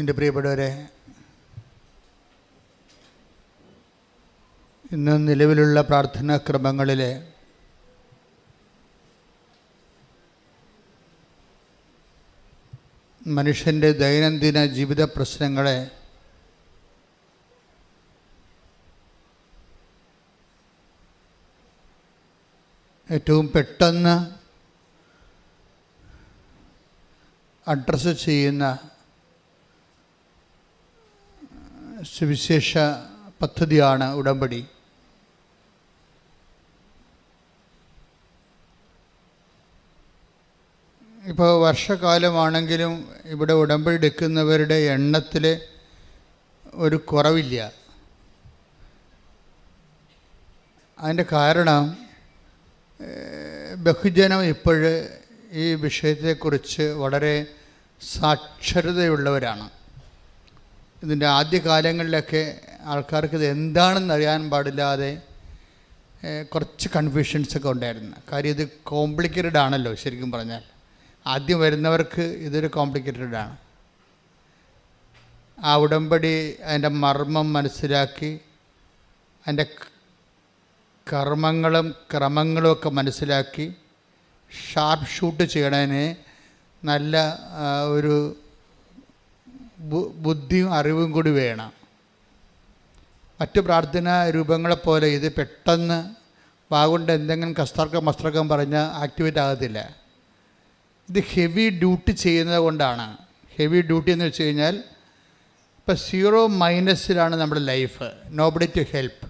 എൻ്റെ പ്രിയപ്പെട്ടവരെ, ഇന്ന് നിലവിലുള്ള പ്രാർത്ഥനാ ക്രമങ്ങളിൽ മനുഷ്യൻ്റെ ദൈനംദിന ജീവിത പ്രശ്നങ്ങളെ ഏറ്റവും പെട്ടെന്ന് അഡ്രസ്സ് ചെയ്യുന്ന സുവിശേഷ പദ്ധതിയാണ് ഉടമ്പടി. ഇപ്പോൾ വർഷകാലമാണെങ്കിലും ഇവിടെ ഉടമ്പടി എടുക്കുന്നവരുടെ എണ്ണത്തിൽ ഒരു കുറവില്ല. അതിൻ്റെ കാരണം ബഹുജനം ഇപ്പോൾ ഈ വിഷയത്തെക്കുറിച്ച് വളരെ സാക്ഷരതയുള്ളവരാണ്. ഇതിൻ്റെ ആദ്യകാലങ്ങളിലൊക്കെ ആൾക്കാർക്ക് ഇത് എന്താണെന്ന് അറിയാൻ പാടില്ലാതെ കുറച്ച് കൺഫ്യൂഷൻസൊക്കെ ഉണ്ടായിരുന്നു. കാര്യം ഇത് കോംപ്ലിക്കേറ്റഡ് ആണല്ലോ. ശരിക്കും പറഞ്ഞാൽ ആദ്യം വരുന്നവർക്ക് ഇതൊരു കോംപ്ലിക്കേറ്റഡാണ്. ആ ഉടമ്പടി അതിൻ്റെ മർമ്മം മനസ്സിലാക്കി അതിൻ്റെ കർമ്മങ്ങളും ക്രമങ്ങളും ഒക്കെ മനസ്സിലാക്കി ഷാർപ്പ് ഷൂട്ട് ചെയ്യണതിന് നല്ല ഒരു ബുദ്ധിയും അറിവും കൂടി വേണം. മറ്റു പ്രാർത്ഥനാ രൂപങ്ങളെപ്പോലെ ഇത് പെട്ടെന്ന് വാഗുകൊണ്ട് എന്തെങ്കിലും മസ്ത്രക്കം പറഞ്ഞാൽ ആക്ടിവേറ്റ് ആകത്തില്ല. ഇത് ഹെവി ഡ്യൂട്ടി ചെയ്യുന്നത് കൊണ്ടാണ്. ഹെവി ഡ്യൂട്ടി എന്ന് വെച്ച് കഴിഞ്ഞാൽ ഇപ്പോൾ 0- നമ്മുടെ ലൈഫ്. Nobody to help.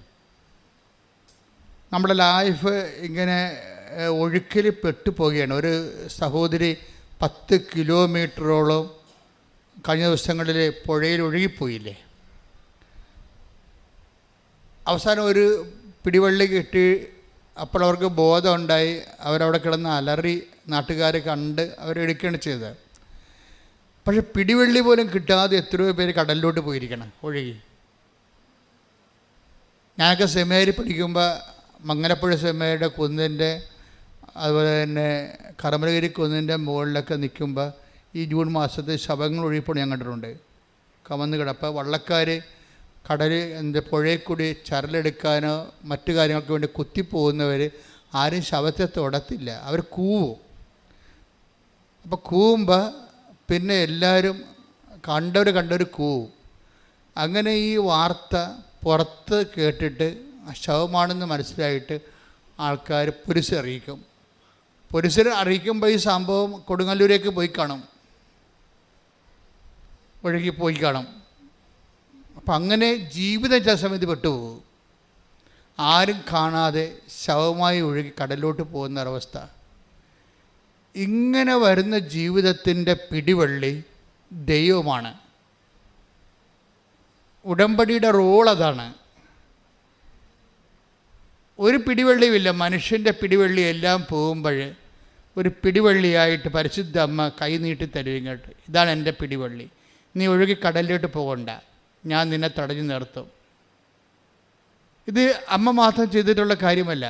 നമ്മുടെ ലൈഫ് ഇങ്ങനെ ഒഴുക്കിൽ പെട്ടുപോവുകയാണ്. ഒരു സഹോദരി 10 കിലോമീറ്ററോളം കഴിഞ്ഞ ദിവസങ്ങളിൽ പുഴയിൽ ഒഴുകിപ്പോയില്ലേ. അവസാനം ഒരു പിടിവള്ളി കിട്ടി. അപ്പോൾ അവർക്ക് ബോധമുണ്ടായി. അവരവിടെ കിടന്ന് അലറി. നാട്ടുകാരെ കണ്ട് അവരെടുക്കുകയാണ് ചെയ്തത്. പക്ഷെ പിടിവള്ളി പോലും കിട്ടാതെ എത്രയോ പേര് കടലിലോട്ട് പോയിരിക്കണം ഒഴുകി. ഞാനൊക്കെ സെമിനാരി പഠിക്കുമ്പോൾ മംഗലപ്പുഴ സെമിനാരിയുടെ കുന്നിൻ്റെ അതുപോലെ തന്നെ കർമ്മലഗിരി കുന്നിൻ്റെ മുകളിലൊക്കെ നിൽക്കുമ്പോൾ ഈ ജൂൺ മാസത്തെ ശവങ്ങൾ ഒഴുകിപ്പോൾ ഞാൻ കണ്ടിട്ടുണ്ട്. കമന്ന് കിടപ്പോൾ വള്ളക്കാർ പുഴയിൽ കൂടി ചരലെടുക്കാനോ മറ്റു കാര്യങ്ങൾക്ക് വേണ്ടി കുത്തിപ്പോകുന്നവർ ആരും ശവത്തെ തൊടത്തില്ല. അവർ കൂവും. അപ്പോൾ കൂവുമ്പോൾ പിന്നെ എല്ലാവരും കണ്ടവർ കൂവും. അങ്ങനെ ഈ വാർത്ത പുറത്ത് കേട്ടിട്ട് ശവമാണെന്ന് മനസ്സിലായിട്ട് ആൾക്കാർ പോലീസിൽ അറിയിക്കും. പോലീസിൽ അറിയിക്കുമ്പോൾ ഈ സംഭവം കൊടുങ്ങല്ലൂരേക്ക് പോയി കാണും, ഒഴുകി പോയി കാണും. അപ്പം അങ്ങനെ ജീവിതം ചില സമയത്ത് പെട്ടുപോകും. ആരും കാണാതെ ശവമായി ഒഴുകി കടലിലോട്ട് പോകുന്ന ഒരവസ്ഥ. ഇങ്ങനെ വരുന്ന ജീവിതത്തിൻ്റെ പിടിവള്ളി ദൈവമാണ്. ഉടമ്പടിയുടെ റോൾ അതാണ്. ഒരു പിടിവള്ളിയുമില്ല. മനുഷ്യൻ്റെ പിടിവള്ളി എല്ലാം പോകുമ്പോൾ ഒരു പിടിവള്ളിയായിട്ട് പരിശുദ്ധ അമ്മ കൈ നീട്ടി തരും ഇങ്ങോട്ട്. ഇതാണ് എൻ്റെ പിടിവള്ളി. നീ ഒഴുകി കടലിലോട്ട് പോകണ്ട, ഞാൻ നിന്നെ തടഞ്ഞു നിർത്തും. ഇത് അമ്മ മാത്രം ചെയ്തിട്ടുള്ള കാര്യമല്ല,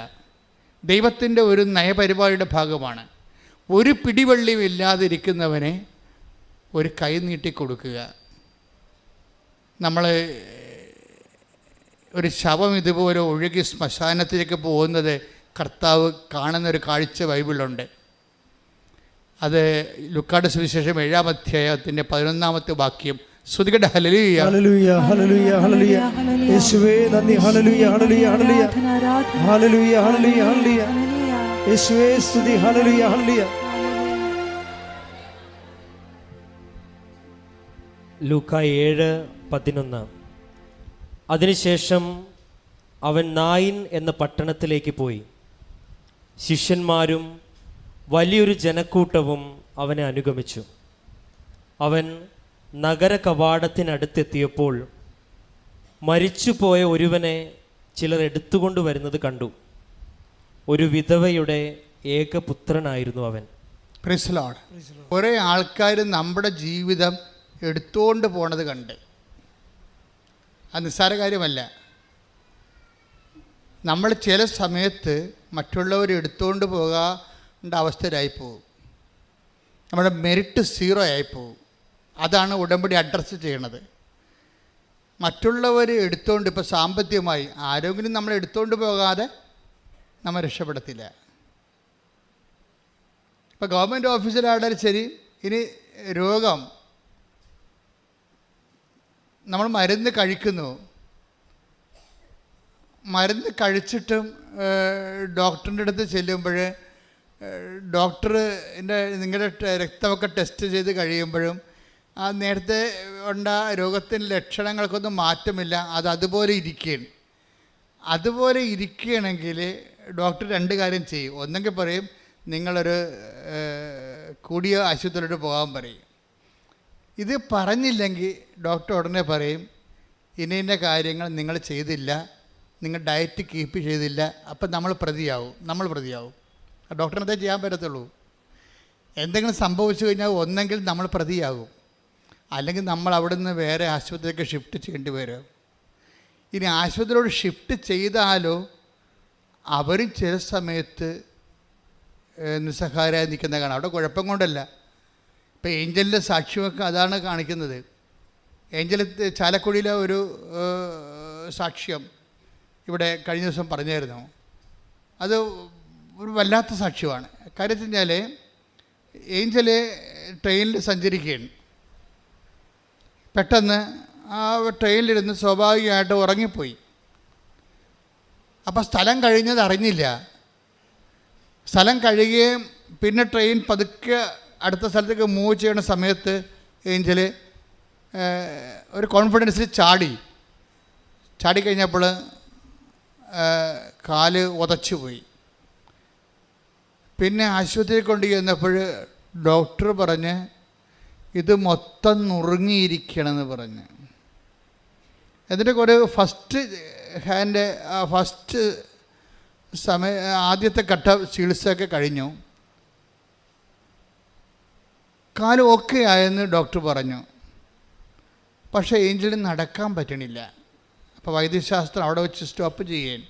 ദൈവത്തിൻ്റെ ഒരു നയപരിപാടിയുടെ ഭാഗമാണ്. ഒരു പിടിവള്ളിയും ഇല്ലാതിരിക്കുന്നവനെ ഒരു കൈ നീട്ടി കൊടുക്കുക. നമ്മൾ ഒരു ശവം ഇതുപോലെ ഒഴുകി ശ്മശാനത്തിലേക്ക് പോകുന്നത് കർത്താവ് കാണുന്നൊരു കാഴ്ച ബൈബിളുണ്ട്. അത് ലൂക്കായുടെ സുവിശേഷം 7-ാം അധ്യായത്തിൻ്റെ 11-ാമത്തെ വാക്യം. സ്തുതിക്കട്ടെ. ഹല്ലേലൂയ ഹല്ലേലൂയ ഹല്ലേലൂയ ഹല്ലേലൂയ. യേശുവേ നന്ദി. ഹല്ലേലൂയ ഹല്ലേലൂയ ഹല്ലേലൂയ ഹല്ലേലൂയ ഹല്ലേലൂയ ഹല്ലേലൂയ. യേശുവേ സ്തുതി. ഹല്ലേലൂയ ഹല്ലേലൂയ. ലൂക്ക 7:11. അതിനുശേഷം അവൻ നായിൻ എന്ന പട്ടണത്തിലേക്ക് പോയി. ശിഷ്യന്മാരും വലിയൊരു ജനക്കൂട്ടവും അവനെ അനുഗമിച്ചു. അവൻ നഗര കവാടത്തിനടുത്തെത്തിയപ്പോൾ മരിച്ചുപോയ ഒരുവനെ ചിലർ എടുത്തുകൊണ്ട് വരുന്നത് കണ്ടു. ഒരു വിധവയുടെ ഏകപുത്രനായിരുന്നു അവൻ. Praise Lord. കുറേ ആൾക്കാർ നമ്മുടെ ജീവിതം എടുത്തുകൊണ്ട് പോണത് കണ്ട്. അത് നിസ്സാര കാര്യമല്ല. നമ്മൾ ചില സമയത്ത് മറ്റുള്ളവർ എടുത്തുകൊണ്ട് പോകേണ്ട അവസ്ഥയിലായിപ്പോവും. നമ്മുടെ മെറിറ്റ് 0 ആയിപ്പോവും. അതാണ് ഉടമ്പടി അഡ്രസ്സ് ചെയ്യണത്. മറ്റുള്ളവർ എടുത്തുകൊണ്ട്, ഇപ്പോൾ സാമ്പത്തികമായി ആരെങ്കിലും നമ്മൾ എടുത്തുകൊണ്ട് പോകാതെ നമ്മൾ രക്ഷപ്പെടത്തില്ല. ഇപ്പോൾ ഗവൺമെൻറ് ഓഫീസിലായാലും ശരി, ഇനി രോഗം നമ്മൾ മരുന്ന് കഴിക്കുന്നു, മരുന്ന് കഴിച്ചിട്ടും ഡോക്ടറിൻ്റെ അടുത്ത് ചെല്ലുമ്പോൾ ഡോക്ടറിൻ്റെ നിങ്ങളുടെ രക്തമൊക്കെ ടെസ്റ്റ് ചെയ്ത് കഴിയുമ്പോഴും ആ നേരത്തെ ഉണ്ട രോഗത്തിൻ്റെ ലക്ഷണങ്ങൾക്കൊന്നും മാറ്റമില്ല, അത് അതുപോലെ ഇരിക്കുകയാണ്. അതുപോലെ ഇരിക്കുകയാണെങ്കിൽ ഡോക്ടർ രണ്ട് കാര്യം ചെയ്യും. ഒന്നെങ്കിൽ പറയും നിങ്ങളൊരു കൂടിയ ആശുപത്രിയിലോട്ട് പോകാൻ പറയും. ഇത് പറഞ്ഞില്ലെങ്കിൽ ഡോക്ടർ ഉടനെ പറയും ഇന്ന കാര്യങ്ങൾ നിങ്ങൾ ചെയ്തില്ല, നിങ്ങൾ ഡയറ്റ് കീപ്പ് ചെയ്തില്ല, അപ്പം നമ്മൾ പ്രതിയാവും. ഡോക്ടറിനതേ ചെയ്യാൻ പറ്റത്തുള്ളൂ. എന്തെങ്കിലും സംഭവിച്ചു കഴിഞ്ഞാൽ ഒന്നെങ്കിൽ നമ്മൾ പ്രതിയാകും, അല്ലെങ്കിൽ നമ്മൾ അവിടെ നിന്ന് വേറെ ആശുപത്രിയിലേക്ക് ഷിഫ്റ്റ് ചെയ്യേണ്ടി വരും. ഇനി ആശുപത്രിയോട് ഷിഫ്റ്റ് ചെയ്താലോ അവരും ചില സമയത്ത് നിസ്സഹായരായി നിൽക്കുന്ന കാണാം. അവിടെ കുഴപ്പം കൊണ്ടല്ല. ഇപ്പോൾ ഏഞ്ചലിൻ്റെ സാക്ഷ്യമൊക്കെ അതാണ് കാണിക്കുന്നത്. ഏഞ്ചൽ ചാലക്കുടിയിലെ ഒരു സാക്ഷ്യം ഇവിടെ കഴിഞ്ഞ ദിവസം പറഞ്ഞായിരുന്നു. അത് ഒരു വല്ലാത്ത സാക്ഷ്യമാണ്. കാര്യം വെച്ച് കഴിഞ്ഞാൽ ഏഞ്ചൽ ട്രെയിനിൽ സഞ്ചരിക്കുകയാണ്. പെട്ടെന്ന് ആ ട്രെയിനിലിരുന്ന് സ്വാഭാവികമായിട്ട് ഉറങ്ങിപ്പോയി. അപ്പോൾ സ്ഥലം കഴിഞ്ഞത് അറിഞ്ഞില്ല. സ്ഥലം കഴിയുകയും പിന്നെ ട്രെയിൻ പതുക്കെ അടുത്ത സ്ഥലത്തേക്ക് മൂവ് ചെയ്യുന്ന സമയത്ത് ഏഞ്ചൽ ഒരു കോൺഫിഡൻസിൽ ചാടിക്കഴിഞ്ഞപ്പോൾ കാല് ഉതച്ചു പോയി. പിന്നെ ആശുപത്രിയിൽ കൊണ്ട് ചെന്നപ്പോൾ ഡോക്ടർ പറഞ്ഞ് ഇത് മൊത്തം നുറുങ്ങിയിരിക്കണമെന്ന് പറഞ്ഞ്. എന്നിട്ട് ഒരു ഫസ്റ്റ് ആദ്യത്തെ ഘട്ട ചികിത്സയൊക്കെ കഴിഞ്ഞു. കാല് ഓക്കെ ആയെന്ന് ഡോക്ടർ പറഞ്ഞു. പക്ഷേ ഏഞ്ചലിന് നടക്കാൻ പറ്റണില്ല. അപ്പോൾ വൈദ്യശാസ്ത്രം അവിടെ വെച്ച് സ്റ്റോപ്പ് ചെയ്യാൻ.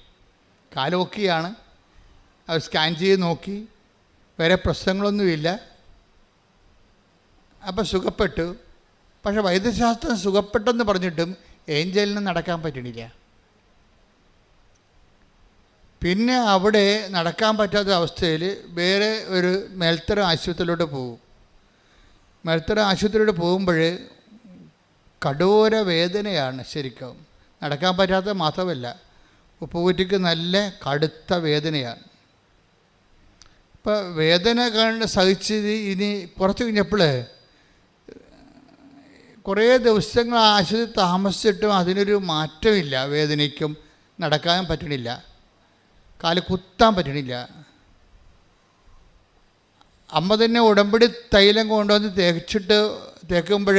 കാല് ഓക്കെയാണ്, അവർ സ്കാൻ ചെയ്ത് നോക്കി, വേറെ പ്രശ്നങ്ങളൊന്നുമില്ല. അപ്പോൾ സുഖപ്പെട്ടു. പക്ഷേ വൈദ്യശാസ്ത്രം സുഖപ്പെട്ടെന്ന് പറഞ്ഞിട്ടും ഏഞ്ചലിന് നടക്കാൻ പറ്റണില്ല. പിന്നെ അവിടെ നടക്കാൻ പറ്റാത്ത അവസ്ഥയിൽ വേറെ ഒരു മേൽത്തരം ആശുപത്രിയിലോട്ട് പോകും. മേൽത്തരം ആശുപത്രിയിലോട്ട് പോകുമ്പോൾ കഠോര വേദനയാണ്. ശരിക്കും നടക്കാൻ പറ്റാത്ത മാത്രമല്ല, ഉപ്പുകുറ്റിക്ക് നല്ല കടുത്ത വേദനയാണ്. ഇപ്പോൾ വേദന സഹിച്ച് ഇനി കുറച്ച് കഴിഞ്ഞപ്പോൾ കുറേ ദിവസങ്ങൾ ആശുപത്രി താമസിച്ചിട്ടും അതിനൊരു മാറ്റമില്ല. വേദനയ്ക്കും നടക്കാൻ പറ്റണില്ല, കാല് കുത്താൻ പറ്റണില്ല. അമ്മ തന്നെ ഉടമ്പടി തൈലം കൊണ്ടുവന്ന് തേക്കുമ്പോൾ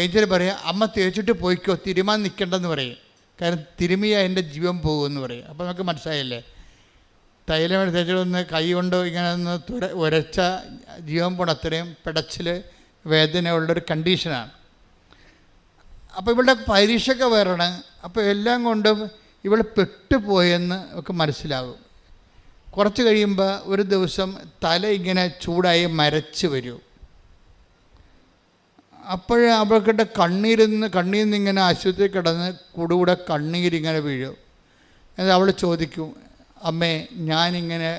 ഏഞ്ചൽ പറയാം അമ്മ തേച്ചിട്ട് പോയിക്കോ, തിരുമാൻ നിൽക്കണ്ടെന്ന് പറയും. കാരണം തിരുമിയാൽ എൻ്റെ ജീവൻ പോകുമെന്ന് പറയും. അപ്പോൾ നമുക്ക് മനസ്സിലായില്ലേ, തൈലം തേച്ചിട്ടൊന്ന് കൈ കൊണ്ട് ഇങ്ങനെ ഒന്ന് ഉരച്ച ജീവൻ പോണ അത്രയും പിടച്ചിൽ വേദനയുള്ളൊരു കണ്ടീഷനാണ്. അപ്പോൾ ഇവളുടെ പരീക്ഷയൊക്കെ വരണം. അപ്പോൾ എല്ലാം കൊണ്ടും ഇവൾ പെട്ടുപോയെന്ന് ഒക്കെ മനസ്സിലാകും. കുറച്ച് കഴിയുമ്പോൾ ഒരു ദിവസം തല ഇങ്ങനെ ചൂടായി മരച്ച് വരും. അപ്പോഴേ അവൾക്കിട്ട് കണ്ണീരിൽ നിന്ന് ഇങ്ങനെ ആശുപത്രി കിടന്ന് കൂടെ കണ്ണീരിങ്ങനെ വീഴും. എന്നിട്ട് അവൾ ചോദിക്കും, അമ്മേ ഞാനിങ്ങനെ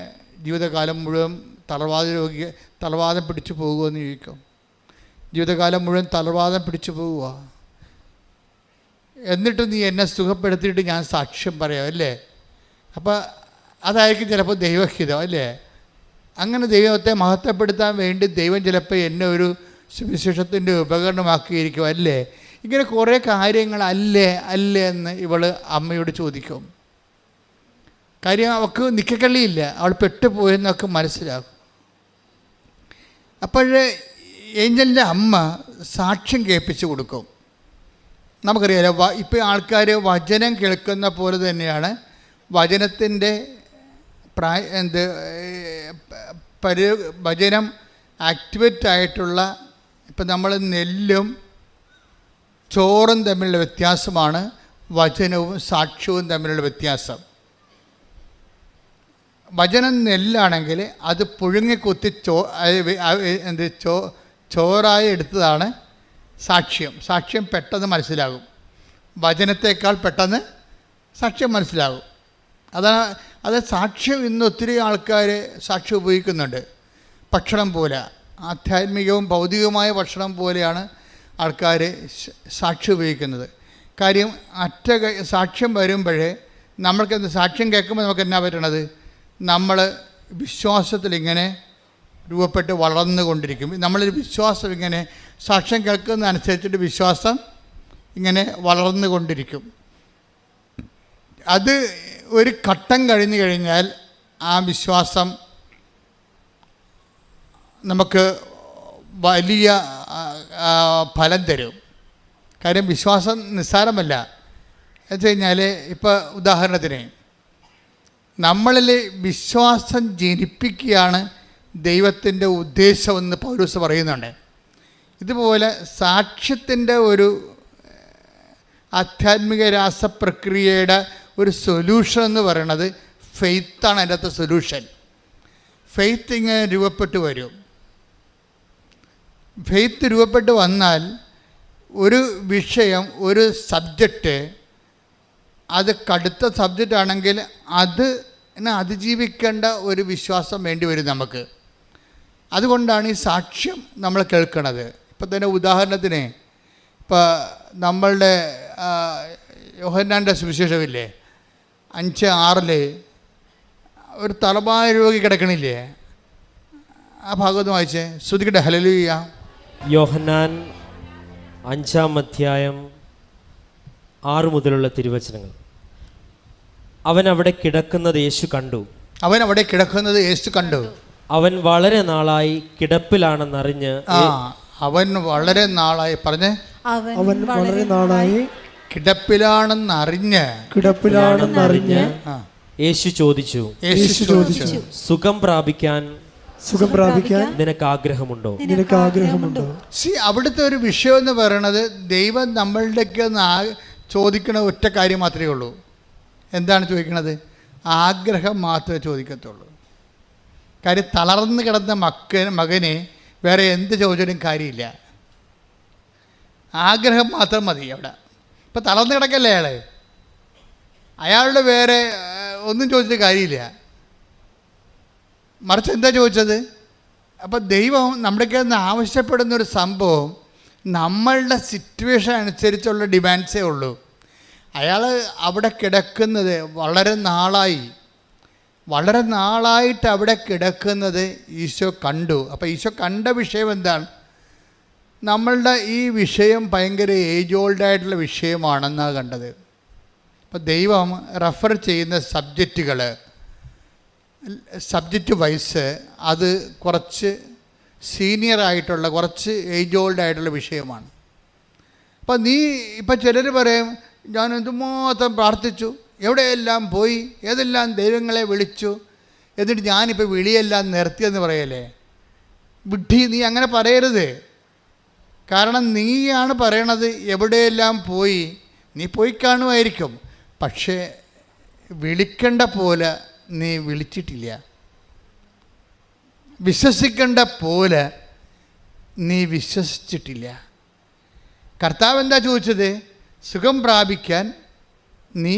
ജീവിതകാലം മുഴുവൻ തളർവാദം പിടിച്ചു പോകുമെന്ന് ചോദിക്കും. ജീവിതകാലം മുഴുവൻ തളർവാദം പിടിച്ചു പോവുക, എന്നിട്ട് നീ എന്നെ സുഖപ്പെടുത്തിയിട്ട് ഞാൻ സാക്ഷ്യം പറയാം അല്ലേ? അപ്പോൾ അതായിരിക്കും ചിലപ്പോൾ ദൈവഹിതം അല്ലേ? അങ്ങനെ ദൈവത്തെ മഹത്വപ്പെടുത്താൻ വേണ്ടി ദൈവം ചിലപ്പോൾ എന്നെ ഒരു സുവിശേഷത്തിൻ്റെ ഉപകരണമാക്കിയിരിക്കും അല്ലേ? ഇങ്ങനെ കുറേ കാര്യങ്ങൾ അല്ലേ എന്ന് ഇവൾ അമ്മയോട് ചോദിക്കും. കാര്യം അവൾക്ക് നിൽക്കക്കള്ളിയില്ല, അവൾ പെട്ടുപോയെന്നൊക്കെ മനസ്സിലാകും. അപ്പോഴേ ഏഞ്ചലിൻ്റെ അമ്മ സാക്ഷ്യം കേൾപ്പിച്ചു കൊടുക്കും. നമുക്കറിയാലോ, ഇപ്പോൾ ആൾക്കാർ വചനം കേൾക്കുന്ന പോലെ തന്നെയാണ് വചനത്തിൻ്റെ വചനം ആക്ടിവേറ്റ് ആയിട്ടുള്ള, ഇപ്പം നമ്മൾ നെല്ലും ചോറും തമ്മിലുള്ള വ്യത്യാസമാണ് വചനവും സാക്ഷ്യവും തമ്മിലുള്ള വ്യത്യാസം. വചനം നെല്ലാണെങ്കിൽ അത് പുഴുങ്ങിക്കുത്തി ചോറായി എടുത്തതാണ് സാക്ഷ്യം പെട്ടെന്ന് മനസ്സിലാകും. വചനത്തേക്കാൾ പെട്ടെന്ന് സാക്ഷ്യം മനസ്സിലാകും. അത് സാക്ഷ്യം ഇന്ന് ഒത്തിരി ആൾക്കാർ സാക്ഷ്യം ഉപയോഗിക്കുന്നുണ്ട്. ഭക്ഷണം പോലെ, ആധ്യാത്മികവും ഭൗതികവുമായ ഭക്ഷണം പോലെയാണ് ആൾക്കാർ സാക്ഷ്യം ഉപയോഗിക്കുന്നത്. കാര്യം സാക്ഷ്യം വരുമ്പോഴേ നമ്മൾക്ക് സാക്ഷ്യം കേൾക്കുമ്പോൾ നമുക്ക് എന്നാ പറ്റണത്, നമ്മൾ വിശ്വാസത്തിലിങ്ങനെ രൂപപ്പെട്ട് വളർന്നുകൊണ്ടിരിക്കും. നമ്മളൊരു വിശ്വാസം ഇങ്ങനെ സാക്ഷ്യം കേൾക്കുന്നതനുസരിച്ചിട്ട് വിശ്വാസം ഇങ്ങനെ വളർന്നുകൊണ്ടിരിക്കും. അത് ഒരു ഘട്ടം കഴിഞ്ഞു കഴിഞ്ഞാൽ ആ വിശ്വാസം നമുക്ക് വലിയ ഫലം തരും. കാര്യം വിശ്വാസം നിസ്സാരമല്ല. എന്ന് വെച്ച് കഴിഞ്ഞാൽ ഇപ്പോൾ ഉദാഹരണത്തിന് നമ്മളിൽ വിശ്വാസം ജനിപ്പിക്കുകയാണ് ദൈവത്തിൻ്റെ ഉദ്ദേശമെന്ന് പൗലോസ് പറയുന്നുണ്ട്. ഇതുപോലെ സാക്ഷ്യത്തിൻ്റെ ഒരു ആധ്യാത്മിക രാസപ്രക്രിയയുടെ ഒരു സൊല്യൂഷൻ എന്ന് പറയുന്നത് ഫെയ്ത്താണ്. അതിൻ്റെ അകത്ത് സൊല്യൂഷൻ ഫെയ്ത്ത് ഇങ്ങനെ രൂപപ്പെട്ടു വരും. ഫെയ്ത്ത് രൂപപ്പെട്ട് വന്നാൽ ഒരു വിഷയം, ഒരു സബ്ജക്റ്റ്, അത് കടുത്ത സബ്ജക്റ്റ് ആണെങ്കിൽ അതിനെ അതിജീവിക്കേണ്ട ഒരു വിശ്വാസം വേണ്ടി വരും നമുക്ക്. അതുകൊണ്ടാണ് ഈ സാക്ഷ്യം നമ്മൾ കേൾക്കണത്. ഇപ്പം തന്നെ ഉദാഹരണത്തിന് ഇപ്പോൾ നമ്മളുടെ യോഹന്നാൻ്റെ സുവിശേഷമില്ലേ 5:6 ഒരു തലവായ രോഗി കിടക്കണില്ലേ, ആ ഭാഗത്ത് വായിച്ചേ, ശ്രുതിക്കട്ടെ. ഹല്ലേലൂയ. യോഹന്നാൻ 5-6 മുതലുള്ള തിരുവചനങ്ങൾ. അവൻ അവിടെ കിടക്കുന്നത് യേശു കണ്ടു. അവൻ വളരെ നാളായി കിടപ്പിലാണെന്നറിഞ്ഞ് അവൻ വളരെ നാളായി പറഞ്ഞേ അവൻ വളരെ നാളായി കിടപ്പിലാണെന്നറിഞ്ഞ് യേശു ചോദിച്ചു, സുഖം പ്രാപിക്കാൻ നിനക്ക് ആഗ്രഹമുണ്ടോ? അവിടുത്തെ ഒരു വിഷയം എന്ന് പറയണത് ദൈവം നമ്മളുടെയൊക്കെ ചോദിക്കണ ഒറ്റ കാര്യം മാത്രമേ ഉള്ളൂ. എന്താണ് ചോദിക്കണത്? ആഗ്രഹം മാത്രമേ ചോദിക്കത്തുള്ളൂ. കാര്യം തളർന്ന് കിടന്ന മകനെ വേറെ എന്ത് ചോദിച്ചാലും കാര്യമില്ല, ആഗ്രഹം മാത്രം മതി. അവിടെ ഇപ്പം തളർന്ന് കിടക്കല്ലേ അയാളുടെ വേറെ ഒന്നും ചോദിച്ചിട്ട് കാര്യമില്ല. മറിച്ച് എന്താ ചോദിച്ചത്? അപ്പം ദൈവം നമ്മുടെയൊക്കെ ആവശ്യപ്പെടുന്നൊരു സംഭവം നമ്മളുടെ സിറ്റുവേഷൻ അനുസരിച്ചുള്ള ഡിമാൻഡ്സേ ഉള്ളൂ. അയാൾ അവിടെ കിടക്കുന്നത് വളരെ നാളായിട്ട് അവിടെ കിടക്കുന്നത് ഈശോ കണ്ടു. അപ്പോൾ ഈശോ കണ്ട വിഷയം എന്താണ്? നമ്മളുടെ ഈ വിഷയം ഭയങ്കര ഏജ് ഓൾഡായിട്ടുള്ള വിഷയമാണെന്നാണ് കണ്ടത്. അപ്പോൾ ദൈവം റെഫർ ചെയ്യുന്ന സബ്ജക്റ്റ് വൈസ് അത് കുറച്ച് സീനിയറായിട്ടുള്ള, കുറച്ച് ഏജ് ഓൾഡായിട്ടുള്ള വിഷയമാണ്. അപ്പോൾ ഇപ്പം ചിലർ പറയും, ഞാൻ എന്തുമാത്രം പ്രാർത്ഥിച്ചു, എവിടെയെല്ലാം പോയി, ഏതെല്ലാം ദൈവങ്ങളെ വിളിച്ചു, എന്നിട്ട് ഞാനിപ്പോൾ വിളിയെല്ലാം നിർത്തിയെന്ന് പറയല്ലേ. വിഡ്ഢി, നീ അങ്ങനെ പറയരുത്. കാരണം നീയാണ് പറയണത് എവിടെയെല്ലാം പോയി. നീ പോയി കാണുമായിരിക്കും, പക്ഷേ വിളിക്കേണ്ട പോലെ നീ വിളിച്ചിട്ടില്ല. വിശ്വസിക്കേണ്ട പോലെ നീ വിശ്വസിച്ചിട്ടില്ല. കർത്താവ് എന്താ ചോദിച്ചത്? സുഖം പ്രാപിക്കാൻ നീ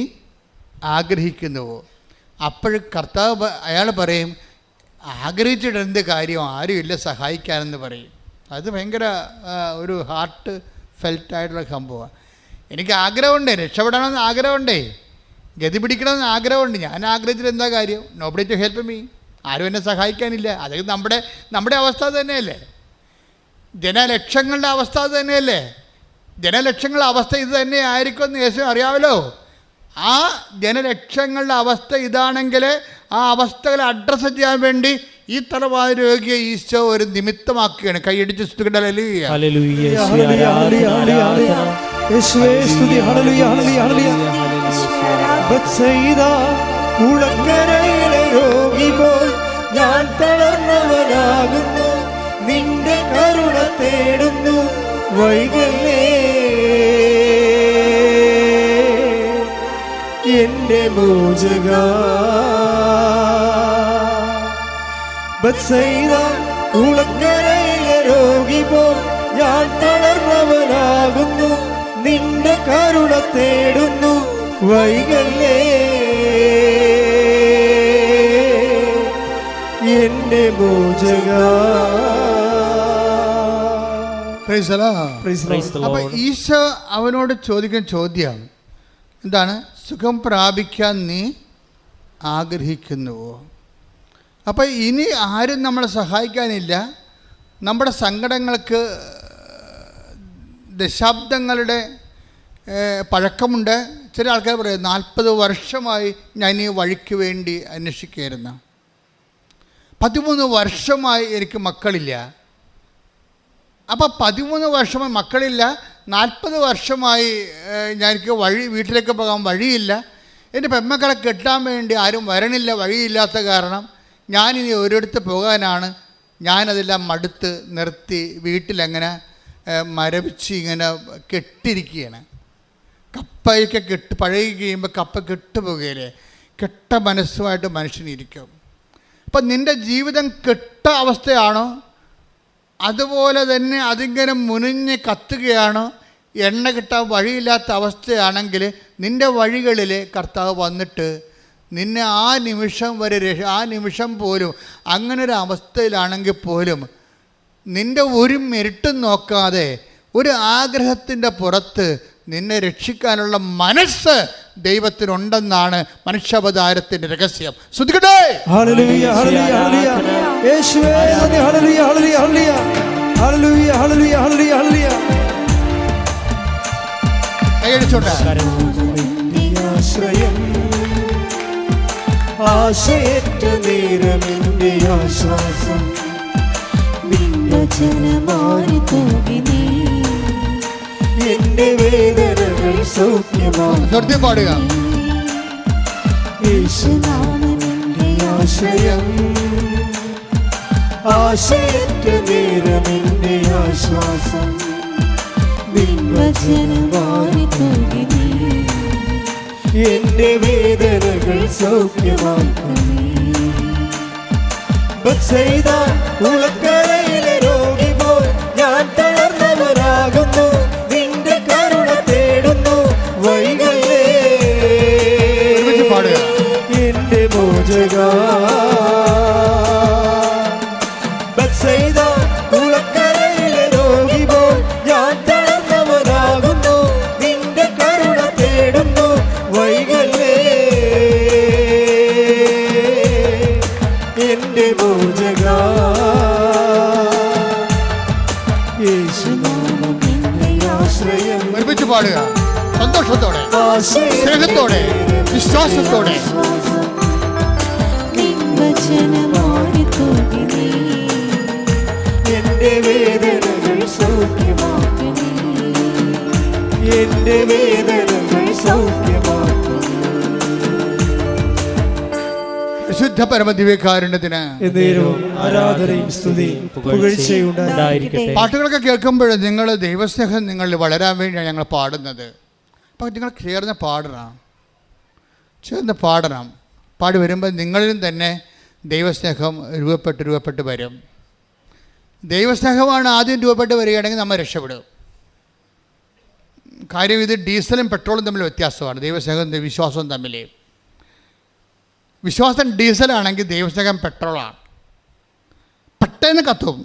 ആഗ്രഹിക്കുന്നുവോ? അപ്പോഴും കർത്താവ് അയാൾ പറയും, ആഗ്രഹിച്ചിട്ട് എന്ത് കാര്യം, ആരുമില്ല സഹായിക്കാനെന്ന് പറയും. അത് ഭയങ്കര ഒരു ഹാർട്ട് ഫെൽറ്റായിട്ടുള്ള സംഭവമാണ്. എനിക്ക് ആഗ്രഹമുണ്ടേ, രക്ഷപ്പെടണമെന്ന് ആഗ്രഹമുണ്ടേ, ഗതി പിടിക്കണമെന്ന് ആഗ്രഹമുണ്ട്. ഞാൻ ആഗ്രഹിച്ചിട്ട് എന്താ കാര്യം? Nobody to help me. ആരും എന്നെ സഹായിക്കാനില്ല. അതൊക്കെ നമ്മുടെ അവസ്ഥ തന്നെയല്ലേ, ജനലക്ഷങ്ങളുടെ അവസ്ഥ തന്നെയല്ലേ. ജനലക്ഷങ്ങളുടെ അവസ്ഥ ഇത് തന്നെ ആയിരിക്കുമെന്ന് യേശു അറിയാമല്ലോ. ആ ജനലക്ഷങ്ങളുടെ അവസ്ഥ ഇതാണെങ്കിൽ ആ അവസ്ഥകളെ അഡ്രസ്സ് ചെയ്യാൻ വേണ്ടി ഈ തലവായ രോഗിയെ ഈശോ ഒരു നിമിത്തമാക്കുകയാണ്. കൈയടിച്ച് ഞാൻ തളർന്നവനാകുന്നു, നിന്റെ കരുണ തേടുന്നു, വൈകല്ലേ എന്റെ മോചക. ബത്സയിദ കുളക്കരയിലെ രോഗി പോൽ ഞാൻ തളർന്നു തളർന്നവനാകുന്നു, നിന്റെ കരുണ തേടുന്നു, വൈകല്ലേ എന്റെ മോചകാ. Praise the Lord. അപ്പൊ ഈശോ അവനോട് ചോദിക്കുന്ന ചോദ്യം എന്താണ്? സുഖം പ്രാപിക്കാൻ നീ ആഗ്രഹിക്കുന്നുവോ? അപ്പം ഇനി ആരും നമ്മളെ സഹായിക്കാനില്ല. നമ്മുടെ സങ്കടങ്ങൾക്ക് ദശാബ്ദങ്ങളുടെ പഴക്കമുണ്ട്. ചില ആൾക്കാർ പറയും 40 വർഷമായി ഞാൻ ഈ വഴിക്ക് വേണ്ടി അന്വേഷിക്കുകയായിരുന്നു, 13 വർഷമായി എനിക്ക് മക്കളില്ല. അപ്പോൾ 13 വർഷമായി മക്കളില്ല, 40 വർഷമായി എനിക്ക് വീട്ടിലേക്ക് പോകാൻ വഴിയില്ല, എൻ്റെ പെമ്മക്കളെ കെട്ടാൻ വേണ്ടി ആരും വരണില്ല, വഴിയില്ലാത്ത കാരണം ഞാനിനി ഒരിടത്ത് പോകാനാണ്. ഞാനതെല്ലാം മടുത്ത് നിർത്തി വീട്ടിലങ്ങനെ മരവിച്ച് ഇങ്ങനെ കെട്ടിരിക്കുകയാണ്. കപ്പയൊക്കെ പഴകി കഴിയുമ്പോൾ കപ്പ കെട്ടുപോകുകയില്ലേ, കെട്ട മനസ്സുമായിട്ട് മനുഷ്യനിരിക്കും. അപ്പം നിൻ്റെ ജീവിതം കെട്ട അവസ്ഥയാണോ, അതുപോലെ തന്നെ അതിങ്ങനെ മുനിഞ്ഞ് കത്തുകയാണോ, എണ്ണ കിട്ടാൻ വഴിയില്ലാത്ത അവസ്ഥയാണെങ്കിൽ നിൻ്റെ വഴികളിൽ കർത്താവ് വന്നിട്ട് നിന്നെ ആ നിമിഷം വരെ ആ നിമിഷം പോലും അങ്ങനെ ഒരു അവസ്ഥയിലാണെങ്കിൽ പോലും നിൻ്റെ ഒരു മെരിട്ടും നോക്കാതെ ഒരു ആഗ്രഹത്തിൻ്റെ പുറത്ത് നിന്നെ രക്ഷിക്കാനുള്ള മനസ്സ് ദൈവത്തിനുണ്ടെന്നാണ് മനുഷ്യാവതാരത്തിൻ്റെ രഹസ്യം. ശ്രുതിക്കട്ടെ. ഹല്ലേലൂയ, ഹല്ലേലൂയ, ഹല്ലേലൂയ. യേശുവേ നന്ദി. ഹല്ലേലൂയ, ഹല്ലേലൂയ, ഹല്ലേലൂയ. ഹല്ലേലൂയ, ഹല്ലേലൂയ, ഹല്ലേലൂയ, ഹല്ലേലൂയ. കൈയടിച്ചോട്ടെ. ആശ്രയം ആശയറ്റ നേരമെന്റെ ആശ്വാസം, നിന്റെ ജനമാരി പോകി നീ, എന്റെ വേദനകൾ സൗഖ്യമാക്കി പാടുക. യേശുനാമമെന്റെ ആശ്രയം ആശയറ്റ നേരമെന്റെ ആശ്വാസം, നിന്റെ ജനമാരി പോകി നീ, എന്റെ വേദനകൾ സൗഖ്യമാക്കണേ. ബത്സയിദ കുളക്കരയിലെ രോഗി പോൽ ഞാൻ തളർന്നവനാകുന്നു, നിന്റെ കരുണ തേടുന്നു, വൈകല്ലേ എന്റെ മോചകാ. ബത്സയിദ കുളക്കരയിലെ രോഗി പോൽ ഞാൻ തളർന്നവനാകുന്നു, നിന്റെ കരുണ തേടുന്നു, വൈകല്ലേ എന്റെ മോചകാ. യേശുനാമം എന്റെ ആശ്രയം. ഒരുമിച്ച് പാടുക, സന്തോഷത്തോടെ, സ്നേഹത്തോടെ, വിശ്വാസത്തോടെ. എന്റെ വേദനകൾ സൗഖ്യമാക്കണേ, എന്റെ വേദനകൾ സൗഖ്യമാക്കണേ. വിശുദ്ധ പരമദിവ്യകാരുണ്യത്തിന് ആരാധനയും സ്തുതിയും പുകഴ്ചയും ഉണ്ടായിരിക്കട്ടെ. പാട്ടുകളൊക്കെ കേൾക്കുമ്പോൾ നിങ്ങൾ ദൈവസ്നേഹം നിങ്ങളിൽ വളരാൻ വേണ്ടിയാണ് ഞങ്ങൾ പാടുന്നത്. അപ്പം നിങ്ങൾ ചേർന്ന് പാടണം. പാടി വരുമ്പോൾ നിങ്ങളിലും തന്നെ ദൈവസ്നേഹം രൂപപ്പെട്ട് വരും. ദൈവസ്നേഹമാണ് ആദ്യം രൂപപ്പെട്ട് വരികയാണെങ്കിൽ നമ്മൾ രക്ഷപ്പെടും. കാര്യം ഇത് ഡീസലും പെട്രോളും തമ്മിൽ വ്യത്യാസമാണ്. ദൈവസ്നേഹവും വിശ്വാസവും തമ്മിൽ. വിശ്വാസം ഡീസലാണെങ്കിൽ ദൈവസ്നേഹം പെട്രോളാണ്. പെട്ടെന്ന് കത്തും.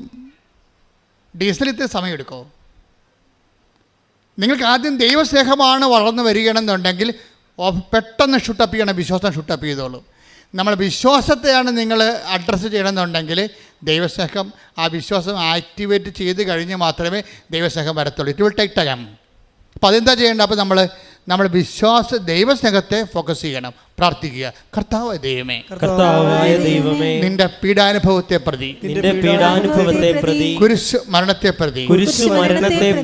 ഡീസൽ ഇത്തിരി സമയമെടുക്കും. നിങ്ങൾക്ക് ആദ്യം ദൈവസ്നേഹമാണ് വളർന്നു വരികയാണെന്നുണ്ടെങ്കിൽ പെട്ടെന്ന് ഷൂട്ടപ്പ് ചെയ്യണം, വിശ്വാസം ഷൂട്ടപ്പ് ചെയ്തോളൂ. നമ്മുടെ വിശ്വാസത്തെയാണ് നിങ്ങൾ അഡ്രസ്സ് ചെയ്യണമെന്നുണ്ടെങ്കിൽ ദൈവസ്നേഹം ആ വിശ്വാസം ആക്ടിവേറ്റ് ചെയ്ത് കഴിഞ്ഞ് മാത്രമേ ദൈവസ്നേഹം വരത്തുള്ളൂ. It will take time. അപ്പോൾ അതെന്താ ചെയ്യേണ്ടത്? അപ്പോൾ നമ്മൾ ദൈവസ്നേഹത്തെ ഫോക്കസ് ചെയ്യണം. പ്രാർത്ഥിക്കുക, കർത്താവായ ദൈവമേ, നിന്റെ പീഡാനുഭവത്തെ പ്രതി, കുരിശ് മരണത്തെ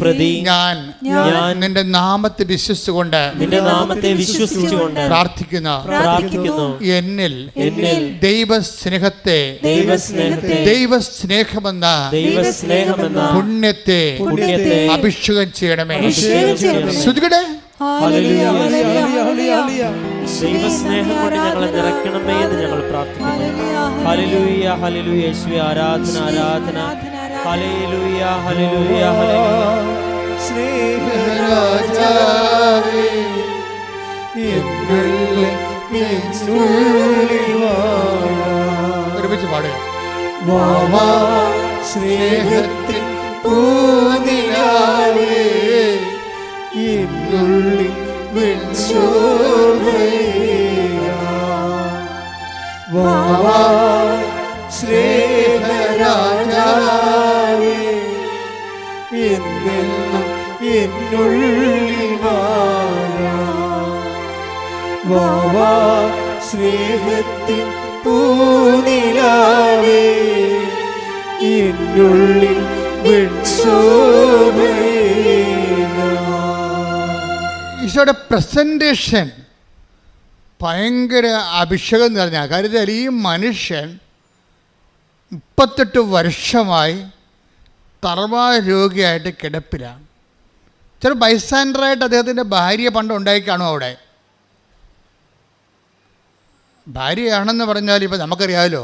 പ്രതി ഞാൻ നിന്റെ നാമത്തെ വിശ്വസിച്ചുകൊണ്ട് പ്രാർത്ഥിക്കുന്നു. എന്നിൽ ദൈവസ്നേഹത്തെ ദൈവസ്നേഹമെന്ന പുണ്യത്തെ അഭിഷേകം ചെയ്യണമേ. ശ്രുതികടെ ദൈവസ്നേഹം കൊണ്ട് ഞങ്ങളെ നിറയ്ക്കണമേ എന്ന് ഞങ്ങൾ പ്രാർത്ഥിക്കുന്നു. ഹല്ലേലൂയ, ഹല്ലേലൂയ, യേശുവേ ആരാധന, ആരാധന. ഹല്ലേലൂയ, ഹല്ലേലൂയ, ഹല്ലേലൂയ. സ്നേഹരാജാവേ ഒരുമിച്ച് പാടുക. വാവാ സ്നേഹത്തിൻ പൂനിലാവേ എന്നുള്ളിൽ വാവാ സ്നേഹരാജാവേ എന്നെന്നും എന്നുള്ളിൽ വാവാ സ്നേഹത്തിൻ പൂനിലാവേ എന്നുള്ളിൽ ഈശോയുടെ പ്രസൻറ്റേഷൻ ഭയങ്കര അഭിഷേകം നിറഞ്ഞ കാര്യത്തിൽ ഈ മനുഷ്യൻ 38 വർഷമായി തറവാട് രോഗിയായിട്ട് കിടപ്പിലാണ്. ചില ബൈസ്റ്റാൻഡറായിട്ട് അദ്ദേഹത്തിൻ്റെ ഭാര്യ പണ്ട് ഉണ്ടായി കാണും. അവിടെ ഭാര്യയാണെന്ന് പറഞ്ഞാൽ ഇപ്പോൾ നമുക്കറിയാമല്ലോ.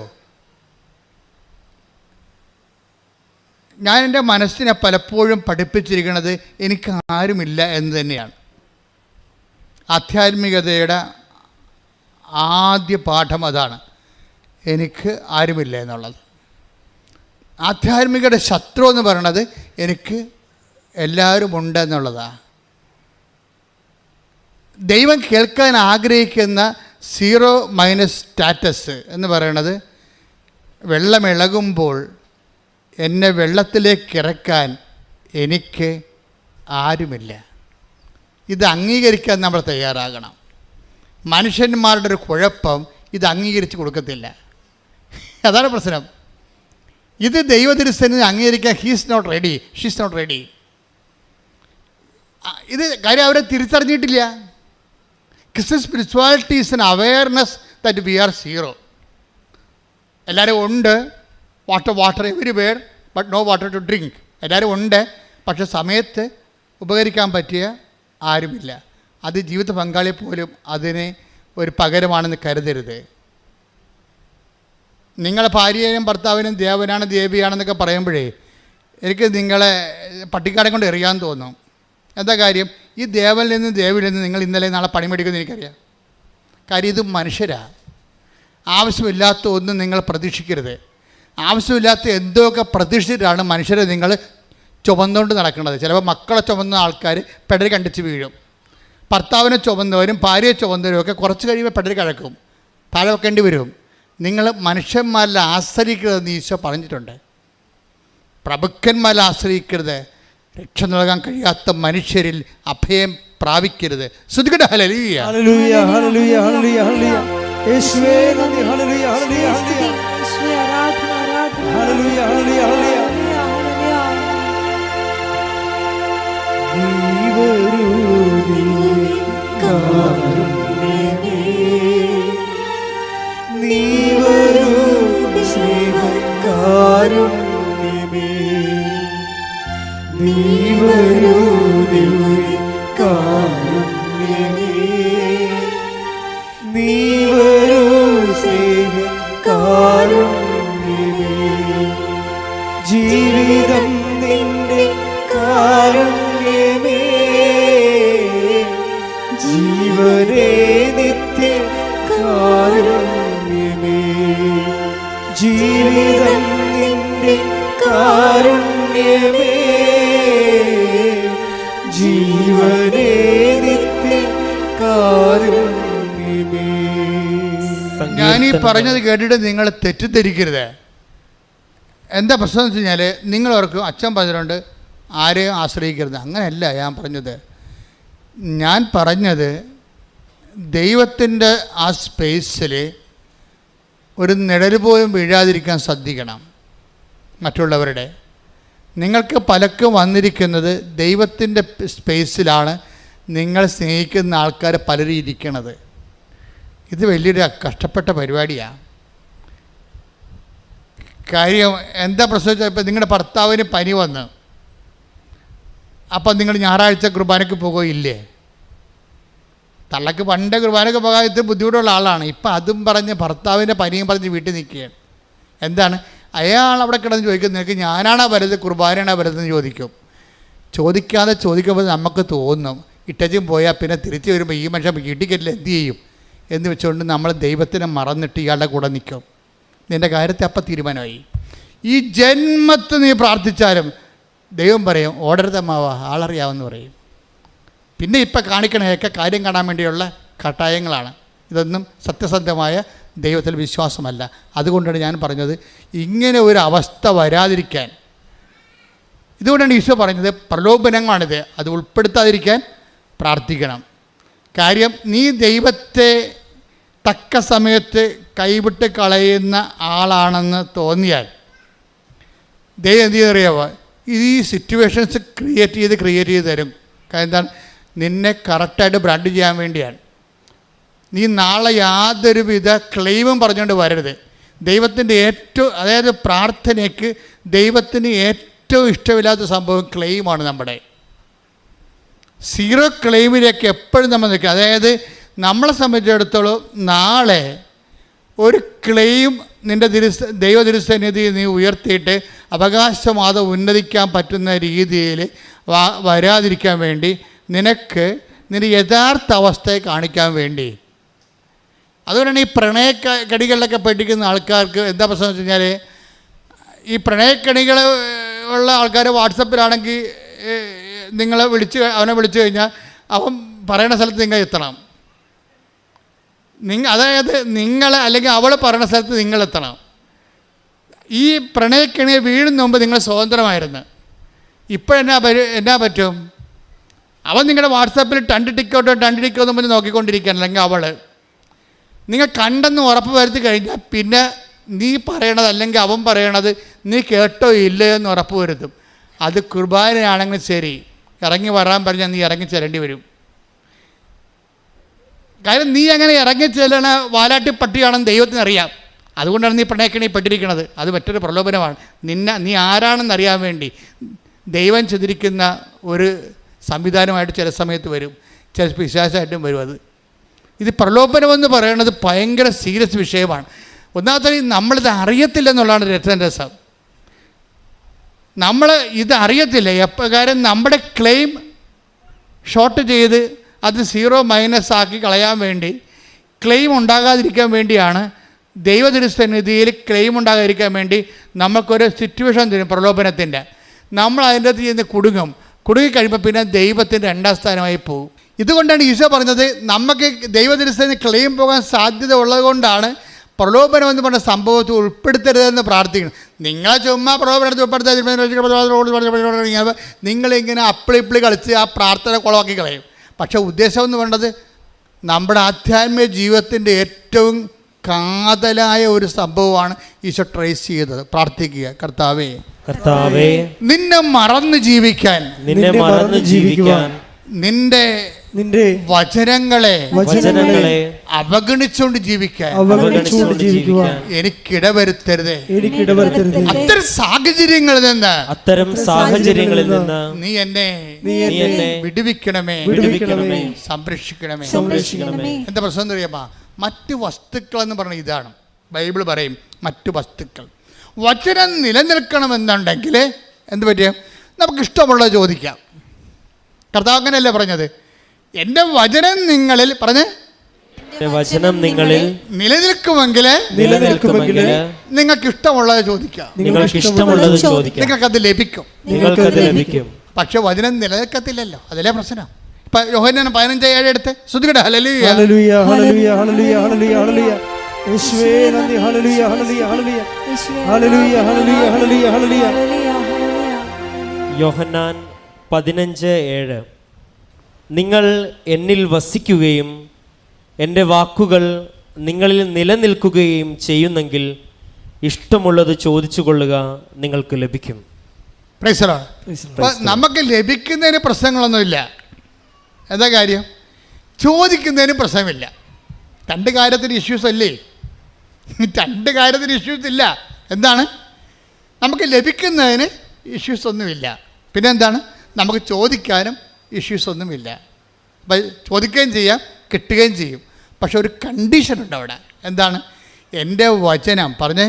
ഞാൻ എൻ്റെ മനസ്സിനെ പലപ്പോഴും പഠിപ്പിച്ചിരിക്കുന്നത് എനിക്ക് ആരുമില്ല എന്ന് തന്നെയാണ്. ആധ്യാത്മികതയുടെ ആദ്യ പാഠം അതാണ്, എനിക്ക് ആരുമില്ല എന്നുള്ളത്. ആധ്യാത്മികയുടെ ശത്രു എന്ന് പറയണത് എനിക്ക് എല്ലാവരും ഉണ്ട് എന്നുള്ളതാണ്. ദൈവം കേൾക്കാൻ ആഗ്രഹിക്കുന്ന 0- സ്റ്റാറ്റസ് എന്ന് പറയണത്, വെള്ളമിളകുമ്പോൾ എന്നെ വെള്ളത്തിലേക്ക് ഇറക്കാൻ എനിക്ക് ആരുമില്ല. ഇത് അംഗീകരിക്കാൻ നമ്മൾ തയ്യാറാകണം. മനുഷ്യന്മാരുടെ ഒരു കുഴപ്പം ഇത് അംഗീകരിച്ച് കൊടുക്കത്തില്ല. അതാണ് പ്രശ്നം. ഇത് ദൈവതിരുസന്നിധി അംഗീകരിക്കാൻ he's not ready, she's not ready. ഇത് കാര്യം അവരെ തിരിച്ചറിഞ്ഞിട്ടില്ല. Christian spirituality is an awareness that we are zero. എല്ലാവരും ഉണ്ട്, water everywhere but no water to drink. എല്ലാവരും ഉണ്ട്, പക്ഷെ സമയത്ത് ഉപകരിക്കാൻ പറ്റിയ ആരുമില്ല. അത് ജീവിത പങ്കാളി പോലും അതിനെ ഒരു പകരമാണെന്ന് കരുതരുത്. നിങ്ങളെ ഭാര്യയും ഭർത്താവിനും ദേവനാണ് ദേവിയാണെന്നൊക്കെ പറയുമ്പോഴേ എനിക്ക് നിങ്ങളെ പട്ടിക്കാടം കൊണ്ട് എറിയാൻ തോന്നും. എന്താ കാര്യം? ഈ ദേവനിൽ നിന്ന് ദേവിയിൽ നിന്ന് നിങ്ങൾ ഇന്നലെ നാളെ പണിമെടുക്കുമെന്ന് എനിക്കറിയാം. കാര്യം ഇത് മനുഷ്യരാണ്. ആവശ്യമില്ലാത്ത ഒന്നും നിങ്ങൾ പ്രതീക്ഷിക്കരുത്. ആവശ്യമില്ലാത്ത എന്തൊക്കെ പ്രതീക്ഷിച്ചിട്ടാണ് മനുഷ്യരെ നിങ്ങൾ ചുമന്നുകൊണ്ട് നടക്കുന്നത്. ചിലപ്പോൾ മക്കളെ ചുമന്ന ആൾക്കാർ പെടരി കണ്ടിച്ച് വീഴും. ഭർത്താവിനെ ചുമന്നവരും ഭാര്യയെ ചുമന്നവരും ഒക്കെ കുറച്ച് കഴിയുമ്പോൾ പെടരി കഴക്കും, താഴെ വെക്കേണ്ടി വരും. നിങ്ങൾ മനുഷ്യന്മാരിൽ ആശ്രയിക്കരുതെന്ന് ഈശോ പറഞ്ഞിട്ടുണ്ട്. പ്രഭുക്കന്മാരിൽ ആശ്രയിക്കരുത്. രക്ഷ നൽകാൻ കഴിയാത്ത മനുഷ്യരിൽ അഭയം പ്രാപിക്കരുത്. ശ്രുതികട ഹല്ലേലൂയ ഹല്ലേലൂയ ഹല്ലേലൂയ ഹല്ലേലൂയ ഹല്ലേലൂയ യേശുവേ നന്ദി. ഹല്ലേലൂയ ഹല്ലേലൂയ ഹല്ലേലൂയ യേശുവേ ആരാധന ആരാധന ഹല്ലേലൂയ ഹല്ലേലൂയ ഹല്ലേലൂയ. നീ വരൂ സ്നേഹകാരുണ്യമേ, നീ വരൂ ദിവ്യകാരുണ്യമേ, നീ വരൂ സ്നേഹകാരുണ്യമേ. ജീവിതം നിന്റെ കാരുണ്യമേ, ജീവനേ നിത്യ കാരുണ്യമേ. ജീവിതം നിന്റെ കാരുണ്യമേ, ജീവനേ നിത്യ കാരുണ്യമേ. ഞാനീ പറഞ്ഞത് കേട്ടിട്ട് നിങ്ങൾ തെറ്റിദ്ധരിക്കരുത്. എന്താ പ്രശ്നം എന്ന് വെച്ച് കഴിഞ്ഞാൽ നിങ്ങൾ ഓർക്കും അച്ഛൻ പറഞ്ഞിട്ടുണ്ട് ആരെയും ആശ്രയിക്കരുത്. അങ്ങനെയല്ല ഞാൻ പറഞ്ഞത്. ഞാൻ പറഞ്ഞത് ദൈവത്തിൻ്റെ ആ സ്പേസിൽ ഒരു നിഴൽ പോലും വീഴാതിരിക്കാൻ ശ്രദ്ധിക്കണം. മറ്റുള്ളവരുടെ നിങ്ങൾക്ക് പലക്കും വന്നിരിക്കുന്നത് ദൈവത്തിൻ്റെ സ്പേസിലാണ് നിങ്ങൾ സ്നേഹിക്കുന്ന ആൾക്കാർ പലരും ഇരിക്കണത്. ഇത് വലിയൊരു കഷ്ടപ്പെട്ട പരിപാടിയാണ്. കാര്യം എന്താ പ്രശ്നം വെച്ചാൽ, ഇപ്പം നിങ്ങളുടെ ഭർത്താവിന് പനി വന്ന് അപ്പം നിങ്ങൾ ഞായറാഴ്ച കുർബാനയ്ക്ക് പോകുകയില്ലേ? തള്ളക്ക് പണ്ട് കുർബാനയ്ക്ക് പോകാൻ ഇത് ബുദ്ധിമുട്ടുള്ള ആളാണ്. ഇപ്പം അതും പറഞ്ഞ് ഭർത്താവിൻ്റെ പനിയും പറഞ്ഞ് വീട്ടിൽ നിൽക്കുകയാണ്. എന്താണ് അയാൾ അവിടെ കിടന്ന് ചോദിക്കുന്നത്? നിനക്ക് ഞാനാണോ വരുന്നത് കുർബാനയാണോ വരുന്നതെന്ന് ചോദിക്കും. ചോദിക്കുമ്പോൾ നമുക്ക് തോന്നും ഇട്ടച്ചും പോയാൽ പിന്നെ തിരിച്ചു വരുമ്പോൾ ഈ മനുഷ്യൻ വീട്ടിൽ എന്ത് ചെയ്യും എന്ന് വെച്ചുകൊണ്ട് നമ്മൾ ദൈവത്തിനെ മറന്നിട്ട് ഇയാളുടെ കൂടെ നിൽക്കും. നിൻ്റെ കാര്യത്തെ അപ്പം തീരുമാനമായി. ഈ ജന്മത്ത് നീ പ്രാർത്ഥിച്ചാലും ദൈവം പറയും ഓടരുതമ്മാവ ആളറിയാമെന്ന് പറയും. പിന്നെ ഇപ്പം കാണിക്കണയൊക്കെ കാര്യം കാണാൻ വേണ്ടിയുള്ള കട്ടായങ്ങളാണ്. ഇതൊന്നും സത്യസന്ധമായ ദൈവത്തിൽ വിശ്വാസമല്ല. അതുകൊണ്ടാണ് ഞാൻ പറഞ്ഞത് ഇങ്ങനെ ഒരു അവസ്ഥ വരാതിരിക്കാൻ. ഇതുകൊണ്ടാണ് ഈശോ പറഞ്ഞത് പ്രലോഭനങ്ങളാണിത്, അത് ഉൾപ്പെടുത്താതിരിക്കാൻ പ്രാർത്ഥിക്കണം. കാര്യം നീ ദൈവത്തെ തക്ക സമയത്ത് കൈവിട്ട് കളയുന്ന ആളാണെന്ന് തോന്നിയാൽ ദൈവം എന്ത് ചെയ്യുന്നറിയാവോ, ഈ സിറ്റുവേഷൻസ് ക്രിയേറ്റ് ചെയ്ത് തരും. കാരണം എന്താണ്, നിന്നെ കറക്റ്റായിട്ട് ബ്രാൻഡ് ചെയ്യാൻ വേണ്ടിയാണ്. നീ നാളെ യാതൊരുവിധ ക്ലെയിമും പറഞ്ഞുകൊണ്ട് വരരുത്. ദൈവത്തിൻ്റെ അതായത് പ്രാർത്ഥനയ്ക്ക് ദൈവത്തിന് ഏറ്റവും ഇഷ്ടമില്ലാത്ത സംഭവം ക്ലെയിമാണ്. നമ്മുടെ സീറോ ക്ലെയിമിലേക്ക് എപ്പോഴും നമ്മൾ നിൽക്കുക. അതായത് നമ്മളെ സംബന്ധിച്ചിടത്തോളം നാളെ ഒരു ക്ലെയിം നിൻ്റെ ദൈവതിരുസന്നിധി നീ ഉയർത്തിയിട്ട് അവകാശവാദം ഉന്നതിക്കാൻ പറ്റുന്ന രീതിയിൽ വരാതിരിക്കാൻ വേണ്ടി നിന്റെ യഥാർത്ഥ അവസ്ഥയെ കാണിക്കാൻ വേണ്ടി. അതുകൊണ്ടാണ് ഈ പ്രണയക്കടികളിലൊക്കെ പഠിക്കുന്ന ആൾക്കാർക്ക് എന്താ പ്രശ്നം വെച്ച് കഴിഞ്ഞാൽ, ഈ പ്രണയക്കണികൾ ഉള്ള ആൾക്കാർ വാട്സപ്പിലാണെങ്കിൽ അവനെ വിളിച്ചു കഴിഞ്ഞാൽ അവൻ പറയുന്ന സ്ഥലത്ത് നിങ്ങൾ എത്തണം. അതായത് അല്ലെങ്കിൽ അവൾ പറയുന്ന സ്ഥലത്ത് നിങ്ങളെത്തണം. ഈ പ്രണയക്കണിയെ വീഴുന്ന മുമ്പ് നിങ്ങൾ സ്വതന്ത്രമായിരുന്നു. ഇപ്പോഴെന്നാ പറ്റും, അവൻ നിങ്ങളുടെ വാട്സാപ്പിൽ ടണ്ട് ടിക്കോ മുന്നിൽ നോക്കിക്കൊണ്ടിരിക്കുകയാണ്. അല്ലെങ്കിൽ അവൾ നിങ്ങൾ കണ്ടെന്ന് ഉറപ്പ് വരുത്തി കഴിഞ്ഞാൽ പിന്നെ നീ പറയണത് അല്ലെങ്കിൽ അവൻ പറയണത് നീ കേട്ടോ ഇല്ലയോ എന്ന് ഉറപ്പ് വരുത്തും. അത് കുർബാനയാണെങ്കിൽ ശരി, ഇറങ്ങി വരാൻ പറഞ്ഞാൽ നീ ഇറങ്ങി ചെല്ലേണ്ടി വരും. കാര്യം നീ അങ്ങനെ ഇറങ്ങി ചെല്ലണ വാലാട്ടി പട്ടിയാണെന്ന് ദൈവത്തിനറിയാം. അതുകൊണ്ടാണ് നീ പ്രണയക്കണി പെട്ടിരിക്കുന്നത്. അത് മറ്റൊരു പ്രലോഭനമാണ്. നീ ആരാണെന്നറിയാൻ വേണ്ടി ദൈവം ചെയ്തിരിക്കുന്ന ഒരു സംവിധാനമായിട്ട് ചില സമയത്ത് വരും, ചില പിശാചായിട്ടും വരും. ഇത് പ്രലോഭനമെന്ന് പറയുന്നത് ഭയങ്കര സീരിയസ് വിഷയമാണ്. ഒന്നാമത്തെ നമ്മളിത് അറിയത്തില്ലെന്നുള്ളതാണ് രസം. നമ്മൾ ഇത് അറിയത്തില്ല കാര്യം നമ്മുടെ ക്ലെയിം ഷോർട്ട് ചെയ്ത് അത് സീറോ മൈനസ് ആക്കി കളയാൻ വേണ്ടി, ക്ലെയിം ഉണ്ടാകാതിരിക്കാൻ വേണ്ടിയാണ് ദൈവതിരുസന്നിധിയിൽ ക്ലെയിം ഉണ്ടാകാതിരിക്കാൻ വേണ്ടി നമുക്കൊരു സിറ്റുവേഷൻ തരും പ്രലോഭനത്തിൻ്റെ. നമ്മൾ അതിൻ്റെ അകത്ത് ചെയ്യുന്ന കുടുങ്ങിക്കഴിയുമ്പോൾ പിന്നെ ദൈവത്തിൻ്റെ രണ്ടാം സ്ഥാനമായി പോകും. ഇതുകൊണ്ടാണ് ഈശോ പറഞ്ഞത് നമുക്ക് ദൈവതിരുസന്നിധി ക്ലെയിം പോകാൻ സാധ്യത ഉള്ളത് കൊണ്ടാണ് പ്രലോഭനം എന്ന് പറഞ്ഞ സംഭവത്തിൽ ഉൾപ്പെടുത്തരുതെന്ന് പ്രാർത്ഥിക്കണം. നിങ്ങളെ ചുമ്മാ പ്രലോഭനത്തിൽ ഉൾപ്പെടുത്താൻ നിങ്ങളിങ്ങനെ അപ്പിളിപ്പിളി കളിച്ച് ആ പ്രാർത്ഥന കുളമാക്കി കളയും. പക്ഷേ ഉദ്ദേശം എന്ന് വേണ്ടത് നമ്മുടെ ആധ്യാത്മിക ജീവിതത്തിൻ്റെ ഏറ്റവും കാതലായ ഒരു സംഭവമാണ് ഈശോ ട്രേസ് ചെയ്തത്. പ്രാർത്ഥിക്കുക, കർത്താവേ നിന്നെ മറന്ന് ജീവിക്കാൻ, നിന്റെ വചനങ്ങളെ അവഗണിച്ചുകൊണ്ട് ജീവിക്കാൻ എനിക്കിടവരുത്തരുതേ. അത്തരം സാഹചര്യങ്ങളിൽ നിന്ന് നീ എന്നെ വിടുവിക്കണമേ, സംരക്ഷിക്കണമേ. എന്താ പ്രശ്നം എന്ന് അറിയാമോ, മറ്റു വസ്തുക്കൾ എന്ന് പറഞ്ഞ ഇതാണ്. ബൈബിൾ പറയും മറ്റു വസ്തുക്കൾ. വചനം നിലനിൽക്കണമെന്നുണ്ടെങ്കിൽ എന്ത് പറ്റും, നമുക്കിഷ്ടമുള്ളത് ചോദിക്കാം. കർത്താവ് അങ്ങനെയല്ലേ പറഞ്ഞത്, എൻ്റെ വചനം നിങ്ങളിൽ വചനം നിങ്ങളിൽ നിലനിൽക്കുമെങ്കിൽ നിങ്ങൾക്ക് ഇഷ്ടമുള്ളത് ചോദിക്കാം, നിങ്ങൾക്കത് ലഭിക്കും. പക്ഷെ വചനം നിലനിൽക്കത്തില്ലല്ലോ, അതിലെ പ്രശ്നം. ഇപ്പൊ യോഹന്നാൻ 15:7 എടുത്ത് ശ്രുതികട ഹല്ലേലൂയ ഹല്ലേലൂയ ഹല്ലേലൂയ ഹല്ലേലൂയ ഹല്ലേലൂയ യേശുവേ നന്ദി ഹല്ലേലൂയ ഹല്ലേലൂയ ഹല്ലേലൂയ ഹല്ലേലൂയ ഹല്ലേലൂയ ഹല്ലേലൂയ ഹല്ലേലൂയ. യോഹന്നാൻ 15:7 നിങ്ങൾ എന്നിൽ വസിക്കുകയും എൻ്റെ വാക്കുകൾ നിങ്ങളിൽ നിലനിൽക്കുകയും ചെയ്യുന്നെങ്കിൽ ഇഷ്ടമുള്ളത് ചോദിച്ചു കൊള്ളുക, നിങ്ങൾക്ക് ലഭിക്കും. നമുക്ക് ലഭിക്കുന്നതിന് പ്രശ്നങ്ങളൊന്നുമില്ല. എന്താ കാര്യം, ചോദിക്കുന്നതിന് പ്രശ്നമില്ല. രണ്ട് കാര്യത്തിന് ഇഷ്യൂസ് അല്ലേ, രണ്ട് കാര്യത്തിന് ഇഷ്യൂസ് ഇല്ല. എന്താണ്, നമുക്ക് ലഭിക്കുന്നതിന് ഇഷ്യൂസ് ഒന്നുമില്ല. പിന്നെ എന്താണ്, നമുക്ക് ചോദിക്കാനും ഇഷ്യൂസ് ഒന്നുമില്ല. അപ്പം ചോദിക്കുകയും ചെയ്യാം, കിട്ടുകയും ചെയ്യും. പക്ഷെ ഒരു കണ്ടീഷനുണ്ട് അവിടെ. എന്താണ്, എൻ്റെ വചനം പറഞ്ഞേ,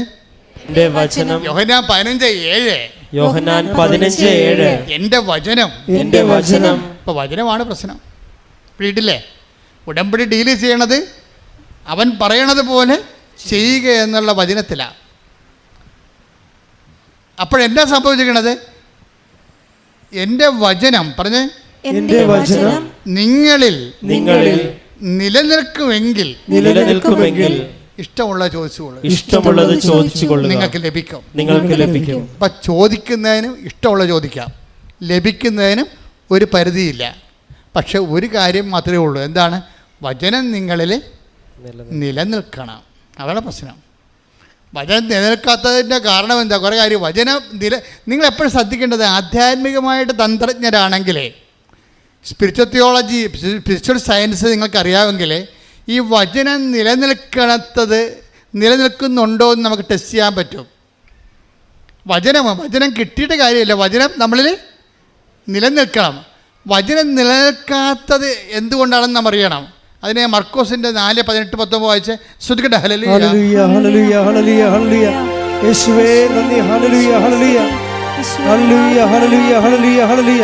എൻ്റെ വചനം. യോഹന്നാൻ 15:7 യോഹന്നാൻ 15:7. എൻ്റെ വചനം. എൻ്റെ വചനം. ഇപ്പോൾ വചനമാണ് പ്രശ്നം. വീട്ടില്ലേ ഉടമ്പടി ഡീല് ചെയ്യണത് അവൻ പറയണത് പോലെ ചെയ്യുക എന്നുള്ള വചനത്തിലാണ്. അപ്പോഴെന്താ സംഭവിച്ചിരിക്കണത്? എൻ്റെ വചനം പറഞ്ഞ് എൻ്റെ വചനം നിങ്ങളിൽ നിലനിൽക്കുമെങ്കിൽ ഇഷ്ടമുള്ളത് ചോദിച്ചുകൊള്ളുക, നിങ്ങൾക്ക് ലഭിക്കും. അപ്പം ചോദിക്കുന്നതിനും ഇഷ്ടമുള്ളത് ചോദിക്കാം, ലഭിക്കുന്നതിനും ഒരു പരിധിയില്ല. പക്ഷെ ഒരു കാര്യം മാത്രമേ ഉള്ളൂ, എന്താണ്? വചനം നിങ്ങളിൽ നിലനിൽക്കണം. അതാണ് പ്രശ്നം. വചനം നിലനിൽക്കാത്തതിൻ്റെ കാരണം എന്താ? കുറേ കാര്യം വചനം നിങ്ങളെപ്പോഴും ശ്രദ്ധിക്കേണ്ടത്, ആധ്യാത്മികമായിട്ട് തന്ത്രജ്ഞരാണെങ്കിലേ, സ്പിരിച്വൽ തിയോളജി, സ്പിരിച്വൽ സയൻസ് നിങ്ങൾക്കറിയാമെങ്കിൽ ഈ വചനം നിലനിൽക്കുന്നുണ്ടോ എന്ന് നമുക്ക് ടെസ്റ്റ് ചെയ്യാൻ പറ്റും. വചനം കിട്ടിയിട്ട് കാര്യമില്ല, വചനം നമ്മളിൽ നിലനിൽക്കണം. വചനം നിലനിൽക്കാത്തത് എന്തുകൊണ്ടാണെന്ന് നാം അറിയണം. അതിനെ മർക്കോസിൻ്റെ 4:18-19 വായിച്ച് ശ്രദ്ധിക്കട്ടെ. ഹല്ലേലൂയ ഹല്ലേലൂയ ഹല്ലേലൂയ ഹല്ലേലൂയ ഹല്ലേലൂയ. യേശുവേ നന്ദി. ഹല്ലേലൂയ ഹല്ലേലൂയ ഹല്ലേലൂയ ഹല്ലേലൂയ ഹല്ലേലൂയ ഹല്ലേലൂയ.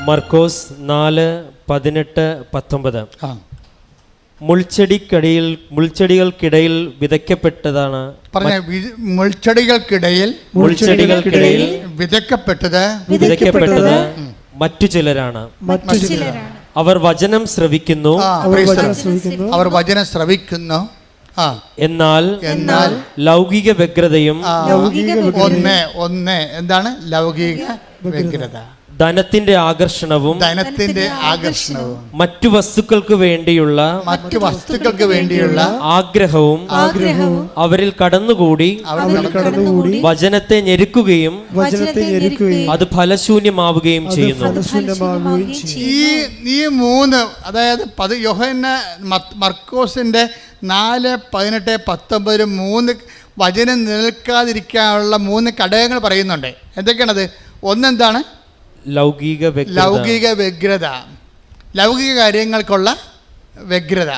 മർക്കോസ് 4:18-19. മുൾച്ചെടികൾക്കിടയിൽ വിതയ്ക്കപ്പെട്ടതാണ്. പറഞ്ഞ മുൾച്ചെടികൾക്കിടയിൽ വിതയ്ക്കപ്പെട്ടത് മറ്റു ചിലരാണ്. അവർ വചനം ശ്രവിക്കുന്നു. എന്നാൽ ലൗകിക വ്യഗ്രതയും എന്താണ് ലൗകിക വ്യഗ്രത? ധനത്തിന്റെ ആകർഷണവും മറ്റു വസ്തുക്കൾക്ക് വേണ്ടിയുള്ള ആഗ്രഹവും അവരിൽ കടന്നുകൂടി വചനത്തെ ഞെരുക്കുകയും അത് ഫലശൂന്യമാവുകയും ചെയ്യുന്നു. ഈ മൂന്ന്, അതായത് മർക്കോസിന്റെ 4:18-19 3 വചനം നിൽക്കാതിരിക്കാനുള്ള 3 ഘടകങ്ങൾ പറയുന്നുണ്ട്. എന്തൊക്കെയാണത്? ഒന്നെന്താണ്? ലൗകിക വ്യഗ്രത, ലൗകിക കാര്യങ്ങൾക്കുള്ള വ്യഗ്രത.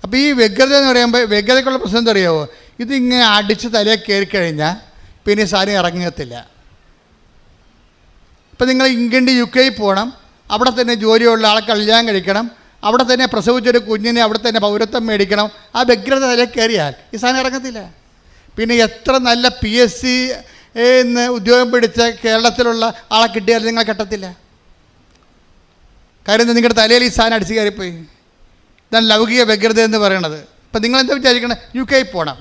അപ്പോൾ ഈ വ്യഗ്രത എന്ന് പറയുമ്പോൾ വ്യഗ്രതയ്ക്കുള്ള പ്രശ്നം എന്താ അറിയാമോ? ഇതിങ്ങനെ അടിച്ച് തലയിൽ കയറി കഴിഞ്ഞാൽ പിന്നെ സാധനം ഇറങ്ങത്തില്ല. ഇപ്പം നിങ്ങൾ ഇംഗ്ലണ്ട് UK പോകണം, അവിടെ തന്നെ ജോലിയുള്ള ആളെ കല്യാണം കഴിക്കണം, അവിടെ തന്നെ പ്രസവിച്ചൊരു കുഞ്ഞിനെ അവിടെ തന്നെ പൗരത്വം മേടിക്കണം. ആ വ്യഗ്രത തലയിൽ കയറിയാൽ ഈ സാധനം ഇറങ്ങത്തില്ല. പിന്നെ എത്ര നല്ല PSC ഉദ്യോഗം പിടിച്ച കേരളത്തിലുള്ള ആളെ കിട്ടിയാൽ നിങ്ങൾ കെട്ടത്തില്ല. കാര്യം നിങ്ങളുടെ തലയിൽ ഈ സാധനം അടിച്ച് കയറിപ്പോയി. ഇതാണ് ലൗകിക വ്യഗ്രത എന്ന് പറയണത്. ഇപ്പം നിങ്ങളെന്താ വിചാരിക്കണം? UK പോകണം,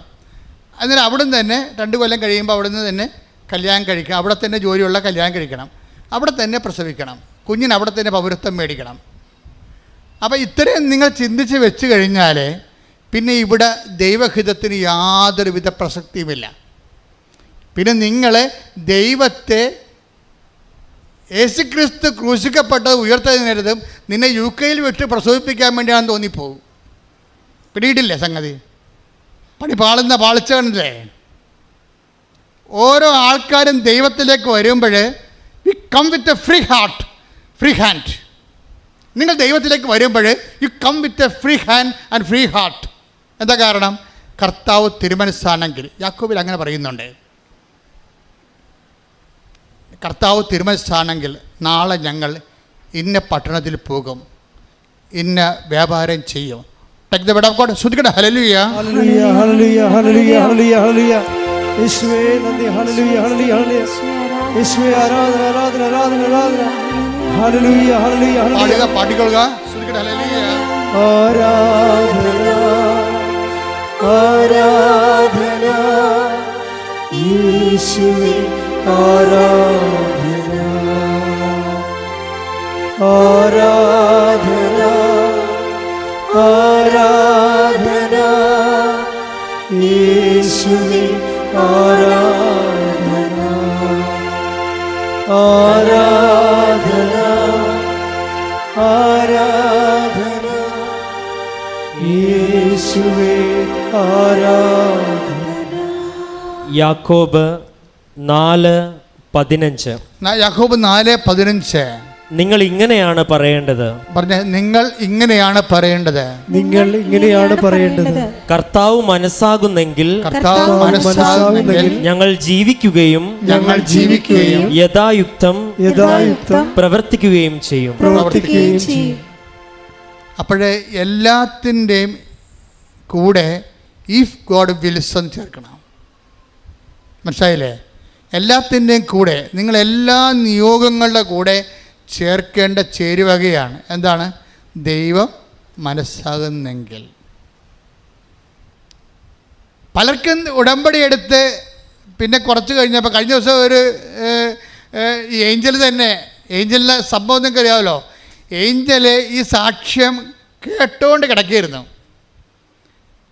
അന്നേരം അവിടെ നിന്ന് തന്നെ 2 കൊല്ലം കഴിയുമ്പോൾ അവിടെ നിന്ന് തന്നെ കല്യാണം കഴിക്കണം, അവിടെ തന്നെ ജോലിയുള്ള കല്യാണം കഴിക്കണം, അവിടെ തന്നെ പ്രസവിക്കണം, കുഞ്ഞിന് അവിടെ തന്നെ പൗരത്വം മേടിക്കണം. അപ്പോൾ ഇത്രയും നിങ്ങൾ ചിന്തിച്ച് വെച്ച് കഴിഞ്ഞാൽ പിന്നെ ഇവിടെ ദൈവഹിതത്തിന് യാതൊരുവിധ പ്രസക്തിയുമില്ല. പിന്നെ നിങ്ങൾ ദൈവത്തെ യേശുക്രിസ്തു ക്രൂശിക്കപ്പെട്ടത് ഉയർത്തതിനരുതും നിന്നെ UK വിട്ട് പ്രസവിപ്പിക്കാൻ വേണ്ടിയാണെന്ന് തോന്നിപ്പോകും. പിടിയിട്ടില്ലേ സംഗതി? പാളിച്ചവനല്ലേ? ഓരോ ആൾക്കാരും ദൈവത്തിലേക്ക് വരുമ്പോൾ we come with a free hand. നിങ്ങൾ ദൈവത്തിലേക്ക് വരുമ്പോൾ you come with a free hand and free heart. എന്താ കാരണം? കർത്താവ് തിരുമനസ്സാണെങ്കിൽ, യാക്കോബിൽ അങ്ങനെ പറയുന്നുണ്ട്, കർത്താവ് തിരുമനസ്സാണെങ്കിൽ നാളെ ഞങ്ങൾ ഇന്ന പട്ടണത്തിൽ പോകും, ഇന്ന വ്യാപാരം ചെയ്യും. Take the word of God. ശ്രദ്ധിക്കട്ടെ. ഹല്ലേലൂയ ഹല്ലേലൂയ ഹല്ലേലൂയ ഹല്ലേലൂയ ഹല്ലേലൂയ ഹല്ലേലൂയ. യേശുവേ നന്ദി. ഹല്ലേലൂയ ഹല്ലേലൂയ ഹല്ലേലൂയ. യേശുവേ ആരാധന ആരാധന ആരാധന ആരാധന. ഹല്ലേലൂയ ഹല്ലേലൂയ ഹല്ലേലൂയ. പാടിക്കൊള്ളുക. ശ്രദ്ധിക്കട്ടെ. ഹല്ലേലൂയ ആരാധന ആരാധന യേശുവേ ആരാധന ആരാധന ആരാധന യേശുവേ ആരാധന ആരാധന ആരാധന യേശുവേ ആരാധന. യാക്കോബ് 4:15. യാക്കോബ് 4:15. നിങ്ങൾ ഇങ്ങനെയാണ് പറയേണ്ടത്. പറഞ്ഞ നിങ്ങൾ ഇങ്ങനെയാണ് പറയേണ്ടത്. നിങ്ങൾ ഇങ്ങനെയാണ് പറയേണ്ടത്. കർത്താവ് മനസ്സാകുന്നെങ്കിൽ ഞങ്ങൾ ജീവിക്കുകയും യഥായുക്തം പ്രവർത്തിക്കുകയും ചെയ്യും. അപ്പോഴേ എല്ലാത്തിൻ്റെയും കൂടെ ഇഫ് ഗോഡ് വിൽസ് എന്ന് ചേർക്കണം. മനസ്സിലായില്ലേ? എല്ലാത്തിൻ്റെയും കൂടെ, നിങ്ങൾ എല്ലാ നിയോഗങ്ങളുടെ കൂടെ ചേർക്കേണ്ട ചേരുവകയാണ് എന്താണ്? ദൈവം മനസ്സാകുന്നെങ്കിൽ. പലർക്കും ഉടമ്പടി എടുത്ത് പിന്നെ കുറച്ച് കഴിഞ്ഞപ്പോൾ, കഴിഞ്ഞ ദിവസം ഒരു ഏഞ്ചൽ തന്നെ, ഏഞ്ചലിൻ്റെ സംഭവം നിങ്ങൾക്ക് അറിയാമല്ലോ. ഏഞ്ചൽ ഈ സാക്ഷ്യം കേട്ടുകൊണ്ട് കിടക്കുകയായിരുന്നു.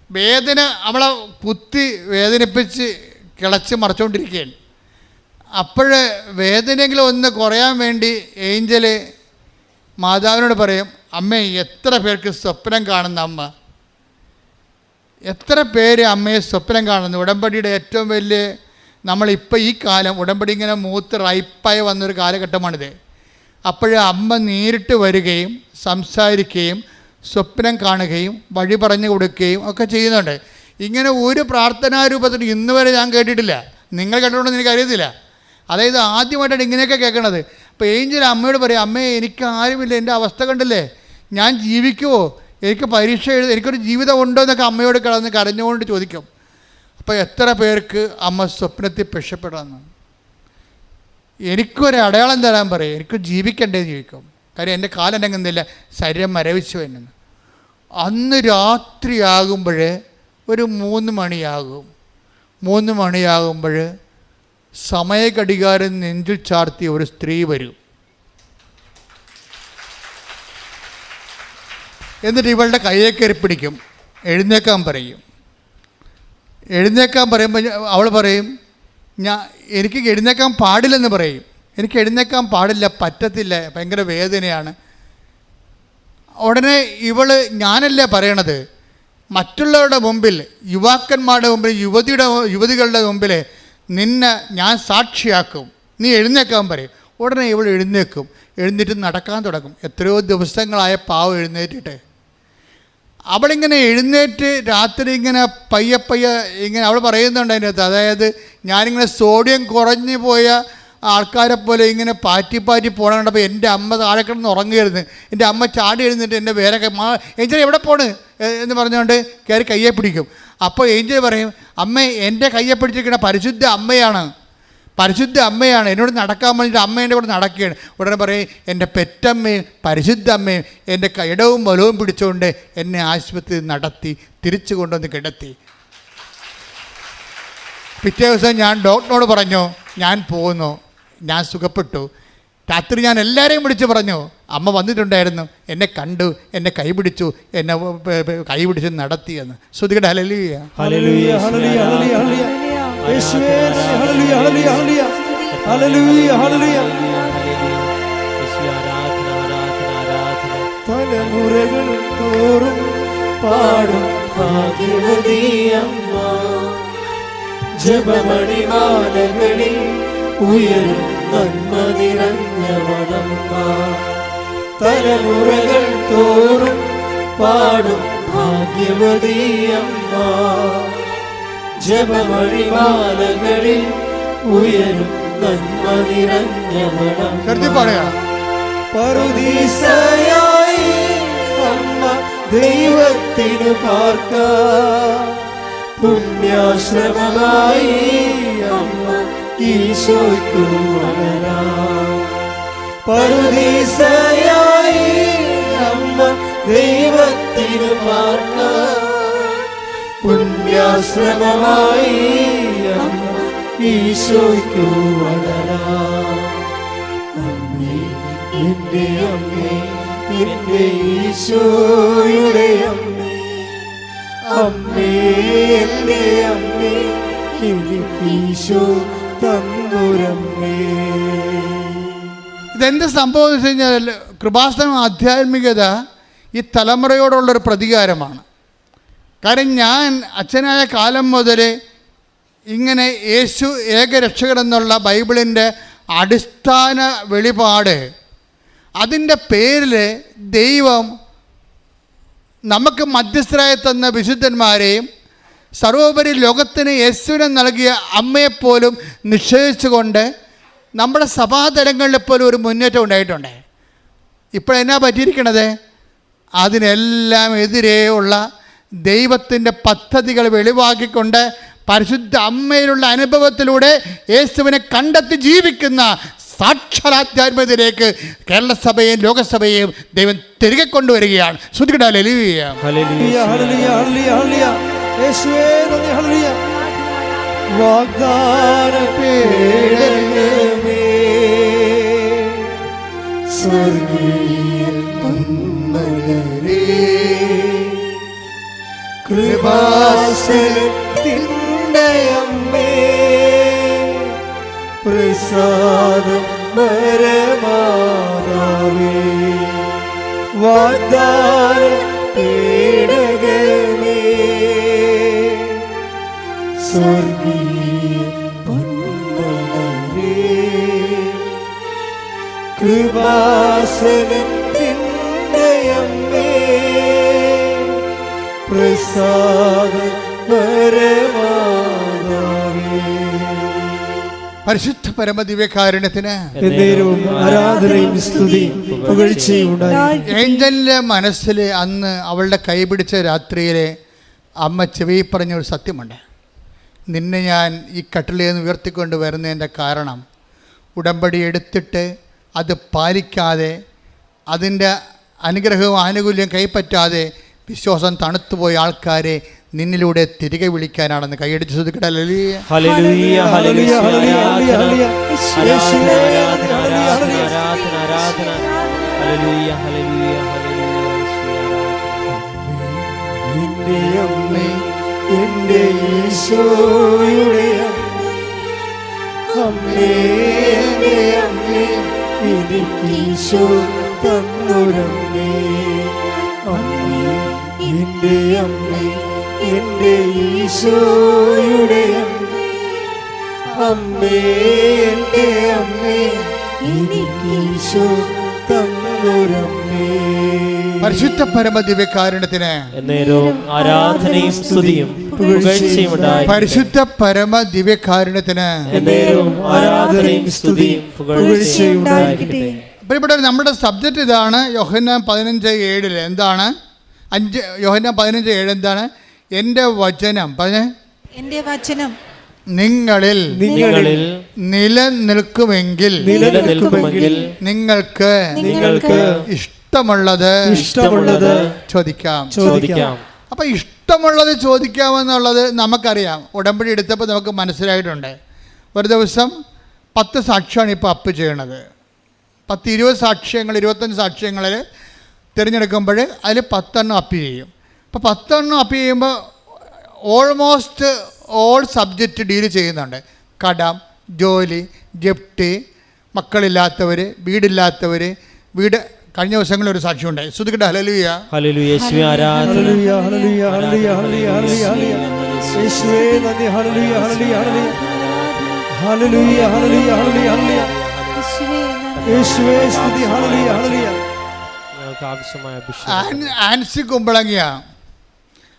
വേദന അവളെ കുത്തി വേദനിപ്പിച്ച് കിളച്ച് മറിച്ചുകൊണ്ടിരിക്കുകയാണ്. അപ്പോൾ വേദനയെങ്കിലും ഒന്ന് കുറയാൻ വേണ്ടി ഏഞ്ചൽ മാതാവിനോട് പറയും, അമ്മേ എത്ര പേർക്ക് സ്വപ്നം കാണുന്ന അമ്മ, എത്ര പേര് അമ്മയെ സ്വപ്നം കാണുന്നു. ഉടമ്പടിയുടെ ഏറ്റവും വലിയ, നമ്മളിപ്പോൾ ഈ കാലം ഉടമ്പടി ഇങ്ങനെ മൂത്ത് റൈപ്പായി വന്നൊരു കാലഘട്ടമാണിത്. അപ്പോൾ അമ്മ നേരിട്ട് വരികയും സംസാരിക്കുകയും സ്വപ്നം കാണുകയും വഴി പറഞ്ഞു കൊടുക്കുകയും ഒക്കെ ചെയ്യുന്നുണ്ട്. ഇങ്ങനെ ഒരു പ്രാർത്ഥനാ രൂപത്തിൽ ഇന്ന് വരെ ഞാൻ കേട്ടിട്ടില്ല. നിങ്ങൾ കേട്ടിട്ടുണ്ടെന്ന് എനിക്കറിയത്തില്ല. അതായത് ആദ്യമായിട്ടാണ് ഇങ്ങനെയൊക്കെ കേൾക്കണത്. അപ്പോൾ ഏഞ്ചൽ അമ്മയോട് പറയും, അമ്മേ എനിക്ക് ആരുമില്ല, എൻ്റെ അവസ്ഥ കണ്ടില്ലേ, ഞാൻ ജീവിക്കുമോ, എനിക്ക് പരീക്ഷ എഴുതി, എനിക്കൊരു ജീവിതം ഉണ്ടോ എന്നൊക്കെ അമ്മയോട് കിടന്ന് കരഞ്ഞുകൊണ്ട് ചോദിക്കും. അപ്പോൾ എത്ര പേർക്ക് അമ്മ സ്വപ്നത്തിൽ രക്ഷപ്പെടാമെന്ന്. എനിക്കൊരു അടയാളം തരാൻ പറയും, എനിക്ക് ജീവിക്കണ്ടേ ജീവിക്കും, കാര്യം എൻ്റെ കാലം എന്നെങ്കിന്നില്ല, ശരീരം മരവിച്ചു എന്നു. അന്ന് രാത്രിയാകുമ്പോൾ ഒരു 3 മണിയാകും. 3 മണിയാകുമ്പോൾ സമയഘടികാരം നെഞ്ചിൽ ചാർത്തിയ ഒരു സ്ത്രീ വരും. എന്നിട്ട് ഇവളുടെ കയ്യെ കയറി പിടിക്കും, എഴുന്നേക്കാൻ പറയും. എഴുന്നേക്കാൻ പറയുമ്പോൾ അവൾ പറയും, എനിക്ക് എഴുന്നേക്കാൻ പാടില്ലെന്ന് പറയും. എനിക്ക് എഴുന്നേക്കാൻ പാടില്ല, പറ്റത്തില്ല, ഭയങ്കര വേദനയാണ്. ഉടനെ ഇവൾ, ഞാനല്ലേ പറയണത്, മറ്റുള്ളവരുടെ മുമ്പിൽ, യുവാക്കന്മാരുടെ മുമ്പിൽ, യുവതികളുടെ മുമ്പിൽ നിന്നെ ഞാൻ സാക്ഷിയാക്കും, നീ എഴുന്നേക്കാൻ പറയും. ഉടനെ ഇവൾ എഴുന്നേക്കും. എഴുന്നേറ്റ് നടക്കാൻ തുടങ്ങും. എത്രയോ ദിവസങ്ങളായ പാവം എഴുന്നേറ്റിട്ട്. അവളിങ്ങനെ എഴുന്നേറ്റ് രാത്രി ഇങ്ങനെ പയ്യെ ഇങ്ങനെ അവൾ പറയുന്നുണ്ട് അതിനകത്ത്, അതായത് ഞാനിങ്ങനെ സോഡിയം കുറഞ്ഞു പോയ ആൾക്കാരെ പോലെ ഇങ്ങനെ പാറ്റി പോകണം കണ്ടപ്പോൾ എൻ്റെ അമ്മ താഴെ കിടന്ന് ഉറങ്ങുകയായിരുന്നു. എൻ്റെ അമ്മ ചാടി എഴുന്നിട്ട് എൻ്റെ വേറെ ഏഞ്ചൽ എവിടെ പോണ് എന്ന് പറഞ്ഞുകൊണ്ട് കയറി കയ്യെ പിടിക്കും. അപ്പോൾ ഏഞ്ചൽ പറയും, അമ്മേ എൻ്റെ കയ്യെ പിടിച്ചിരിക്കുന്ന പരിശുദ്ധ അമ്മയാണ്, എന്നോട് നടക്കാൻ വേണ്ടിയിട്ട് അമ്മ എൻ്റെ കൂടെ നടക്കുകയാണ്. ഉടനെ പറയും, എൻ്റെ പെറ്റമ്മയും പരിശുദ്ധ അമ്മയും എൻ്റെ ഇടവും വലവും പിടിച്ചുകൊണ്ട് എന്നെ ആശുപത്രിയിൽ നടത്തി തിരിച്ചു കൊണ്ടുവന്ന് കിടത്തി. പിറ്റേ ദിവസം ഞാൻ ഡോക്ടറിനോട് പറഞ്ഞു, ഞാൻ പോകുന്നു, ഞാൻ സുഖപ്പെട്ടു. രാത്രി ഞാൻ എല്ലാവരെയും വിളിച്ച് പറഞ്ഞു, അമ്മ വന്നിട്ടുണ്ടായിരുന്നു, എന്നെ കണ്ടു, എന്നെ കൈപിടിച്ചു, എന്നെ കൈപിടിച്ച് നടത്തിയെന്ന്. ശ്രുതികട ഹല്ലേലൂയ, ഹല്ലേലൂയ, ഹല്ലേലൂയ, ഹല്ലേലൂയ, യേശുവേ ഹല്ലേലൂയ, ഹല്ലേലൂയ, ഹല്ലേലൂയ, ഹല്ലേലൂയ, ഹല്ലേലൂയ. തലമുറകൾ തോറും പാടും ഭാഗ്യവതി അമ്മ, ജപമണിമാലകളിൽ ഉയരും നന്മ നിറഞ്ഞവളമ്മ. തലമുറകൾ തോറും പാടും ഭാഗ്യവതി അമ്മ, ജപമണിമാലകളിൽ ഉയരും നന്മ നിറഞ്ഞവളമ്മ. പറുദീസയായി അമ്മ ദൈവത്തിനു പാർക്കാം, പുണ്യാശ്രമമായി അമ്മ ഈശോയ്ക്കു വളരാം. പറുദീസയായി അമ്മ ദൈവത്തിനു പാർക്കാം, പുണ്യാശ്രമമായി അമ്മ ഈശോയ്ക്കു വളരാം. അമ്മേ എൻ്റെ അമ്മേ, എൻ്റെ ഈശോയുടെ അമ്മേ, അമ്മേ എൻ്റെ അമ്മേ, എനിക്ക് ഈശോ തന്നൊരമ്മേ. ഇതെന്ത് സംഭവം എന്ന് വെച്ച് കഴിഞ്ഞാൽ, കൃപാസനം ആധ്യാത്മികത ഈ തലമുറയോടുള്ളൊരു പ്രതികാരമാണ്. കാരണം ഞാൻ അച്ഛനായ കാലം മുതൽ ഇങ്ങനെ യേശു ഏകരക്ഷകൻ എന്നുള്ള ബൈബിളിൻ്റെ അടിസ്ഥാന വെളിപാട് അതിൻ്റെ പേരിൽ ദൈവം നമുക്ക് മധ്യസ്ഥരായി തന്ന വിശുദ്ധന്മാരെയും സർവോപരി ലോകത്തിന് യേശുവിനെ നൽകിയ അമ്മയെപ്പോലും നിഷേധിച്ചുകൊണ്ട് നമ്മുടെ സഭാതലങ്ങളിൽ പോലും ഒരു മുന്നേറ്റം ഉണ്ടായിട്ടുണ്ട്. ഇപ്പോഴെന്നാ പറ്റിയിരിക്കണത്? അതിനെല്ലാം എതിരെയുള്ള ദൈവത്തിൻ്റെ പദ്ധതികൾ വെളിവാക്കിക്കൊണ്ട് പരിശുദ്ധ അമ്മയിലുള്ള അനുഭവത്തിലൂടെ യേശുവിനെ കണ്ടെത്തി ജീവിക്കുന്ന സാക്ഷാത്കാത്മത്തിലേക്ക് കേരള സഭയെയും ലോകസഭയെയും ദൈവം തിരികെ കൊണ്ടുവരികയാണ്. ശ്രുതികട ഹല്ലേലൂയ. ഹല്ലേലൂയ, ഹല്ലേലൂയ, ഹല്ലേലൂയ. യേശുവേ നന്ദി, ഹല്ലേലൂയ. വാഗ്ദാന പേടകമേ, സ്വർഗീയ പൊന്മലരേ, കൃപാസനത്തിൻ്റെ അമ്മേ, പ്രസാദം പരമാതാവേ, വാഗ്ദാന പേടകമേ, സ്വർഗീയ പൊന്മലരേ, കൃപാസനത്തിൻ്റെ അമ്മേ, പ്രസാദം പരമാതാവേ. പരിശുദ്ധ പരമദിവ്യകാരുണ്യത്തിന് എന്നേരവും ആരാധനയും സ്തുതിയും പുകഴ്ചയും ഉണ്ടായി. ഏഞ്ചലിൻ്റെ മനസ്സിൽ അന്ന് അവളുടെ കൈപിടിച്ച രാത്രിയിലെ അമ്മ ചെവി പറഞ്ഞൊരു സത്യമുണ്ട്. നിന്നെ ഞാൻ ഈ കട്ടിലിൽ നിന്ന് ഉയർത്തിക്കൊണ്ട് വരുന്നതിൻ്റെ കാരണം ഉടമ്പടി എടുത്തിട്ട് അത് പാലിക്കാതെ അതിൻ്റെ അനുഗ്രഹവും ആനുകൂല്യം കൈപ്പറ്റാതെ വിശ്വാസം തണുത്തുപോയ ആൾക്കാരെ നിന്നിലൂടെ തിരികെ വിളിക്കാനാണെന്ന് കൈയടിച്ച് ശ്രദ്ധിക്കട്ടെ. ഹല്ലേലൂയ, ഹല്ലേലൂയ, ഹല്ലേലൂയ, ഹല്ലേലൂയ, ആരാധന, ആരാധന, ഹല്ലേലൂയ, ഹല്ലേലൂയ, എൻ്റെ അമ്മേ, എൻ്റെ ഈശോയുടെ അമ്മേ, എൻ്റെ അമ്മേ, എനിക്ക് ഈശോ തന്നൊരമ്മേ, അമ്മേ, എൻ്റെ അമ്മേ, എൻ്റെ ഈശോയുടെ അമ്മേ, എൻ്റെ അമ്മേ, എനിക്ക് ഈശോ തന്നൊരമ്മേ. പരിശുദ്ധ പരമദിവ്യകാരുണ്യത്തിന് എന്നേരവും ആരാധനയും സ്തുതിയും പുകഴ്ചയും ഉണ്ടായി. പരിശുദ്ധ പരമദിവ്യകാരുണ്യത്തിന് എന്നേരവും ആരാധനയും സ്തുതിയും പുകഴ്ചയും ഉണ്ടായിരിക്കട്ടെ. ഇവിടെ നമ്മുടെ സബ്ജക്റ്റ് ഇതാണ്. യോഹന്നാൻ 15:7 എന്താണ്? യോഹന്നാൻ 15:7 എന്താണ്? എൻ്റെ വചനം പറഞ്ഞേ, എൻ്റെ വചനം നിങ്ങളിൽ നിലനിൽക്കുമെങ്കിൽ നിങ്ങൾക്ക് ഇഷ്ടമുള്ളത് ചോദിക്കാം. അപ്പം ഇഷ്ടമുള്ളത് ചോദിക്കാമെന്നുള്ളത് നമുക്കറിയാം. ഉടമ്പടി എടുത്തപ്പോൾ നമുക്ക് മനസ്സിലായിട്ടുണ്ട്. ഒരു ദിവസം 10 സാക്ഷ്യമാണ് ഇപ്പോൾ അപ്പ് ചെയ്യണത്. 10-20 സാക്ഷ്യങ്ങൾ, 25 സാക്ഷ്യങ്ങളിൽ തിരഞ്ഞെടുക്കുമ്പോൾ അതിൽ 10 അപ്പ് ചെയ്യും. അപ്പോൾ 10 അപ്പ് ചെയ്യുമ്പോൾ ഓൾമോസ്റ്റ് ഓൾ സബ്ജക്റ്റ് ഡീൽ ചെയ്യുന്നുണ്ട്. കടം, ജോലി, ജപ്തി, മക്കളില്ലാത്തവർ, വീടില്ലാത്തവർ, വീട്. കഴിഞ്ഞ ദിവസങ്ങളിൽ ഒരു സാക്ഷ്യം ഉണ്ടായി. ശ്രുതികട്ടെ ഹല്ലേലൂയ, ഹല്ലേലൂയ, യേശുവേ ആരാധന, ഹല്ലേലൂയ, ഹല്ലേലൂയ, ഹല്ലേലൂയ, ഹല്ലേലൂയ, ഹല്ലേലൂയ, യേശുവേ നന്ദി, ഹല്ലേലൂയ, ഹല്ലേലൂയ, ഹല്ലേലൂയ, ഹല്ലേലൂയ, ഹല്ലേലൂയ, ഹല്ലേലൂയ, യേശുവേ സ്തുതി, ഹല്ലേലൂയ, ഹല്ലേലൂയ. ഞങ്ങൾക്ക് ആവശ്യമായ അഭിഷേകം. ആൻസി കുമ്പളങ്ങിയ.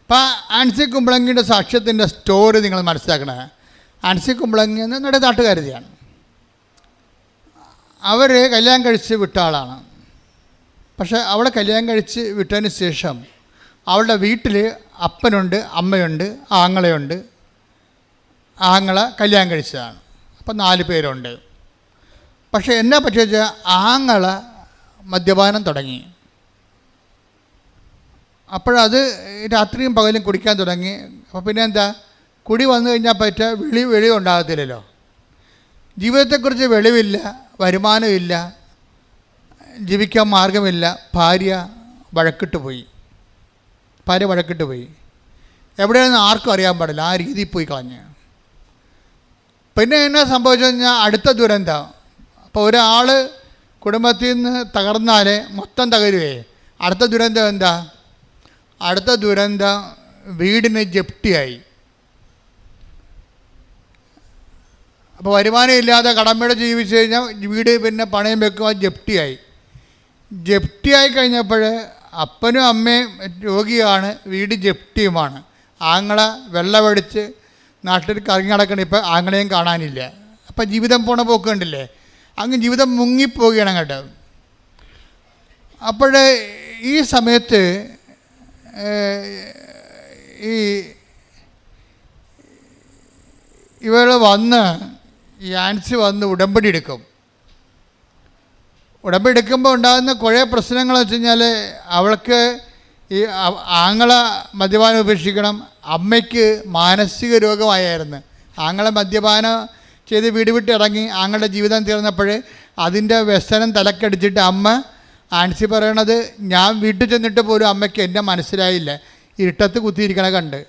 അപ്പം ആൻസി കുമ്പളങ്ങിയുടെ സാക്ഷ്യത്തിൻ്റെ സ്റ്റോറി നിങ്ങൾ മനസ്സിലാക്കണേ. ആൻസി കുമ്പളങ്ങി എന്ന് നമ്മുടെ നാട്ടുകാരിയാണ്. അവർ കല്യാണം കഴിച്ച് വിട്ട ആളാണ്. പക്ഷേ അവളെ കല്യാണം കഴിച്ച് വിട്ടതിന് ശേഷം അവളുടെ വീട്ടിൽ അപ്പനുണ്ട്, അമ്മയുണ്ട്, ആങ്ങളയുണ്ട്. ആങ്ങള കല്യാണം കഴിച്ചതാണ്. അപ്പം 4 പേരുണ്ട്. പക്ഷേ എന്നാ പറ്റിയ വെച്ചാൽ ആങ്ങള മദ്യപാനം തുടങ്ങി. അപ്പോഴത് രാത്രിയും പകലും കുടിക്കാൻ തുടങ്ങി. അപ്പോൾ പിന്നെ എന്താ, കുടി വന്നു കഴിഞ്ഞാൽ വെളി ഉണ്ടാകത്തില്ലല്ലോ. ജീവിതത്തെക്കുറിച്ച് വെളിവില്ല, വരുമാനമില്ല, ജീവിക്കാൻ മാർഗമില്ല. ഭാര്യ വഴക്കിട്ട് പോയി. എവിടെയാണെന്ന് ആർക്കും അറിയാൻ പാടില്ല. ആ രീതിയിൽ പോയി കളഞ്ഞ്. പിന്നെ എന്നാ സംഭവിച്ചു കഴിഞ്ഞാൽ അടുത്ത ദുരന്തം. അപ്പോൾ ഒരാൾ കുടുംബത്തിൽ നിന്ന് തകർന്നാൽ മൊത്തം തകരുവേ. അടുത്ത ദുരന്തം എന്താ? അടുത്ത ദുരന്തം വീടിന് ജപ്തിയായി. അപ്പോൾ വരുമാനം ഇല്ലാതെ കടമയുടെ ജീവിച്ചു കഴിഞ്ഞാൽ വീട് പിന്നെ പണയം വെക്കുക, ജപ്തിയായി. ജപ്തിയായി കഴിഞ്ഞപ്പോൾ അപ്പനും അമ്മയും രോഗിയാണ്, വീട് ജപ്തിയുമാണ്. ആങ്ങളെ വെള്ളമടിച്ച് നാട്ടിൽ കറങ്ങി നടക്കണം. ഇപ്പം ആങ്ങളെയും കാണാനില്ല. അപ്പം ജീവിതം പോണ പോക്ക് കണ്ടില്ലേ? അങ്ങ് ജീവിതം മുങ്ങിപ്പോവുകയാണ് കേട്ടോ. അപ്പോൾ ഈ സമയത്ത് ഈ ഇവൾ വന്ന് ഈ ആൻസി വന്ന് ഉടമ്പടി എടുക്കും. ഉടമ്പടി എടുക്കുമ്പോൾ ഉണ്ടാകുന്ന കുറേ പ്രശ്നങ്ങളെന്ന് വെച്ച് കഴിഞ്ഞാൽ അവൾക്ക് ഈ ആങ്ങളെ മദ്യപാനം ഉപേക്ഷിക്കണം. അമ്മയ്ക്ക് മാനസിക രോഗമായിരുന്നു. ആങ്ങളെ മദ്യപാനം ചെയ്ത് വീട് വിട്ട് ഇറങ്ങി ആങ്ങളുടെ ജീവിതം തീർന്നപ്പോൾ അതിൻ്റെ വ്യസനം തലക്കടിച്ചിട്ട് അമ്മ ആൻസി പറയണത്, ഞാൻ വീട്ടിൽ ചെന്നിട്ട് പോലും അമ്മയ്ക്ക് എന്നെ മനസ്സിലായില്ല, ഇരുട്ടത്ത് കുത്തിയിരിക്കണ കണ്ട്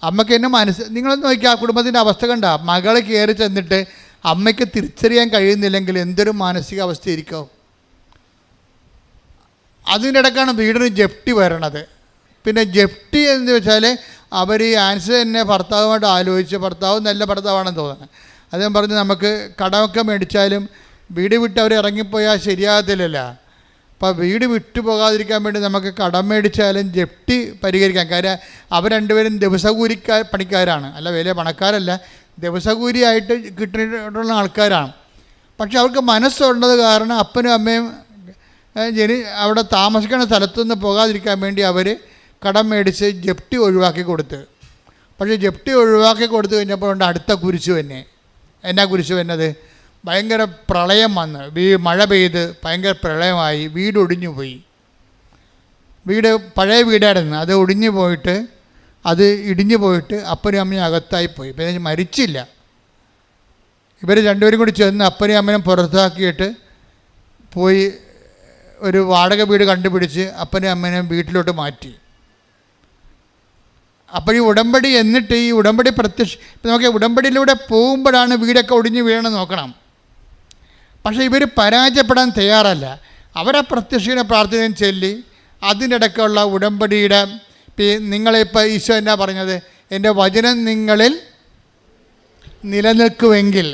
അമ്മയ്ക്ക് എന്നെ നിങ്ങളൊന്ന് നോക്കിയാൽ ആ കുടുംബത്തിൻ്റെ അവസ്ഥ കണ്ട. മകൾ കയറി ചെന്നിട്ട് അമ്മയ്ക്ക് തിരിച്ചറിയാൻ കഴിയുന്നില്ലെങ്കിൽ എന്തൊരു മാനസികാവസ്ഥയായിരിക്കും. അതിൻ്റെ ഇടയ്ക്കാണ് വീടിന് ജപ്തി വരണത്. പിന്നെ ജപ്തി എന്ന് വെച്ചാൽ അവർ ഈ ആൻസർ തന്നെ ഭർത്താവുമായിട്ട് ആലോചിച്ച്, ഭർത്താവ് നല്ല ഭർത്താവാണെന്ന് തോന്നുന്നത്. അദ്ദേഹം പറഞ്ഞ് നമുക്ക് കടമൊക്കെ മേടിച്ചാലും വീട് വിട്ട് അവർ ഇറങ്ങിപ്പോയാൽ ശരിയാകത്തില്ലല്ലോ. അപ്പോൾ വീട് വിട്ടു പോകാതിരിക്കാൻ വേണ്ടി നമുക്ക് കടം മേടിച്ചാലും ജപ്തി പരിഹരിക്കാം. കാര്യം അവർ രണ്ടുപേരും ദിവസകൂലി പണിക്കാരാണ്, അല്ല വലിയ പണക്കാരല്ല, ദിവസകൂലിയായിട്ട് കിട്ടിയിട്ടുള്ള ആൾക്കാരാണ്. പക്ഷെ അവർക്ക് മനസ്സുള്ളത് കാരണം അപ്പനും അമ്മയും അവിടെ താമസിക്കുന്ന സ്ഥലത്തുനിന്ന് പോകാതിരിക്കാൻ വേണ്ടി അവർ കടം മേടിച്ച് ജപ്തി ഒഴിവാക്കി കൊടുത്ത്. പക്ഷേ ജപ്തി ഒഴിവാക്കി കൊടുത്തു കഴിഞ്ഞപ്പോൾ ഉണ്ട് അടുത്ത കുരിശു തന്നെ. എന്നാ കുരിശു വന്നത്? ഭയങ്കര പ്രളയം വന്ന് മഴ പെയ്ത് ഭയങ്കര പ്രളയമായി, വീട് ഒടിഞ്ഞു പോയി. വീട് പഴയ വീടായിരുന്നു, അത് ഒടിഞ്ഞു പോയിട്ട് അത് ഇടിഞ്ഞു പോയിട്ട് അപ്പനും അമ്മയും അകത്തായിപ്പോയി. പിന്നെ മരിച്ചില്ല. ഇവർ രണ്ടുപേരും കൂടി ചെന്ന് അപ്പനെയും അമ്മനും പുറത്താക്കിയിട്ട് പോയി ഒരു വാടക വീട് കണ്ടുപിടിച്ച് അപ്പനെയും അമ്മനെയും വീട്ടിലോട്ട് മാറ്റി. അപ്പോൾ ഈ ഉടമ്പടി എന്നിട്ട് ഈ ഉടമ്പടി ഇപ്പം നോക്കിയാൽ ഉടമ്പടിയിലൂടെ പോകുമ്പോഴാണ് വീടൊക്കെ ഒടിഞ്ഞു വീഴണം നോക്കണം. പക്ഷേ ഇവർ പരാജയപ്പെടാൻ തയ്യാറല്ല. അവരെ പ്രത്യക്ഷീണ പ്രാർത്ഥനയും ചൊല്ലി അതിനിടയ്ക്കുള്ള ഉടമ്പടിയുടെ നിങ്ങളിപ്പോൾ ഈശോ എന്നാ പറഞ്ഞത്? എൻ്റെ വചനം നിങ്ങളിൽ നിലനിൽക്കുമെങ്കിൽ.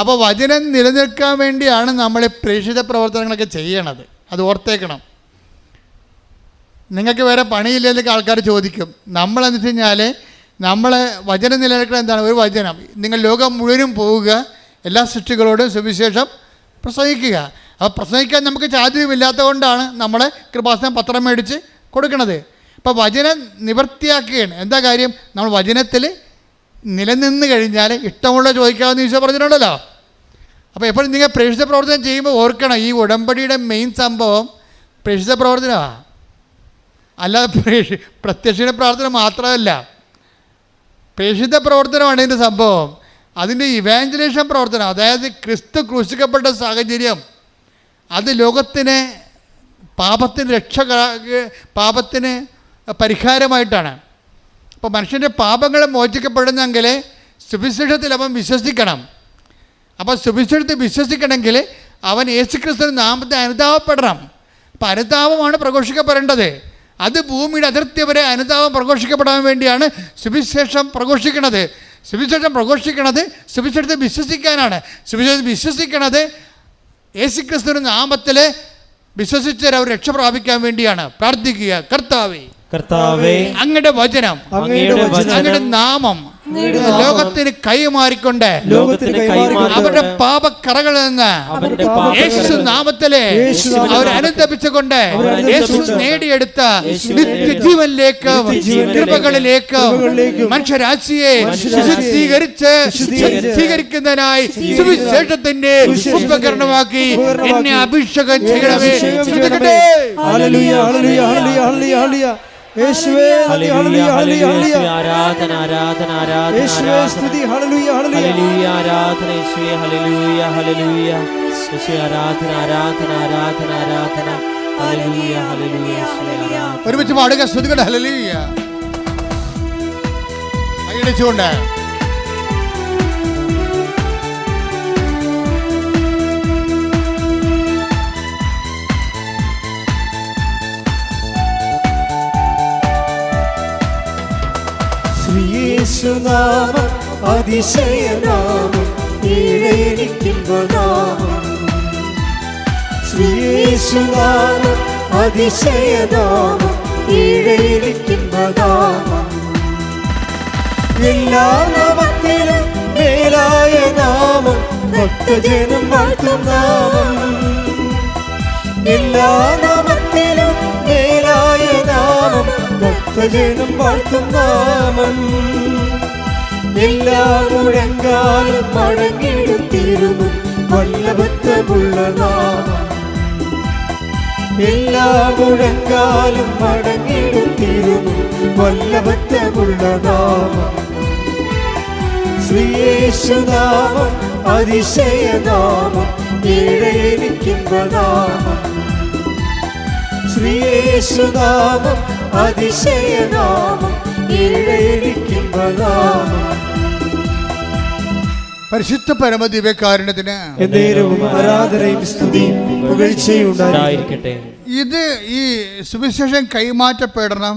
അപ്പോൾ വചനം നിലനിൽക്കാൻ വേണ്ടിയാണ് നമ്മൾ പ്രേക്ഷിത പ്രവർത്തനങ്ങളൊക്കെ ചെയ്യണത്. അത് ഓർത്തേക്കണം. നിങ്ങൾക്ക് വേറെ പണിയില്ലെങ്കിൽ ആൾക്കാർ ചോദിക്കും. നമ്മളെന്ന് വെച്ച് കഴിഞ്ഞാൽ നമ്മളെ വചനം നിലനിൽക്കണം എന്താണ്? ഒരു വചനം. നിങ്ങൾ ലോകം മുഴുവനും പോവുക, എല്ലാ സൃഷ്ടികളോടും സുവിശേഷം പ്രസംഗിക്കുക. അപ്പോൾ പ്രസംഗിക്കാൻ നമുക്ക് ചാതുര്യമില്ലാത്തത് കൊണ്ടാണ് നമ്മൾ കൃപാസനം പത്രം മേടിച്ച് കൊടുക്കണത്. അപ്പോൾ വചനം നിവർത്തിയാക്കുകയാണ്. എന്താ കാര്യം? നമ്മൾ വചനത്തിൽ നിലനിന്ന് കഴിഞ്ഞാൽ ഇഷ്ടമുള്ള ചോദിക്കാമെന്ന് ഈശോ പറഞ്ഞിട്ടുണ്ടല്ലോ. അപ്പോൾ എപ്പോഴും നിങ്ങൾ പ്രേക്ഷിത പ്രവർത്തനം ചെയ്യുമ്പോൾ ഓർക്കണം, ഈ ഉടമ്പടിയുടെ മെയിൻ സംഭവം പ്രേക്ഷിത പ്രവർത്തനമാണ്. അല്ലാതെ പ്രത്യക്ഷ പ്രാർത്ഥന മാത്രമല്ല, പ്രേക്ഷിത പ്രവർത്തനമാണ് ഇതിൻ്റെ സംഭവം. അതിൻ്റെ ഇവാഞ്ചലേഷൻ പ്രവർത്തനം, അതായത് ക്രിസ്തു ക്രൂശിക്കപ്പെട്ട സാഹചര്യം, അത് ലോകത്തിന് പാപത്തിന് പരിഹാരമായിട്ടാണ്. അപ്പോൾ മനുഷ്യൻ്റെ പാപങ്ങൾ മോചിക്കപ്പെടുന്നെങ്കിൽ സുവിശേഷത്തിൽ അവൻ വിശ്വസിക്കണം. അപ്പോൾ സുവിശേഷത്തിൽ വിശ്വസിക്കണമെങ്കിൽ അവൻ യേശുക്രിസ്തുവിന്റെ നാമത്തെ അനുതാപപ്പെടണം. അപ്പം അനുതാപമാണ് പ്രഘോഷിക്കപ്പെടേണ്ടത്. അത് ഭൂമിയുടെ അതിർത്തി വരെ അനുതാപം പ്രഘോഷിക്കപ്പെടാൻ വേണ്ടിയാണ് സുവിശേഷം പ്രഘോഷിക്കുന്നത്. സുവിശേഷത്തെ വിശ്വസിക്കാനാണ്. സുവിശേഷം വിശ്വസിക്കണത് യേശുക്രിസ്തുവിന്റെ നാമത്തിൽ വിശ്വസിച്ചവർ അവർ രക്ഷ പ്രാപിക്കാൻ വേണ്ടിയാണ്. പ്രാർത്ഥിക്കുക, കർത്താവേ അങ്ങയുടെ വചനം, അങ്ങയുടെ നാമം ലോകത്തിന് കൈമാറിക്കൊണ്ട് അവരുടെ പാപക്കറകളിൽ നിന്ന് യേശു നാമത്തിലെ അവർ അനുദപിച്ചുകൊണ്ട് യേശു നേടിയെടുത്ത നിത്യജീവനിലേക്ക് കൃപകളിലേക്ക് മനുഷ്യരാശിയെ ശുദ്ധീകരിക്കുന്നതിനായി സുവിശേഷത്തിന്റെ ഉപകരണമാക്കി എന്നെ അഭിഷേകം ചെയ്യണമേ. യേശുവേ ഹല്ലേലൂയ ഹല്ലേലൂയ ആരാധന ആരാധന ആരാധന യേശുവേ സ്തുതി ഹല്ലേലൂയ ഹല്ലേലൂയ ആരാധന യേശുവേ ഹല്ലേലൂയ ഹല്ലേലൂയ യേശുവേ ആരാധന ആരാധന ആരാധന ആരാധന ഹല്ലേലൂയ ഹല്ലേലൂയ യേശുവേ ആരാധന. ഒരുമിച്ച് പാടുക, സ്തുതിക്കട്ടെ, ഹല്ലേലൂയ. അടിച്ചുകൊണ്ട് യേശുനാമം അതിശയനാമം, ഈഴേനിക്കുമ്പോൾ നാമം യേശുനാമം അതിശയനാമം ഈഴേലിക്കുന്നതാമം എല്ലാ നാമത്തിലും മേലായ നാമം ഭക്തജനം വാഴ്ത്തും നാമം എല്ലാ നാമത്തിലും മേലായ നാമം ഭക്തജനം വാഴ്ത്തും നാമം എല്ലാ മുഴങ്കാലും മടങ്ങിടുത്തിരുന്നു വല്ലഭത്വമുള്ള നാമം എല്ലാ മുഴങ്കാലും മടങ്ങിടുത്തിരുന്നു വല്ലഭത്വമുള്ള നാമം ശ്രീയേശുനാമം അതിശയനാമം ഈഴേലിക്കുന്നതാമം ശ്രീയേശുനാമം അതിശയനാമം ഈഴേലിക്കുന്നതാമം പരിശുദ്ധ പരമദിവ്യകാരുണ്യത്തിന് എന്നേരവും ആരാധനയും സ്തുതിയും പുകഴ്ചയും ഉണ്ടായിരിക്കട്ടെ. ഇത് ഈ സുവിശേഷം കൈമാറ്റപ്പെടണം,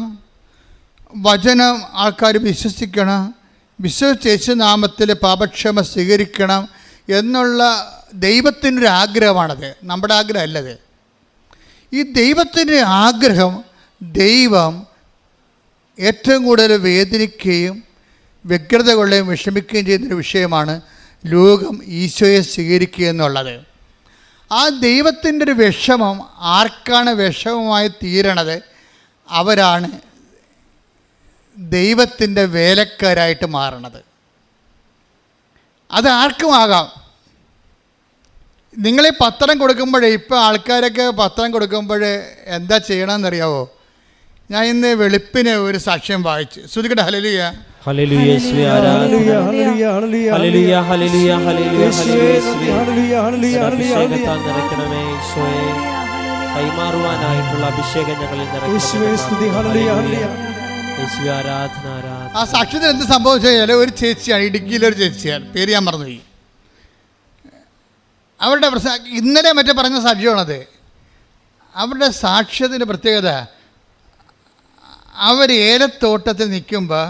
വചനം ആൾക്കാർ വിശ്വസിക്കണം, വിശ്വസിച്ച് യേശുനാമത്തിൽ പാപക്ഷമ സ്വീകരിക്കണം എന്നുള്ള ദൈവത്തിൻ്റെ ആഗ്രഹമാണത്, നമ്മുടെ ആഗ്രഹമല്ലത്. ഈ ദൈവത്തിൻ്റെ ആഗ്രഹം ദൈവം ഏറ്റവും കൂടുതൽ വേദനിക്കുകയും വ്യഗ്രത കൊള്ളുകയും വിഷമിക്കുകയും ചെയ്യുന്നൊരു വിഷയമാണ് ലോകം ഈശോയെ സ്വീകരിക്കുക എന്നുള്ളത്. ആ ദൈവത്തിൻ്റെ ഒരു വിഷമം ആർക്കാണ് വിഷമമായി തീരണത്? അവരാണ് ദൈവത്തിൻ്റെ വേലക്കാരായിട്ട് മാറണത്. അത് ആർക്കും ആകാം. നിങ്ങളീ പത്രം കൊടുക്കുമ്പോഴേ, ഇപ്പോൾ ആൾക്കാരൊക്കെ പത്രം കൊടുക്കുമ്പോൾ എന്താ ചെയ്യണമെന്നറിയാവോ? ഞാൻ ഇന്ന് വെളുപ്പിന് ഒരു സാക്ഷ്യം വായിച്ചു. ശ്രുതികട്ടെ ഹല്ലേലൂയ. ഹല്ലേലൂയ യേശുവേ ആരാധന. ഹല്ലേലൂയ ഹല്ലേലൂയ ഹല്ലേലൂയ ഹല്ലേലൂയ അഭിഷേകത്താൽ നിറയ്ക്കണമേ യേശുവേ. കൈമാറുവാനായിട്ടുള്ള അഭിഷേകം ഞങ്ങളിൽ നിറയ്ക്കണമേ യേശുവേ. ആരാധന ആരാധന. ആ സാക്ഷ്യത്തിൽ എന്ത് സംഭവിച്ചു കഴിഞ്ഞാൽ, ഒരു ചേച്ചിയാണ്, ഇടുക്കിയിലൊരു ചേച്ചിയാണ്, പേര് ഞാൻ മറന്നുപോയി. അവരുടെ ഇന്നലെ മറ്റേ പറഞ്ഞ സാക്ഷ്യമാണത്. അവരുടെ സാക്ഷ്യത്തിൻ്റെ പ്രത്യേകത, അവർ ഏലത്തോട്ടത്തിൽ നിൽക്കുമ്പോൾ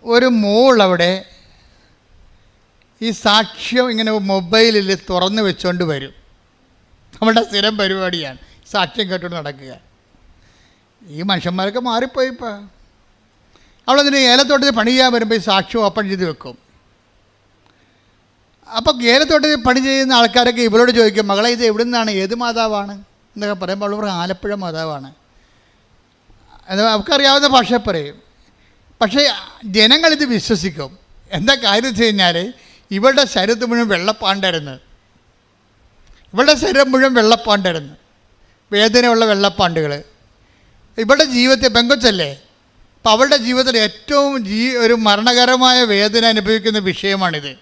ഒരു മോൾ അവിടെ ഈ സാക്ഷ്യം ഇങ്ങനെ മൊബൈലിൽ തുറന്ന് വെച്ചുകൊണ്ട് വരും. നമ്മുടെ സ്ഥിരം പരിപാടിയാണ് സാക്ഷ്യം കേട്ടുകൊണ്ട് നടക്കുക. ഈ മനുഷ്യന്മാരൊക്കെ മാറിപ്പോയിപ്പോൾ. അവളതിന് ഏലത്തോട്ടത്തിൽ പണി ചെയ്യാൻ വരുമ്പോൾ ഈ സാക്ഷ്യം ഓപ്പൺ ചെയ്ത് വെക്കും. അപ്പോൾ ഏലത്തോട്ടത്തിൽ പണി ചെയ്യുന്ന ആൾക്കാരൊക്കെ ഇവളോട് ചോദിക്കും, മകളെ ഇത് എവിടെ നിന്നാണ്, ഏത് മാതാവാണ് എന്നൊക്കെ പറയുമ്പോൾ അവൾ ആലപ്പുഴ മാതാവാണ്. അത് അവർക്കറിയാവുന്ന ഭാഷ പറയും. പക്ഷേ ജനങ്ങളിത് വിശ്വസിക്കും. എന്താ കാര്യം വെച്ച് കഴിഞ്ഞാൽ, ഇവളുടെ ശരീരത്ത് മുഴുവൻ വെള്ളപ്പാണ്ടായിരുന്നു. ഇവളുടെ ശരീരം മുഴുവൻ വെള്ളപ്പാണ്ടായിരുന്നു, വേദനയുള്ള വെള്ളപ്പാണ്ടുകൾ. ഇവളുടെ ജീവിതത്തിൽ പെങ്കൊച്ചല്ലേ, അപ്പോൾ അവളുടെ ജീവിതത്തിൽ ഏറ്റവും ഒരു മരണകരമായ വേദന അനുഭവിക്കുന്ന വിഷയമാണിത്.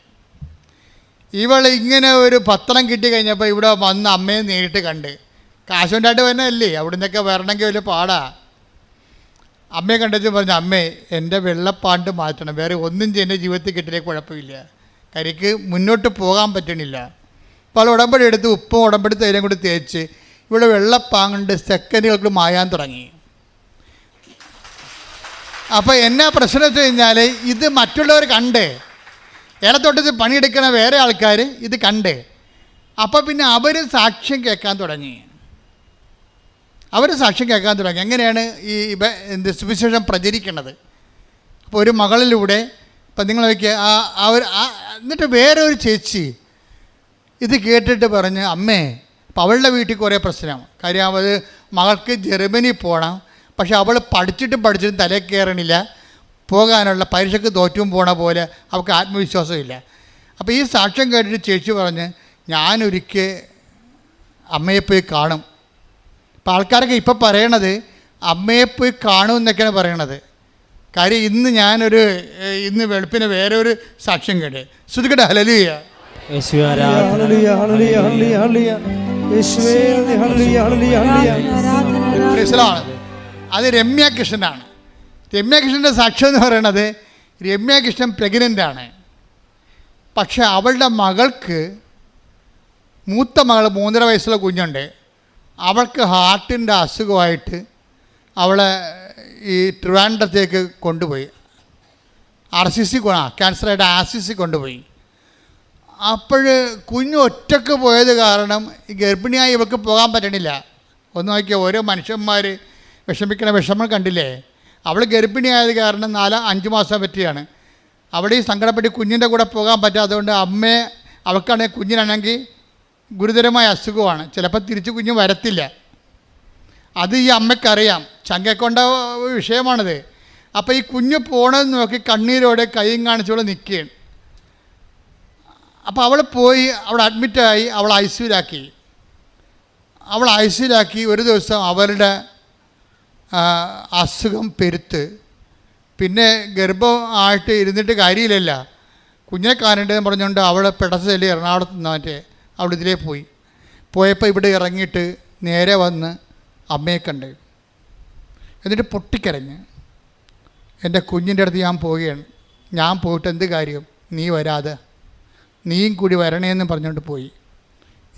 ഇവൾ ഇങ്ങനെ ഒരു പത്രം കിട്ടിക്കഴിഞ്ഞപ്പോൾ ഇവിടെ വന്ന് അമ്മയെ നേരിട്ട് കണ്ട്, കാശുണ്ടായിട്ട് വന്നതല്ലേ, അവിടെ നിന്നൊക്കെ വരണമെങ്കിൽ വലിയ പാടാ. അമ്മയെ കണ്ടിട്ട് പറഞ്ഞു, അമ്മേ എൻ്റെ വെള്ളപ്പാണ്ട് മാറ്റണം, വേറെ ഒന്നും എൻ്റെ ജീവിതത്തിൽ കിട്ടിയില്ലേ കുഴപ്പമില്ല, കരിക്ക് മുന്നോട്ട് പോകാൻ പറ്റണില്ല. അപ്പോൾ അവൾ ഉടമ്പടി എടുത്ത് ഉപ്പും ഉടമ്പടി തൈലം കൂടി തേച്ച് ഇവിടെ വെള്ളപ്പാങ്ങണ്ട് സെക്കൻഡുകൾക്ക് മായാൻ തുടങ്ങി. അപ്പോൾ എന്നാ പ്രശ്നം വെച്ച് കഴിഞ്ഞാൽ, ഇത് മറ്റുള്ളവർ കണ്ട്, ഏലത്തോട്ടത്തിൽ പണിയെടുക്കണ വേറെ ആൾക്കാർ ഇത് കണ്ട്, അപ്പോൾ പിന്നെ അവർ സാക്ഷ്യം കേൾക്കാൻ തുടങ്ങി. എങ്ങനെയാണ് ഈ സുവിശേഷം പ്രചരിക്കുന്നത്? അപ്പോൾ ഒരു മകളിലൂടെ, ഇപ്പം നിങ്ങൾ നോക്കിയ എന്നിട്ട് വേറെ ഒരു ചേച്ചി ഇത് കേട്ടിട്ട് പറഞ്ഞ്, അമ്മേ, അപ്പോൾ അവളുടെ വീട്ടിൽ കുറേ പ്രശ്നം. കാര്യം അത് മകൾക്ക് ജർമ്മനി പോകണം, പക്ഷെ അവൾ പഠിച്ചിട്ടും തലയിൽ കയറണില്ല, പോകാനുള്ള പരീക്ഷയ്ക്ക് തോറ്റും പോണ പോലെ അവൾക്ക് ആത്മവിശ്വാസമില്ല. അപ്പോൾ ഈ സാക്ഷ്യം കേട്ടിട്ട് ചേച്ചി പറഞ്ഞ്, ഞാനൊരിക്കൽ അമ്മയെ പോയി കാണും. അപ്പോൾ ആൾക്കാരൊക്കെ ഇപ്പോൾ പറയണത് അമ്മയെ പോയി കാണുമെന്നൊക്കെയാണ് പറയണത്. കാര്യം ഇന്ന് വെളുപ്പിന് വേറെ ഒരു സാക്ഷ്യം കേട്ട്. ശ്രുതികട്ടെ ഹല്ലേലൂയ. അത് രമ്യ കൃഷ്ണനാണ്. രമ്യ കൃഷ്ണൻ്റെ സാക്ഷ്യം എന്ന് പറയണത്, രമ്യ കൃഷ്ണൻ പ്രഗ്നൻ്റാണ്. പക്ഷെ അവളുടെ മകൾക്ക്, മൂത്ത മകൾ 3.5 വയസ്സുള്ള കുഞ്ഞുണ്ട്, അവൾക്ക് ഹാർട്ടിൻ്റെ അസുഖമായിട്ട് അവളെ ഈ ട്രിവാൻഡ്രത്തേക്ക് കൊണ്ടുപോയി. RCC ക്യാൻസറായിട്ട് RCC കൊണ്ടുപോയി. അപ്പോൾ കുഞ്ഞ് ഒറ്റക്ക് പോയത് കാരണം ഈ ഗർഭിണിയായി ഇവർക്ക് പോകാൻ പറ്റണില്ല. ഒന്ന് നോക്കിയാൽ ഓരോ മനുഷ്യന്മാർ വിഷമിക്കണ വിഷമം കണ്ടില്ലേ. അവൾ ഗർഭിണിയായത് കാരണം 4-5 മാസം പറ്റിയാണ്. അവിടെ ഈ സങ്കടപ്പെട്ട് കുഞ്ഞിൻ്റെ കൂടെ പോകാൻ പറ്റാത്തതുകൊണ്ട് അമ്മയെ, അവൾക്കാണെങ്കിൽ കുഞ്ഞിനാണെങ്കിൽ ഗുരുതരമായ അസുഖമാണ്, ചിലപ്പോൾ തിരിച്ച് കുഞ്ഞ് വരത്തില്ല. അത് ഈ അമ്മയ്ക്കറിയാം, ചങ്കക്കൊണ്ട വിഷയമാണിത്. അപ്പോൾ ഈ കുഞ്ഞ് പോണതെന്ന് നോക്കി കണ്ണീരോടെ കൈയും കാണിച്ചോടെ നിൽക്കുകയാണ്. അപ്പോൾ അവൾ പോയി, അവൾ അഡ്മിറ്റായി, അവൾ ഐ സിയിലാക്കി. ഒരു ദിവസം അവളുടെ അസുഖം പെരുത്ത്. പിന്നെ ഗർഭം ആയിട്ട് ഇരുന്നിട്ട് കാര്യമില്ലല്ല, കുഞ്ഞിനെ കാണേണ്ടതെന്ന് പറഞ്ഞുകൊണ്ട് അവൾ പെടച്ചല്ലേ എറണാകുളത്ത് നിന്നിട്ട് അവിടെ ഇതിലേ പോയപ്പോൾ ഇവിടെ ഇറങ്ങിയിട്ട് നേരെ വന്ന് അമ്മയെ കണ്ട്, എന്നിട്ട് പൊട്ടിക്കരഞ്ഞ്, എൻ്റെ കുഞ്ഞിൻ്റെ അടുത്ത് ഞാൻ പോവുകയാണ്, ഞാൻ പോയിട്ട് എന്ത് കാര്യം, നീ വരാതെ നീയും കൂടി വരണേന്ന് പറഞ്ഞുകൊണ്ട് പോയി.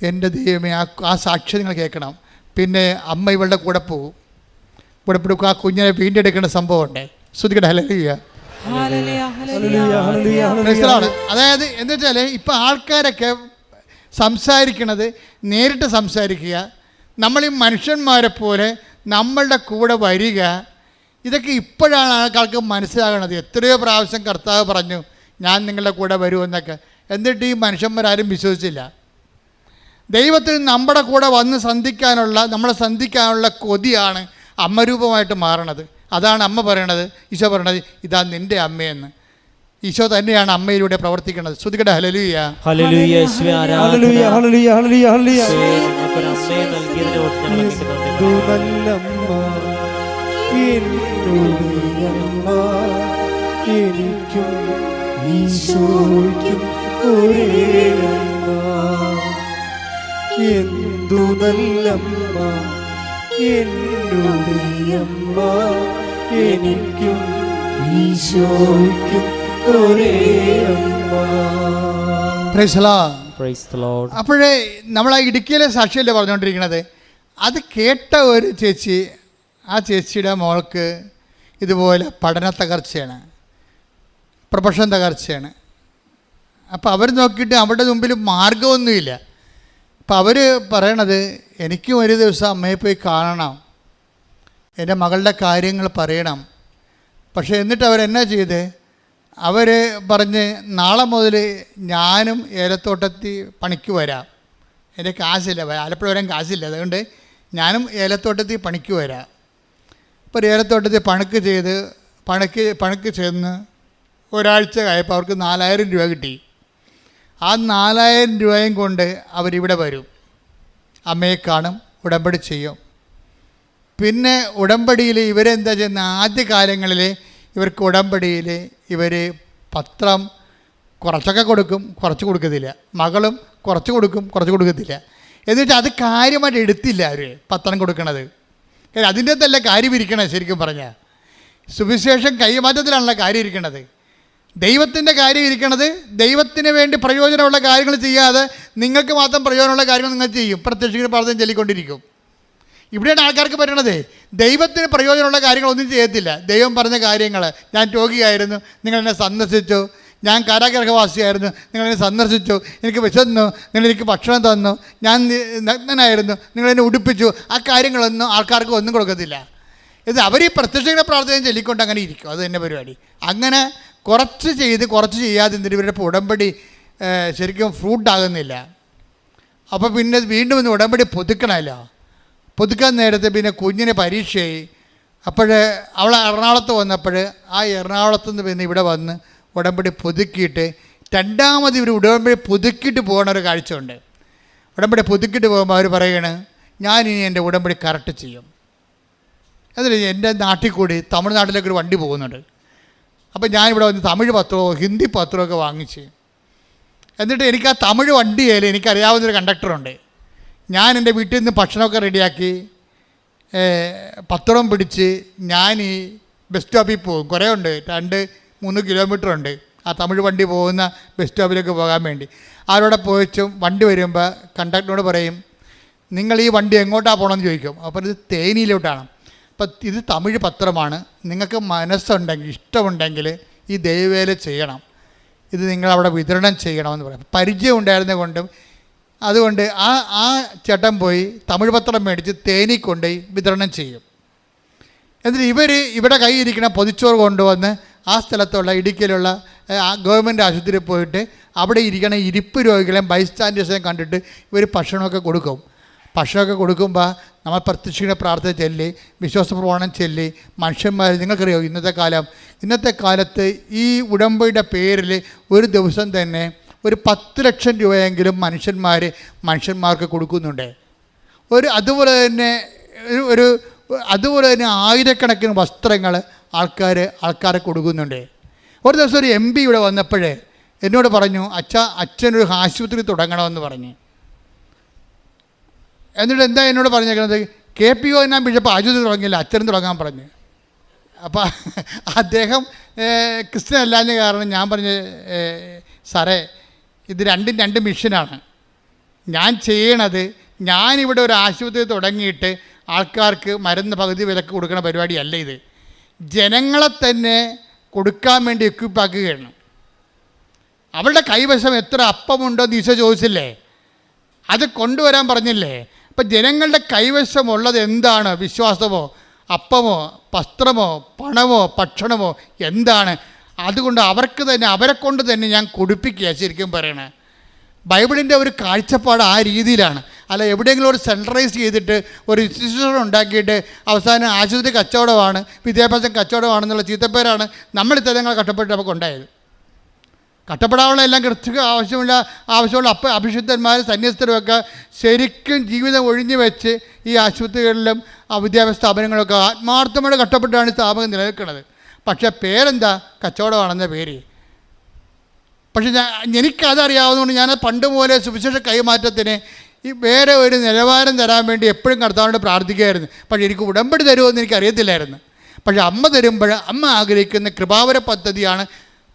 എൻ്റെ ദൈവമേ, ആ സാക്ഷ്യം നിങ്ങൾ കേൾക്കണം. പിന്നെ അമ്മ ഇവളുടെ കൂടെ പോകും, ആ കുഞ്ഞിനെ വീണ്ടെടുക്കേണ്ട സംഭവമുണ്ടേ. ശ്രുതിക്കട്ടെ ഹല്ലേലൂയ. അതായത് എന്താ വെച്ചാൽ ഇപ്പം ആൾക്കാരൊക്കെ സംസാരിക്കണത് നേരിട്ട് സംസാരിക്കുക, നമ്മൾ ഈ മനുഷ്യന്മാരെ പോലെ നമ്മളുടെ കൂടെ വരിക, ഇതൊക്കെ ഇപ്പോഴാണ് ആൾക്കാർക്ക് മനസ്സിലാകണത്. എത്രയോ പ്രാവശ്യം കർത്താവ് പറഞ്ഞു ഞാൻ നിങ്ങളുടെ കൂടെ വരുമെന്നൊക്കെ, എന്നിട്ട് ഈ മനുഷ്യന്മാരാരും വിശ്വസിച്ചില്ല. ദൈവത്തിന് നമ്മുടെ കൂടെ വന്ന് നമ്മളെ സന്ധിക്കാനുള്ള കൊതിയാണ് അമ്മരൂപമായിട്ട് മാറണത്. അതാണ് അമ്മ പറയണത്, ഈശോ പറയണത് ഇതാ നിൻ്റെ അമ്മയെന്ന്. ഈശോ തന്നെയാണ് അമ്മയിലൂടെ പ്രവർത്തിക്കുന്നത്. ശ്രുതികട ഹല്ലേലൂയ. ഹല്ലേലൂയ യേശുവേ ആരാധന. ഹല്ലേലൂയ ഹല്ലേലൂയ ഹല്ലേലൂയ ഹല്ലേലൂയ. ഞങ്ങൾക്ക് അമ്മയെ നൽകിയതിനെ ഓർത്ത് ഞങ്ങൾ എനിക്കും ഈശോയ്ക്കും ഒരേ അമ്മ, എന്തു നല്ലമ്മ എന്നോട് അമ്മ, എനിക്കും ഈശോയ്ക്കും ഒരേ അമ്മ. Praise the Lord. അപ്പോഴേ നമ്മൾ ആ ഇടുക്കിയിലെ സാക്ഷിയല്ലേ പറഞ്ഞുകൊണ്ടിരിക്കുന്നത്. അത് കേട്ട ഒരു ചേച്ചി, ആ ചേച്ചിയുടെ മോൾക്ക് ഇതുപോലെ പഠന തകർച്ചയാണ്, പ്രൊഫഷൻ തകർച്ചയാണ്. അപ്പോൾ അവർ നോക്കിയിട്ട് അവരുടെ മുമ്പിൽ മാർഗമൊന്നുമില്ല. അപ്പോൾ അവർ പറയണത് എനിക്കും ഒരു ദിവസം അമ്മയെ പോയി കാണണം, എൻ്റെ മകളുടെ കാര്യങ്ങൾ പറയണം. പക്ഷേ എന്നിട്ട് അവരെന്നാ ചെയ്ത്, അവർ പറഞ്ഞ് നാളെ മുതൽ ഞാനും ഏലത്തോട്ടത്തിൽ പണിക്ക് വരാം, എൻ്റെ കാശില്ല, ആലപ്പുഴ വരാൻ കാശില്ല, അതുകൊണ്ട് ഞാനും ഏലത്തോട്ടത്തിൽ പണിക്ക് വരാം. ഇപ്പോൾ ഏലത്തോട്ടത്തിൽ പണിക്ക് ചെന്ന് ഒരാഴ്ച കഴിയപ്പോൾ അവർക്ക് 4000 രൂപ കിട്ടി. ആ 4000 രൂപയും കൊണ്ട് അവരിവിടെ വരും, അമ്മയെ കാണും, ഉടമ്പടി ചെയ്യും. പിന്നെ ഉടമ്പടിയിൽ ഇവരെന്താ ചെയ്യുന്ന, ആദ്യ കാലങ്ങളിൽ ഇവർക്ക് ഉടമ്പടിയിൽ ഇവർ പത്രം കുറച്ചൊക്കെ കൊടുക്കും, കുറച്ച് കൊടുക്കത്തില്ല. മകളും കുറച്ച് കൊടുക്കും, കുറച്ച് കൊടുക്കത്തില്ല. എന്നിട്ട് അത് കാര്യമായിട്ട് എടുത്തില്ല അവർ പത്രം കൊടുക്കണത്. കാര്യം അതിൻ്റെ അകത്തല്ല കാര്യം ഇരിക്കണത്. ശരിക്കും പറഞ്ഞാൽ സുവിശേഷം കൈമാറ്റത്തിലാണല്ലോ കാര്യം ഇരിക്കണത്. ദൈവത്തിൻ്റെ കാര്യം ഇരിക്കണത്, ദൈവത്തിന് വേണ്ടി പ്രയോജനമുള്ള കാര്യങ്ങൾ ചെയ്യാതെ നിങ്ങൾക്ക് മാത്രം പ്രയോജനമുള്ള കാര്യങ്ങൾ നിങ്ങൾ ചെയ്യും, പ്രത്യക്ഷത്തിന് പ്രാർത്ഥന ചൊല്ലിക്കൊണ്ടിരിക്കും. ഇവിടെയാണ് ആൾക്കാർക്ക് പറ്റണത്. ദൈവത്തിന് പ്രയോജനമുള്ള കാര്യങ്ങളൊന്നും ചെയ്യത്തില്ല. ദൈവം പറഞ്ഞ കാര്യങ്ങൾ, ഞാൻ രോഗിയായിരുന്നു നിങ്ങളെന്നെ സന്ദർശിച്ചു, ഞാൻ കാരാഗ്രഹവാസിയായിരുന്നു നിങ്ങളെന്നെ സന്ദർശിച്ചു, എനിക്ക് വിശന്നു നിങ്ങളെനിക്ക് ഭക്ഷണം തന്നു, ഞാൻ നഗ്നനായിരുന്നു നിങ്ങളെന്നെ ഉടുപ്പിച്ചു, ആ കാര്യങ്ങളൊന്നും ആൾക്കാർക്ക് ഒന്നും കൊടുക്കത്തില്ല. ഇത് അവർ ഈ പ്രത്യക്ഷയുടെ പ്രാർത്ഥന ചൊല്ലിക്കൊണ്ട് അങ്ങനെ ഇരിക്കും. അത് തന്നെ പരിപാടി. അങ്ങനെ കുറച്ച് ചെയ്ത് കുറച്ച് ചെയ്യാതെ എന്നിട്ട് ഇവരുടെ ഉടമ്പടി ശരിക്കും ഫ്രൂട്ടാകുന്നില്ല. അപ്പോൾ പിന്നെ വീണ്ടും ഇന്ന് ഉടമ്പടി പുതുക്കണമല്ലോ. പുതുക്കാൻ നേരത്തെ പിന്നെ കുഞ്ഞിന് പരീക്ഷയായി. അപ്പോൾ അവൾ എറണാകുളത്ത് വന്നപ്പോൾ ആ എറണാകുളത്ത് നിന്ന് പിന്നെ ഇവിടെ വന്ന് ഉടമ്പടി പുതുക്കിയിട്ട് രണ്ടാമത് ഇവർ ഉടമ്പടി പുതുക്കിയിട്ട് പോകുന്ന ഒരു കാഴ്ച ഉണ്ട്. ഉടമ്പടി പുതുക്കിയിട്ട് പോകുമ്പോൾ അവർ പറയണ് ഞാനിനി എൻ്റെ ഉടമ്പടി കറക്റ്റ് ചെയ്യും. അതിൽ എൻ്റെ നാട്ടിൽ കൂടി തമിഴ്നാട്ടിലേക്ക് ഒരു വണ്ടി പോകുന്നുണ്ട്. അപ്പോൾ ഞാനിവിടെ വന്ന് തമിഴ് പത്രമോ ഹിന്ദി പത്രമൊക്കെ വാങ്ങിച്ച്, എന്നിട്ട് എനിക്ക് ആ തമിഴ് വണ്ടിയിൽ എനിക്കറിയാവുന്നൊരു കണ്ടക്ടറുണ്ട്. ഞാൻ എൻ്റെ വീട്ടിൽ നിന്ന് ഭക്ഷണമൊക്കെ റെഡിയാക്കി പത്രം പിടിച്ച് ഞാൻ ഈ ബസ് സ്റ്റോപ്പിൽ പോകും. കുറേ ഉണ്ട്, 2-3 കിലോമീറ്റർ ഉണ്ട് ആ തമിഴ് വണ്ടി പോകുന്ന ബസ് സ്റ്റോപ്പിലേക്ക് പോകാൻ വേണ്ടി. അവരോടെ പോയിച്ചും വണ്ടി വരുമ്പോൾ കണ്ടക്ടറിനോട് പറയും നിങ്ങൾ ഈ വണ്ടി എങ്ങോട്ടാണ് പോകണമെന്ന് ചോദിക്കും. അപ്പോൾ ഇത് തേനിയിലോട്ടാണ്. അപ്പം ഇത് തമിഴ് പത്രമാണ്, നിങ്ങൾക്ക് മനസ്സുണ്ടെങ്കിൽ ഇഷ്ടമുണ്ടെങ്കിൽ ഈ ദൈവവേല ചെയ്യണം. ഇത് നിങ്ങളവിടെ വിതരണം ചെയ്യണമെന്ന് പറയും. പരിചയം ഉണ്ടായിരുന്നത് കൊണ്ടും അതുകൊണ്ട് ആ ചേട്ടൻ പോയി തമിഴ് പത്രം മേടിച്ച് തേനി കൊണ്ടുപോയി വിതരണം ചെയ്യും. എന്നിട്ട് ഇവിടെ കയ്യിരിക്കണ പൊതിച്ചോറ് കൊണ്ടുവന്ന് ആ സ്ഥലത്തുള്ള ഇടുക്കിയിലുള്ള ഗവൺമെൻറ് ആശുപത്രിയിൽ പോയിട്ട് അവിടെ ഇരിക്കണ ഇരിപ്പ് രോഗികളെയും ബൈസ്റ്റാൻഡേഴ്സിനെയും കണ്ടിട്ട് ഇവർ ഭക്ഷണമൊക്കെ കൊടുക്കും. ഭക്ഷണമൊക്കെ കൊടുക്കുമ്പോൾ നമ്മൾ പ്രത്യക്ഷിക്കുന്ന പ്രാർത്ഥന ചൊല്ലി, വിശ്വാസ പ്രമാണം ചൊല്ലി, മനുഷ്യന്മാർ, നിങ്ങൾക്കറിയോ ഇന്നത്തെ കാലത്ത് ഈ ഉടമ്പടിയുടെ പേരിൽ ഒരു ദിവസം തന്നെ ഒരു 10 ലക്ഷം രൂപയെങ്കിലും മനുഷ്യന്മാർക്ക് കൊടുക്കുന്നുണ്ട്. അതുപോലെ തന്നെ ആയിരക്കണക്കിന് വസ്ത്രങ്ങൾ ആൾക്കാരെ കൊടുക്കുന്നുണ്ട്. ഒരു ദിവസം ഒരു MP ഇവിടെ വന്നപ്പോഴേ എന്നോട് പറഞ്ഞു, അച്ഛനൊരു ആശുപത്രി തുടങ്ങണമെന്ന് പറഞ്ഞു. എന്നിട്ട് എന്താ എന്നോട് പറഞ്ഞേക്കുന്നത്, KPO ഞാൻ ബിഷപ്പ് ആശുപത്രി തുടങ്ങിയില്ല, അച്ഛനും തുടങ്ങാൻ പറഞ്ഞു. അപ്പോൾ അദ്ദേഹം ക്രിസ്ത്യൻ അല്ലാഞ്ഞ കാരണം ഞാൻ പറഞ്ഞു, സാറേ ഇത് രണ്ട് മിഷനാണ്. ഞാൻ ചെയ്യണത്, ഞാനിവിടെ ഒരു ആശുപത്രി തുടങ്ങിയിട്ട് ആൾക്കാർക്ക് മരുന്ന് പകുതി വിലക്ക് കൊടുക്കുന്ന പരിപാടിയല്ല ഇത്. ജനങ്ങളെ തന്നെ കൊടുക്കാൻ വേണ്ടി എക്വിപ്പാക്കുകയാണ്. അവരുടെ കൈവശം എത്ര അപ്പമുണ്ടോ എന്ന് ഈശോ ചോദിച്ചില്ലേ, അത് കൊണ്ടുവരാൻ പറഞ്ഞില്ലേ. അപ്പം ജനങ്ങളുടെ കൈവശമുള്ളത് എന്താണ്? വിശ്വാസമോ അപ്പമോ വസ്ത്രമോ പണമോ ഭക്ഷണമോ എന്താണ്? അതുകൊണ്ട് അവരെ കൊണ്ട് തന്നെ ഞാൻ കൊടുപ്പിക്കുക. ശരിക്കും പറയണേ, ബൈബിളിൻ്റെ ഒരു കാഴ്ചപ്പാട് ആ രീതിയിലാണ്. അല്ല എവിടെയെങ്കിലും ഒരു സെൻട്രലൈസ് ചെയ്തിട്ട് ഒരു ഇൻസ്റ്റിറ്റ്യൂഷൻ ഉണ്ടാക്കിയിട്ട് അവസാനം ആശുപത്രി കച്ചവടമാണ്, വിദ്യാഭ്യാസം കച്ചവടമാണെന്നുള്ള ചീത്തപ്പേരാണ് നമ്മൾ ഇത്തരങ്ങൾ കഷ്ടപ്പെട്ട് നമുക്ക് ഉണ്ടായത്. കഷ്ടപ്പെടാനുള്ള എല്ലാം കൃത്യ ആവശ്യമുള്ള അഭിഷിക്തന്മാരും സന്യസ്തരുമൊക്കെ ശരിക്കും ജീവിതം ഒഴിഞ്ഞു വെച്ച് ഈ ആശുപത്രികളിലും വിദ്യാഭ്യാസ സ്ഥാപനങ്ങളൊക്കെ ആത്മാർത്ഥമായിട്ട് കഷ്ടപ്പെട്ടാണ് സ്ഥാപനം നിലനിൽക്കുന്നത്. പക്ഷേ പേരെന്താ? കച്ചവടമാണെന്ന പേര്. പക്ഷെ എനിക്കതറിയാവുന്നതുകൊണ്ട് ഞാൻ പണ്ട് പോലെ സുവിശേഷ കൈമാറ്റത്തിന് ഈ വേറെ ഒരു നിലവാരം തരാൻ വേണ്ടി എപ്പോഴും കർത്താവിനോട് പ്രാർത്ഥിക്കുമായിരുന്നു. പക്ഷേ എനിക്ക് ഉടമ്പടി തരുമെന്ന് എനിക്കറിയത്തില്ലായിരുന്നു. പക്ഷേ അമ്മ തരുമ്പോൾ അമ്മ ആഗ്രഹിക്കുന്ന കൃപാവര പദ്ധതിയാണ്.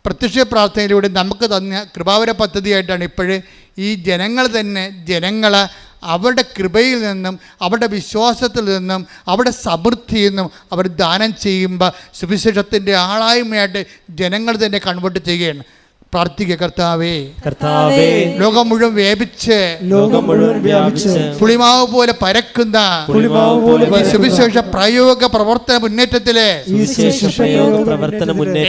പ്രത്യക്ഷ പ്രാർത്ഥനയിലൂടെ നമുക്ക് തന്ന കൃപാവര പദ്ധതിയായിട്ടാണ് ഇപ്പോഴേ ഈ ജനങ്ങളെ അവരുടെ കൃപയിൽ നിന്നും അവരുടെ വിശ്വാസത്തിൽ നിന്നും അവരുടെ സമൃദ്ധിയിൽ നിന്നും അവർ ദാനം ചെയ്യുമ്പോൾ സുവിശേഷത്തിൻ്റെ ആളായ്മയായിട്ട് ജനങ്ങൾ തന്നെ കൺവേർട്ട് ചെയ്യുകയാണ്. പ്രാർത്ഥിക്കുക, കർത്താവേ ലോകം മുഴുവൻ വ്യാപിച്ച് പുളിമാവ് പോലെ പരക്കുന്ന സുവിശേഷ പ്രയോഗ പ്രവർത്തന മുന്നേറ്റത്തിലെ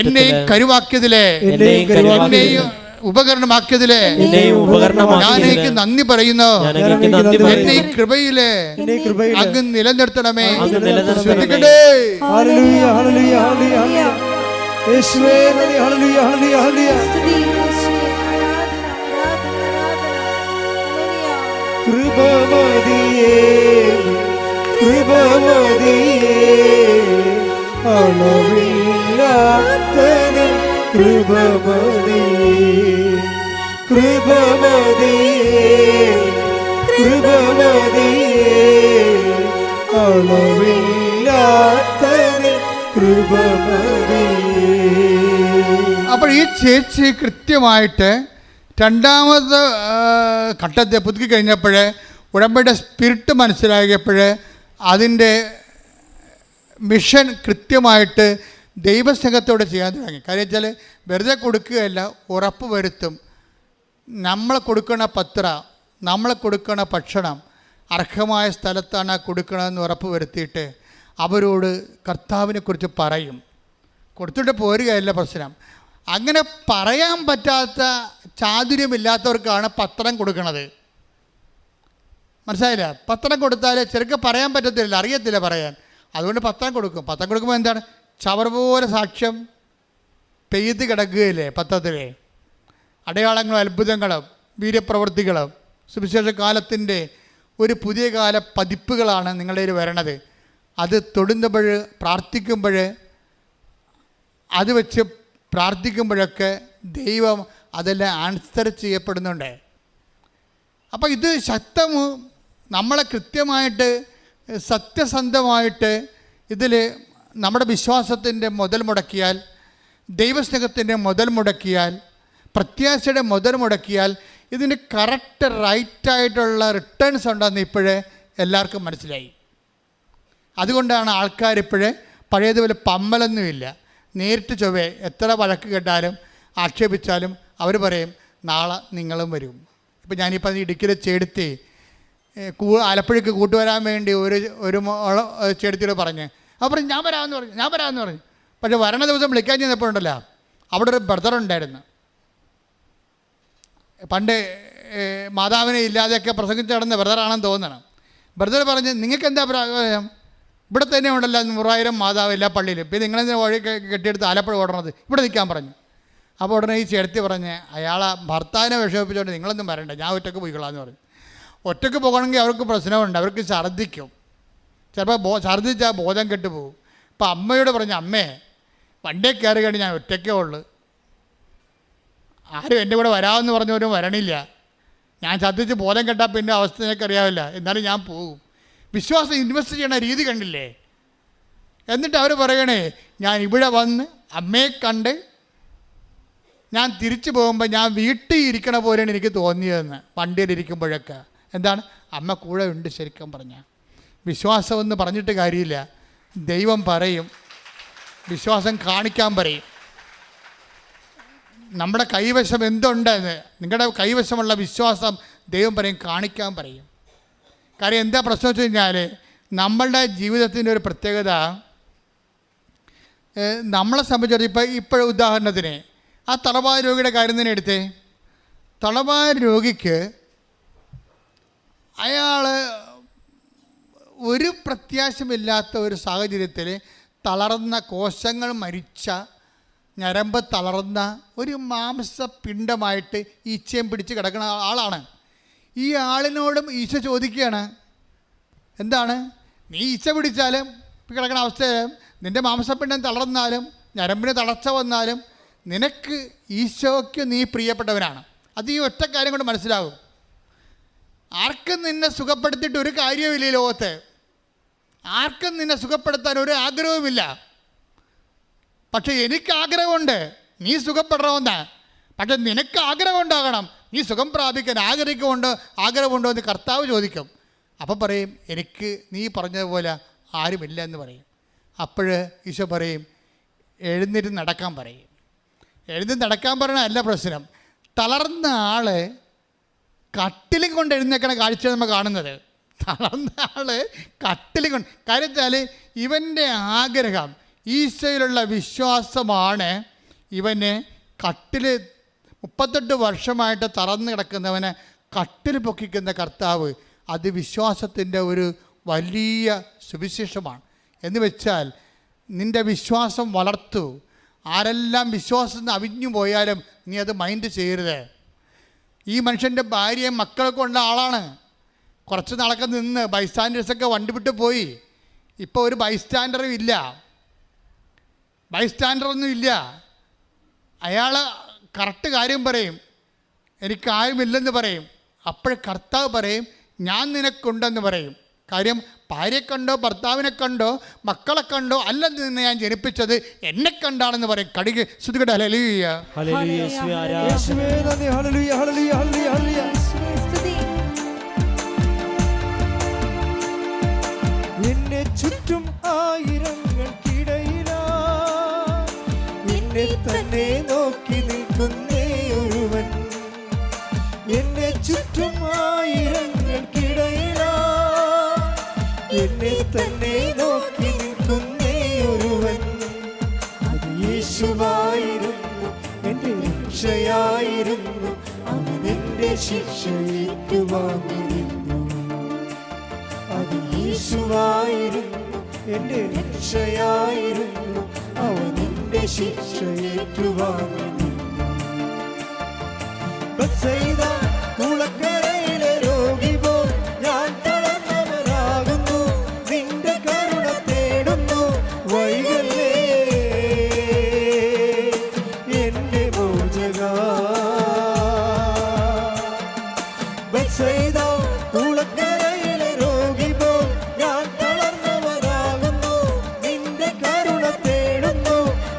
എന്നെയും കരുവാക്കിയതിലെ എന്നെയും ഉപകരണമാക്കിയതിലെ ഞാൻ എനിക്ക് നന്ദി പറയുന്നു. എന്നെ ഈ കൃപയിലെ അങ്ങ് നിലനിർത്തണമേ. യേശുവേ നന്ദി. ഹല്ലേലൂയ ഹല്ലേലൂയ ഹല്ലേലൂയ. കൃപമതിയേ അളവില്ലാത്ത കൃപമതിയേ അളവില്ലാത്ത അപ്പോൾ ഈ ചേച്ചി കൃത്യമായിട്ട് രണ്ടാമത് ഘട്ടത്തെ പുതുക്കി കഴിഞ്ഞപ്പോൾ ഉടമ്പടിയുടെ സ്പിരിറ്റ് മനസ്സിലാക്കിയപ്പോൾ അതിൻ്റെ മിഷൻ കൃത്യമായിട്ട് ദൈവസ്നേഹത്തോടെ ചെയ്യാൻ തുടങ്ങി. കാര്യം വെച്ചാൽ വെറുതെ കൊടുക്കുകയല്ല, ഉറപ്പ് വരുത്തും. നമ്മളെ കൊടുക്കണ നമ്മളെ കൊടുക്കണ ഭക്ഷണം അർഹമായ സ്ഥലത്താണ് കൊടുക്കണമെന്ന് ഉറപ്പ് വരുത്തിയിട്ട് അവരോട് കർത്താവിനെക്കുറിച്ച് പറയും. കൊടുത്തിട്ട് പോരുകയല്ല പ്രശ്നം. അങ്ങനെ പറയാൻ പറ്റാത്ത ചാതുര്യമില്ലാത്തവർക്കാണ് പത്രം കൊടുക്കണത്. മനസ്സിലായില്ല? പത്രം കൊടുത്താൽ ചെറുക്കെ പറയാൻ പറ്റത്തില്ല, അറിയത്തില്ല പറയാൻ. അതുകൊണ്ട് പത്രം കൊടുക്കും. പത്രം കൊടുക്കുമ്പോൾ എന്താണ്? ചവർ പോലെ സാക്ഷ്യം പെയ്ത് കിടക്കുകയില്ലേ പത്രത്തിൽ. അടയാളങ്ങളും അത്ഭുതങ്ങളും വീര്യപ്രവൃത്തികളും സുവിശേഷ കാലത്തിൻ്റെ ഒരു പുതിയ കാല പതിപ്പുകളാണ് നിങ്ങളുടെ കയ്യിൽ വരണത്. അത് തൊടുന്നപ്പോൾ പ്രാർത്ഥിക്കുമ്പോൾ അത് വെച്ച് പ്രാർത്ഥിക്കുമ്പോഴൊക്കെ ദൈവം അതെല്ലാം ആൻസർ ചെയ്യപ്പെടുന്നുണ്ട്. അപ്പോൾ ഇത് നമ്മളെ കൃത്യമായിട്ട് സത്യസന്ധമായിട്ട് ഇതിൽ നമ്മുടെ വിശ്വാസത്തിൻ്റെ മുതൽ മുടക്കിയാൽ, ദൈവസ്നേഹത്തിൻ്റെ മുതൽ മുടക്കിയാൽ, പ്രത്യാശയുടെ മുതൽ മുടക്കിയാൽ ഇതിന് കറക്റ്റ് റൈറ്റായിട്ടുള്ള റിട്ടേൺസ് ഉണ്ടെന്ന് ഇപ്പോഴേ എല്ലാവർക്കും മനസ്സിലായി. അതുകൊണ്ടാണ് ആൾക്കാരിപ്പോഴേ പഴയതുപോലെ പമ്മലൊന്നുമില്ല. നേരിട്ട് ചൊവ്വേ എത്ര വഴക്ക് കേട്ടാലും ആക്ഷേപിച്ചാലും അവർ പറയും നാളെ നിങ്ങളും വരും. ഇപ്പം ഞാനിപ്പോൾ ഇടുക്കിയിൽ ചേടുത്തി ആലപ്പുഴയ്ക്ക് കൂട്ടുവരാൻ വേണ്ടി ഒരു ചേടുത്തിയോട് പറഞ്ഞ് അപ്പോൾ പറഞ്ഞു ഞാൻ വരാമെന്ന് പറഞ്ഞു. പക്ഷേ വരണ ദിവസം വിളിക്കാൻ ചെന്നപ്പോഴുണ്ടല്ലോ അവിടെ ഒരു ബ്രദറുണ്ടായിരുന്നു. പണ്ട് മാതാവിനെ ഇല്ലാതെയൊക്കെ പ്രസംഗിച്ച് നടന്ന ബ്രദറാണെന്ന് തോന്നണം. ബ്രദർ പറഞ്ഞ് നിങ്ങൾക്ക് എന്താ പ്രായം, ഇവിടെ തന്നെ ഉണ്ടല്ലോ 100,000 മാതാവ് എല്ലാ പള്ളിയിലും, പിന്നെ നിങ്ങളെന്താ വഴി കെട്ടിയെടുത്ത് ആലപ്പുഴ ഓടണത്, ഇവിടെ നിൽക്കാൻ പറഞ്ഞു. അപ്പോൾ ഉടനെ ഈ ചേർത്തി പറഞ്ഞ് അയാളെ ഭർത്താവിനെ വിഷമിപ്പിച്ചുകൊണ്ട് നിങ്ങളൊന്നും വരണ്ട, ഞാൻ ഒറ്റയ്ക്ക് പോയിക്കൊള്ളാമെന്ന് പറഞ്ഞു. ഒറ്റയ്ക്ക് പോകണമെങ്കിൽ അവർക്ക് പ്രശ്നമുണ്ട്, അവർക്ക് ഛർദ്ദിക്കും, ചിലപ്പോൾ ഛർദ്ദിച്ചാൽ ബോധം കെട്ടുപോകും. അപ്പോൾ അമ്മയോട് പറഞ്ഞു അമ്മേ വണ്ടിയെ കയറി കഴിഞ്ഞ് ഞാൻ ഒറ്റയ്ക്കേ ഉള്ളു, ആരും എൻ്റെ കൂടെ വരാമെന്ന് പറഞ്ഞവരും വരണില്ല, ഞാൻ ഛർദ്ദിച്ച് ബോധം കെട്ടാൽ പിന്നെ അവസ്ഥ എനിക്കറിയാവില്ല, എന്നാലും ഞാൻ പോകും. വിശ്വാസം ഇൻവെസ്റ്റ് ചെയ്യണ രീതി കണ്ടില്ലേ? എന്നിട്ട് അവർ പറയണേ ഞാൻ ഇവിടെ വന്ന് അമ്മയെ കണ്ട് ഞാൻ തിരിച്ചു പോകുമ്പോൾ ഞാൻ വീട്ടിൽ ഇരിക്കണ പോലെയാണ് എനിക്ക് തോന്നിയതെന്ന്. വണ്ടിയിലിരിക്കുമ്പോഴൊക്കെ എന്താണ് അമ്മ കൂടെ ഉണ്ട്. ശരിക്കും പറഞ്ഞാൽ വിശ്വാസമെന്ന് പറഞ്ഞിട്ട് കാര്യമില്ല, ദൈവം പറയും, വിശ്വാസം കാണിക്കാൻ പറയും. നമ്മുടെ കൈവശം എന്തുണ്ടെന്ന്, നിങ്ങളുടെ കൈവശമുള്ള വിശ്വാസം ദൈവം പറയും, കാണിക്കാൻ പറയും. കാര്യം എന്താ പ്രശ്നം വെച്ച് കഴിഞ്ഞാൽ നമ്മളുടെ ജീവിതത്തിൻ്റെ ഒരു പ്രത്യേകത, നമ്മളെ സംബന്ധിച്ചിടത്തോളം ഇപ്പോൾ ഉദാഹരണത്തിന് ആ തളവായ രോഗിയുടെ കാര്യം തന്നെ എടുത്തേ. തളവായ രോഗിക്ക് അയാൾ ഒരു പ്രത്യാശമില്ലാത്ത ഒരു സാഹചര്യത്തിൽ തളർന്ന കോശങ്ങൾ മരിച്ച ഞരമ്പ് തളർന്ന ഒരു മാംസപിണ്ഡമായിട്ട് ഈച്ചയും പിടിച്ച് കിടക്കുന്ന ആളാണ്. ഈ ആളിനോടും ഈശോ ചോദിക്കുകയാണ്, എന്താണ് നീ ഈച്ച പിടിച്ചാലും കിടക്കുന്ന അവസ്ഥയിലും നിൻ്റെ മാംസപിണ്ഡം തളർന്നാലും ഞരമ്പിന് തളർച്ച വന്നാലും നിനക്ക് ഈശോയ്ക്ക് നീ പ്രിയപ്പെട്ടവനാണ്. അത് ഈ ഒറ്റ കാര്യം കൊണ്ട് മനസ്സിലാകും. ആർക്കും നിന്നെ സുഖപ്പെടുത്തിയിട്ട് ഒരു കാര്യവുമില്ല ഈ ലോകത്ത്, ആർക്കും നിന്നെ സുഖപ്പെടുത്താൻ ഒരു ആഗ്രഹവുമില്ല. പക്ഷെ എനിക്ക് ആഗ്രഹമുണ്ട് നീ സുഖപ്പെടണമെന്ന്. പക്ഷെ നിനക്ക് ആഗ്രഹം ഉണ്ടാകണം, നീ സുഖം പ്രാപിക്കാൻ ആഗ്രഹമുണ്ടോ എന്ന് കർത്താവ് ചോദിക്കും. അപ്പം പറയും എനിക്ക് നീ പറഞ്ഞതുപോലെ ആരുമില്ല എന്ന് പറയും. അപ്പോൾ ഈശോ പറയും എഴുന്നേറ്റ് നടക്കാൻ പറയും. എഴുന്നേറ്റ് നടക്കാൻ പറയണല്ല പ്രശ്നം, തളർന്ന ആൾ കട്ടിലും കൊണ്ട് എഴുന്നേക്കണ കാഴ്ച നമ്മൾ കാണുന്നത്. തളർന്ന ആൾ കട്ടിലും കൊണ്ട്, കാര്യം വെച്ചാൽ ഇവൻ്റെ ആഗ്രഹം ഈശോയിലുള്ള വിശ്വാസമാണ് ഇവന് കട്ടിൽ 38 വർഷമായിട്ട് തളർന്നു കിടക്കുന്നവനെ കട്ടിൽ പൊക്കിക്കുന്ന കർത്താവ്. അത് വിശ്വാസത്തിൻ്റെ ഒരു വലിയ സുവിശേഷമാണ്. എന്ന് വെച്ചാൽ നിൻ്റെ വിശ്വാസം വളർത്തു. ആരെല്ലാം വിശ്വാസം അവിഞ്ഞു പോയാലും നീ അത് മൈൻഡ് ചെയ്യരുത്. ഈ മനുഷ്യൻ്റെ ഭാര്യയും മക്കളൊക്കെ ഉള്ള ആളാണ്. കുറച്ച് നാളൊക്കെ നിന്ന് ബൈസ്റ്റാൻഡേഴ്സൊക്കെ വണ്ടി വിട്ട് പോയി. ഇപ്പോൾ ഒരു ബൈസ്റ്റാൻഡറും ഇല്ല, ബൈസ്റ്റാൻഡറൊന്നും ഇല്ല. അയാൾ കറക്റ്റ് കാര്യം പറയും, എനിക്കാരുമില്ലെന്ന് പറയും. അപ്പോൾ കർത്താവ് പറയും ഞാൻ നിനക്കുണ്ടെന്ന് പറയും. കാര്യം ഭാര്യയെ കണ്ടോ ഭർത്താവിനെ കണ്ടോ മക്കളെ കണ്ടോ അല്ലെന്ന് നിന്ന് ഞാൻ ജനിപ്പിച്ചത് എന്നെ കണ്ടാണെന്ന് പറയും. കടിക് ശ്രുതികട ഹല്ലേലൂയ ഹല്ലേലൂയ യേശുവേ ആരാധന യേശുവേ നന്ദി. ഹല്ലേലൂയ ഹല്ലേലൂയ ഹല്ലേലൂയ ഹല്ലേലൂയ. എന്നെ ചുറ്റും ആയിരങ്ങൾക്കിടയിലാ എന്നെ തന്നെ നോക്കി നിൽക്കുന്നേ ഒരുവൻ. എന്നെ ചുറ്റും ആയിരങ്ങൾക്കിടയിലാ എന്നെ തന്നെ നോക്കി നിൽക്കുന്നേ ഒരുവൻ. അത് യേശുവായിരുന്നു, എൻ്റെ രക്ഷയായിരുന്നു. അവൻ എൻ്റെ ശിക്ഷ ഏറ്റുവാങ്ങിയിരുന്നു. അത് യേശുവായിരുന്നു, എൻ്റെ രക്ഷയായിരുന്നു. അവൻ എൻ്റെ ശിക്ഷ ഏറ്റുവാങ്ങിയിരുന്നു. ബത്സയിദ കുളക്കരയിലെ രോഗി പോൽ ഞാൻ തളർന്നവനാകുന്നു. നിന്റെ കരുണ തേടുന്നു, വൈകല്ലേ എൻ്റെ മോചകാ. ബത്സയിദ കുളക്കരയിലെ രോഗി പോൽ ഞാൻ തളർന്നവനാകുന്നു. നിന്റെ കരുണ തേടുന്നു,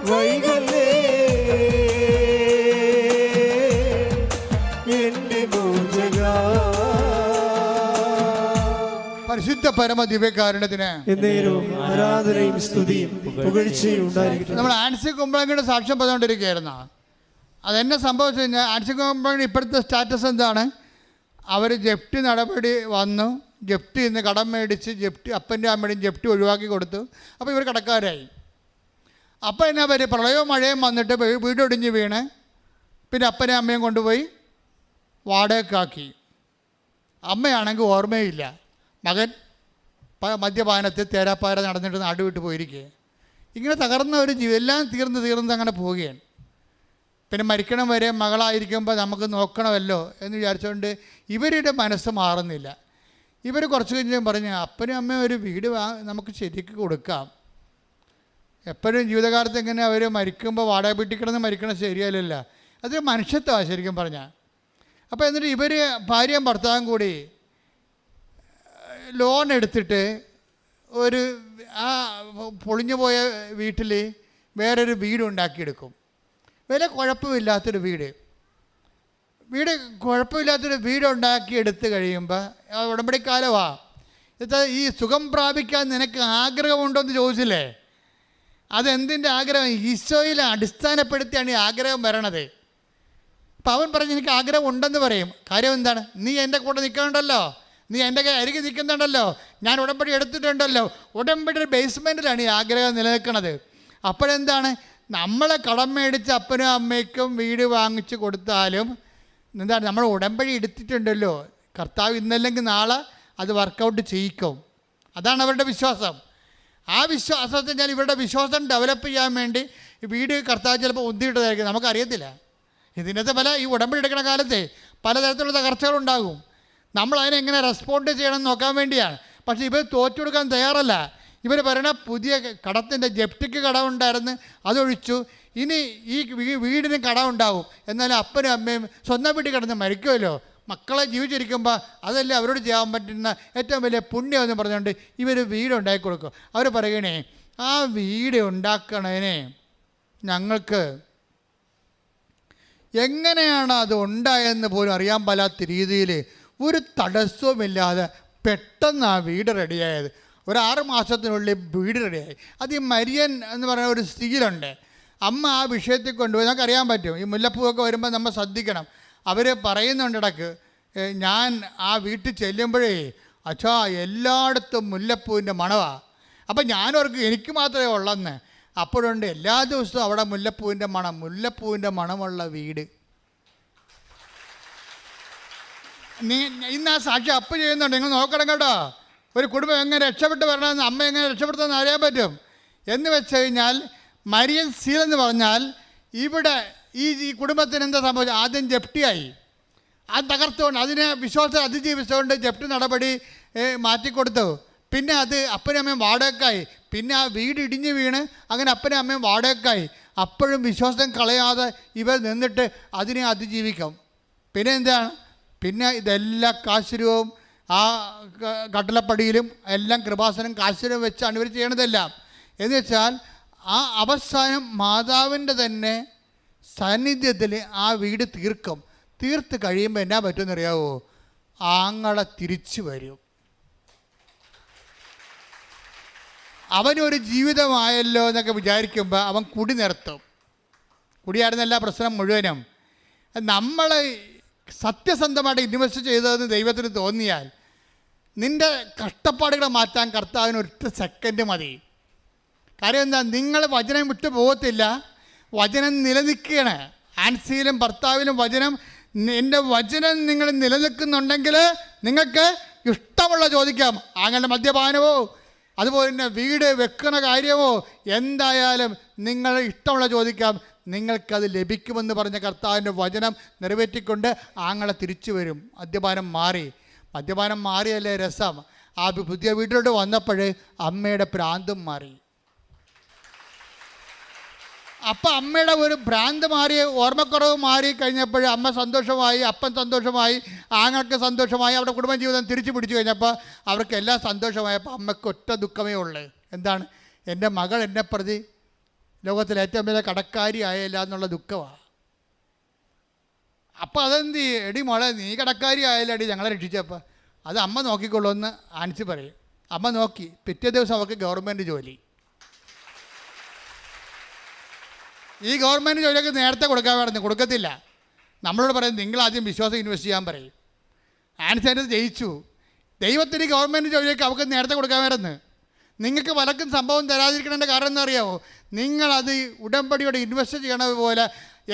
വൈകല്ലേ എൻ്റെ മോചകാ. പരിശുദ്ധ പരമ ദിവ്യകാരുണ്യത്തിന് എന്നേരവും ആരാധനയും സ്തുതിയും പുകഴ്ചയും ഉണ്ടായിരിക്കട്ടെ. നമ്മൾ ആൻസി കുമ്പളങ്ങളുടെ സാക്ഷ്യം പറഞ്ഞുകൊണ്ടിരിക്കുകയായിരുന്നു. അതെന്നെ സംഭവിച്ചു കഴിഞ്ഞാൽ ആൻസി കമ്പനി ഇപ്പോഴത്തെ സ്റ്റാറ്റസ് എന്താണ്? അവർ ജപ്തി നടപടി വന്നു, ജപ്തി ഇന്ന് കടം മേടിച്ച് ജപ്തി അപ്പൻ്റെ അമ്മയുടെയും ജപ്തി ഒഴിവാക്കി കൊടുത്തു. അപ്പോൾ ഇവർ കടക്കാരായി. അപ്പോൾ എന്നാ പറ്റും? പ്രളയവും മഴയും വന്നിട്ട് വീടൊടിഞ്ഞ് വീണ് പിന്നെ അപ്പനെയും അമ്മയും കൊണ്ടുപോയി വാടകയ്ക്കാക്കി. അമ്മയാണെങ്കിൽ ഓർമ്മയില്ല, മകൻ മദ്യപാനത്തിൽ തേരാപ്പാര നടന്നിട്ട് നാട് വിട്ട് പോയിരിക്കുക. ഇങ്ങനെ തകർന്ന ഒരു ജീവിതം, എല്ലാം തീർന്ന് അങ്ങനെ പോവുകയാണ്. പിന്നെ മരിക്കണം വരെ മകളായിരിക്കുമ്പോൾ നമുക്ക് നോക്കണമല്ലോ എന്ന് വിചാരിച്ചുകൊണ്ട് ഇവരുടെ മനസ്സ് മാറുന്നില്ല. ഇവർ കുറച്ച് കഴിഞ്ഞ് പറഞ്ഞു, അപ്പനും അമ്മയും ഒരു വീട് നമുക്ക് ശരിക്ക് കൊടുക്കാം. എപ്പോഴും ജീവിതകാലത്ത് ഇങ്ങനെ അവർ മരിക്കുമ്പോൾ വാടക വീട്ടിൽ കിടന്ന് മരിക്കണം ശരിയല്ലല്ലോ, അത് മനുഷ്യത്വമാണ് ശരിക്കും പറഞ്ഞാൽ. അപ്പോൾ എന്നിട്ട് ഇവർ ഭാര്യയും ഭർത്താവും കൂടി ലോൺ എടുത്തിട്ട് ഒരു ആ പൊളിഞ്ഞു പോയ വീട്ടിൽ വേറൊരു വീട് ഉണ്ടാക്കിയെടുക്കും. വലിയ കുഴപ്പമില്ലാത്തൊരു വീട് കുഴപ്പമില്ലാത്തൊരു വീടുണ്ടാക്കിയെടുത്ത് കഴിയുമ്പോൾ ഉടമ്പടിക്കാലമാണ്. ഇത് ഈ സുഖം പ്രാപിക്കാൻ നിനക്ക് ആഗ്രഹമുണ്ടോ എന്ന് ചോദിച്ചില്ലേ? അതെന്തിൻ്റെ ആഗ്രഹം? ഈശോയിൽ അടിസ്ഥാനപ്പെടുത്തിയാണ് ഈ ആഗ്രഹം വരണത്. അപ്പം അവൻ പറഞ്ഞ് എനിക്ക് ആഗ്രഹം ഉണ്ടെന്ന് പറയും. കാര്യം എന്താണ്? നീ എൻ്റെ കൂടെ നിൽക്കണുണ്ടല്ലോ, നീ എൻ്റെ അരികെ നിൽക്കുന്നുണ്ടല്ലോ, ഞാൻ ഉടമ്പടി എടുത്തിട്ടുണ്ടല്ലോ. ഉടമ്പടിയുടെ ബേസ്മെൻറ്റിലാണ് ഈ ആഗ്രഹം നിലനിൽക്കുന്നത്. അപ്പോഴെന്താണ്? നമ്മളെ കടം മേടിച്ച് അപ്പനും അമ്മയ്ക്കും വീട് വാങ്ങിച്ച് കൊടുത്താലും എന്താണ്, നമ്മൾ ഉടമ്പടി എടുത്തിട്ടുണ്ടല്ലോ, കർത്താവ് ഇന്നല്ലെങ്കിൽ നാളെ അത് വർക്കൗട്ട് ചെയ്യിക്കും. അതാണ് അവരുടെ വിശ്വാസം. ആ വിശ്വാസത്തിൽ ഞാൻ ഇവരുടെ വിശ്വാസം ഡെവലപ്പ് ചെയ്യാൻ വേണ്ടി വീട് കർത്താവ് ചിലപ്പോൾ ഉന്തിയിട്ടതായിരിക്കും, നമുക്കറിയത്തില്ല. ഇതിനകത്ത് ഈ ഉടമ്പടി എടുക്കുന്ന കാലത്തെ പലതരത്തിലുള്ള തകർച്ചകളുണ്ടാകും. നമ്മൾ അതിനെങ്ങനെ റെസ്പോണ്ട് ചെയ്യണമെന്ന് നോക്കാൻ വേണ്ടിയാണ്. പക്ഷേ ഇവർ തോറ്റു കൊടുക്കാൻ തയ്യാറല്ല. ഇവർ പറയണ പുതിയ കടത്തിൻ്റെ ജപ്തിക്ക് കടമുണ്ടായിരുന്നു, അതൊഴിച്ചു, ഇനി ഈ വീടിന് കടമുണ്ടാവും. എന്നാലും അപ്പനും അമ്മയും സ്വന്തം വീട്ടിൽ കിടന്ന് മരിക്കുമല്ലോ, മക്കളെ ജീവിച്ചിരിക്കുമ്പോൾ അതല്ലേ അവരോട് ചെയ്യാൻ പറ്റുന്ന ഏറ്റവും വലിയ പുണ്യം എന്ന് പറഞ്ഞുകൊണ്ട് ഇവർ വീടുണ്ടാക്കി കൊടുക്കും. അവർ പറയണേ, ആ വീട് ഉണ്ടാക്കണതിനെ ഞങ്ങൾക്ക് എങ്ങനെയാണ് അത് ഉണ്ടായതെന്ന് പോലും അറിയാൻ പാലാത്ത രീതിയിൽ ഒരു തടസ്സവുമില്ലാതെ പെട്ടെന്ന് ആ വീട് റെഡിയായത്. ഒരു 6 മാസത്തിനുള്ളിൽ വീട് റെഡിയായി. അത് ഈ മരിയൻ എന്ന് പറയുന്ന ഒരു സ്ത്രീയിലുണ്ട്. അമ്മ ആ വിഷയത്തിൽ കൊണ്ടുപോയി നമുക്കറിയാൻ പറ്റും. ഈ മുല്ലപ്പൂവൊക്കെ വരുമ്പോൾ നമ്മൾ ശ്രദ്ധിക്കണം. അവർ പറയുന്നുണ്ട് ഇടയ്ക്ക്, ഞാൻ ആ വീട്ടിൽ ചെല്ലുമ്പോഴേ അച്ഛാ എല്ലായിടത്തും മുല്ലപ്പൂവിൻ്റെ മണമാണ്. അപ്പം ഞാനവർക്ക് എനിക്ക് മാത്രമേ ഉള്ളെന്ന്. അപ്പോഴുണ്ട് എല്ലാ ദിവസവും അവിടെ മുല്ലപ്പൂവിൻ്റെ മണമുള്ള വീട്. ഇന്ന് ആ സാക്ഷി അപ്പ് ചെയ്യുന്നുണ്ട്, നിങ്ങൾ നോക്കണം കേട്ടോ. ഒരു കുടുംബം എങ്ങനെ രക്ഷപ്പെട്ട് വരണമെന്ന്, അമ്മ എങ്ങനെ രക്ഷപ്പെടുത്തുമെന്ന് അറിയാൻ പറ്റും. എന്ന് വെച്ച് കഴിഞ്ഞാൽ മരിയൻ സീൽ എന്ന് പറഞ്ഞാൽ ഇവിടെ ഈ കുടുംബത്തിന് എന്താ സംഭവിച്ചത്? ആദ്യം ജപ്തിയായി, അത് തകർത്തുകൊണ്ട് അതിനെ വിശ്വാസം അതിജീവിച്ചുകൊണ്ട് ജപ്തി നടപടി മാറ്റിക്കൊടുത്തു. പിന്നെ അത് അപ്പനും അമ്മയും വാടകയ്ക്കായി. പിന്നെ ആ വീട് ഇടിഞ്ഞ് വീണ് അങ്ങനെ അപ്പനും അമ്മയും വാടകയ്ക്കായി. അപ്പോഴും വിശ്വാസം കളയാതെ ഇവർ നിന്നിട്ട് അതിനെ അതിജീവിക്കും. പിന്നെ എന്താണ്? പിന്നെ ഇതെല്ലാം കാശുരവും ആ കട്ടളപ്പടിയിലും എല്ലാം കൃപാസനം കാശുരവും വെച്ചാണ് ഇവർ ചെയ്യണതെല്ലാം. എന്ന് വെച്ചാൽ ആ അവസാനം മാതാവിൻ്റെ തന്നെ സാന്നിധ്യത്തിൽ ആ വീട് തീർത്ത് കഴിയുമ്പോൾ എന്നാ പറ്റുമെന്നറിയാവോ? ആങ്ങളെ തിരിച്ചു വരും. അവനൊരു ജീവിതമായല്ലോ എന്നൊക്കെ വിചാരിക്കുമ്പോൾ അവൻ കുടി നിർത്തും. കുടിയായിരുന്നല്ല പ്രശ്നം മുഴുവനും. നമ്മൾ സത്യസന്ധമായിട്ട് ഇൻവെസ്റ്റ് ചെയ്തതെന്ന് ദൈവത്തിന് തോന്നിയാൽ നിൻ്റെ കഷ്ടപ്പാടുകളെ മാറ്റാൻ കർത്താവിന് 1 സെക്കൻഡ് മതി. കാര്യം എന്താ? നിങ്ങൾ വചനം വിട്ടു പോകത്തില്ല, വചനം നിലനിൽക്കുകയാണ്. ആൻസിയിലും ഭർത്താവിലും വചനം, എൻ്റെ വചനം നിങ്ങൾ നിലനിൽക്കുന്നുണ്ടെങ്കിൽ നിങ്ങൾക്ക് ഇഷ്ടമുള്ള ചോദിക്കാം. അങ്ങനെ മദ്യപാനമോ അതുപോലെ തന്നെ വീട് വെക്കുന്ന കാര്യമോ എന്തായാലും നിങ്ങൾ ഇഷ്ടമുള്ള ചോദിക്കാം, നിങ്ങൾക്കത് ലഭിക്കുമെന്ന് പറഞ്ഞ കർത്താവിൻ്റെ വചനം നിറവേറ്റിക്കൊണ്ട് ആങ്ങളെ തിരിച്ചു വരും. മദ്യപാനം മാറിയല്ലേ രസം. ആ പുതിയ വീട്ടിലോട്ട് വന്നപ്പോൾ അമ്മയുടെ ഭ്രാന്തും മാറി. അപ്പം അമ്മയുടെ ഒരു ഭ്രാന്ത് മാറി, ഓർമ്മക്കുറവ് മാറി കഴിഞ്ഞപ്പോൾ അമ്മ സന്തോഷമായി, അപ്പൻ സന്തോഷമായി, ആങ്ങൾക്ക് സന്തോഷമായി. അവിടെ കുടുംബജീവിതം തിരിച്ചു പിടിച്ചു കഴിഞ്ഞപ്പോൾ അവർക്ക് എല്ലാം സന്തോഷമായപ്പോൾ അമ്മയ്ക്ക് ഒറ്റ ദുഃഖമേ ഉള്ളൂ. എന്താണ്? എൻ്റെ മകൾ എന്നെ പ്രതി ലോകത്തിലെ ഏറ്റവും വലിയ കടക്കാരി ആയല്ല എന്നുള്ള ദുഃഖമാണ്. അപ്പോൾ അതെന്ത്? എടി മോളെ, നീ കടക്കാരി ആയല്ല അടി ഞങ്ങളെ രക്ഷിച്ചപ്പോൾ. അത് അമ്മ നോക്കിക്കൊള്ളൂ എന്ന് ആൻസി പറയും. അമ്മ നോക്കി. പിറ്റേ ദിവസം അവർക്ക് ഗവൺമെൻറ് ജോലി. ഈ ഗവൺമെൻറ് ജോലിയൊക്കെ നേരത്തെ കൊടുക്കാൻ പറഞ്ഞു, കൊടുക്കത്തില്ല. നമ്മളോട് പറയും നിങ്ങൾ ആദ്യം വിശ്വാസം ഇൻവെസ്റ്റ് ചെയ്യാൻ പറയും. ആൻസർ ജയിച്ചു. ദൈവത്തിന് ഗവൺമെൻറ് ജോലിയൊക്കെ അവർക്ക് നേരത്തെ കൊടുക്കാൻ വരുന്നത്. നിങ്ങൾക്ക് പലർക്കും സംഭവം തരാതിരിക്കണതിൻ്റെ കാരണം എന്താ അറിയാമോ? നിങ്ങളത് ഉടമ്പടിയോടെ ഇൻവെസ്റ്റ് ചെയ്യണ പോലെ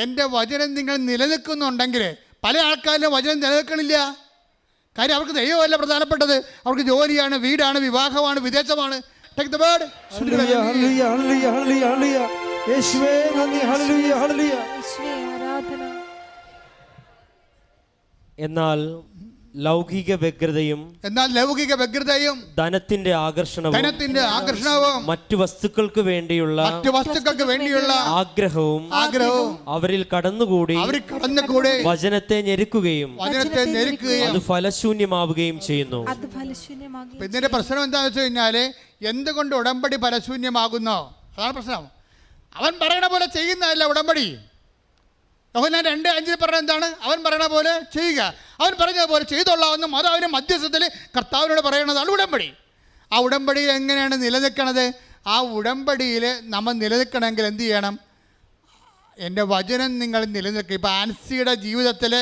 എൻ്റെ വചനം നിങ്ങൾ നിലനിൽക്കുന്നുണ്ടെങ്കിൽ പല ആൾക്കാരിലും വചനം നിലനിൽക്കണില്ല. കാര്യം അവർക്ക് ദൈവമല്ല പ്രധാനപ്പെട്ടത്, അവർക്ക് ജോലിയാണ്, വീടാണ്, വിവാഹമാണ്, വിദേശമാണ്. Take the word. ഹല്ലേലൂയ ഹല്ലേലൂയ ഹല്ലേലൂയ ഹല്ലേലൂയ ഹല്ലേലൂയ. യേശുവേ നന്ദി. ഹല്ലേലൂയ ഹല്ലേലൂയ. യേശുവേ ആരാധന. എന്നാൽ ലൗകിക വ്യഗ്രതയും ധനത്തിന്റെ ആകർഷണവും മറ്റു വസ്തുക്കൾക്ക് വേണ്ടിയുള്ള ആഗ്രഹവും അവരിൽ കടന്നുകൂടി വചനത്തെ ഞെരുക്കുകയും അത് ഫലശൂന്യമാവുകയും ചെയ്യുന്നു. ഇതിന്റെ പ്രശ്നം എന്താണെന്ന് വെച്ച് കഴിഞ്ഞാല് എന്തുകൊണ്ട് ഉടമ്പടി ഫലശൂന്യമാകുന്നോ? അതാണ് പ്രശ്നം. അവൻ പറയണ പോലെ ചെയ്യുന്നതല്ല ഉടമ്പടി. യോഹന്നാൻ 2:5 പറഞ്ഞ എന്താണ്? അവൻ പറയണ പോലെ ചെയ്യുക, അവൻ പറഞ്ഞ പോലെ ചെയ്തോളാമെന്നും അത് അവൻ്റെ മധ്യസ്ഥത്തിൽ കർത്താവിനോട് പറയണതാണ് ഉടമ്പടി. ആ ഉടമ്പടി എങ്ങനെയാണ് നിലനിൽക്കണത്? ആ ഉടമ്പടിയിൽ നമ്മൾ നിലനിൽക്കണമെങ്കിൽ എന്ത് ചെയ്യണം? എൻ്റെ വചനം നിങ്ങൾ നിലനിൽക്കുക. ഇപ്പോൾ ആൻസിയുടെ ജീവിതത്തിൽ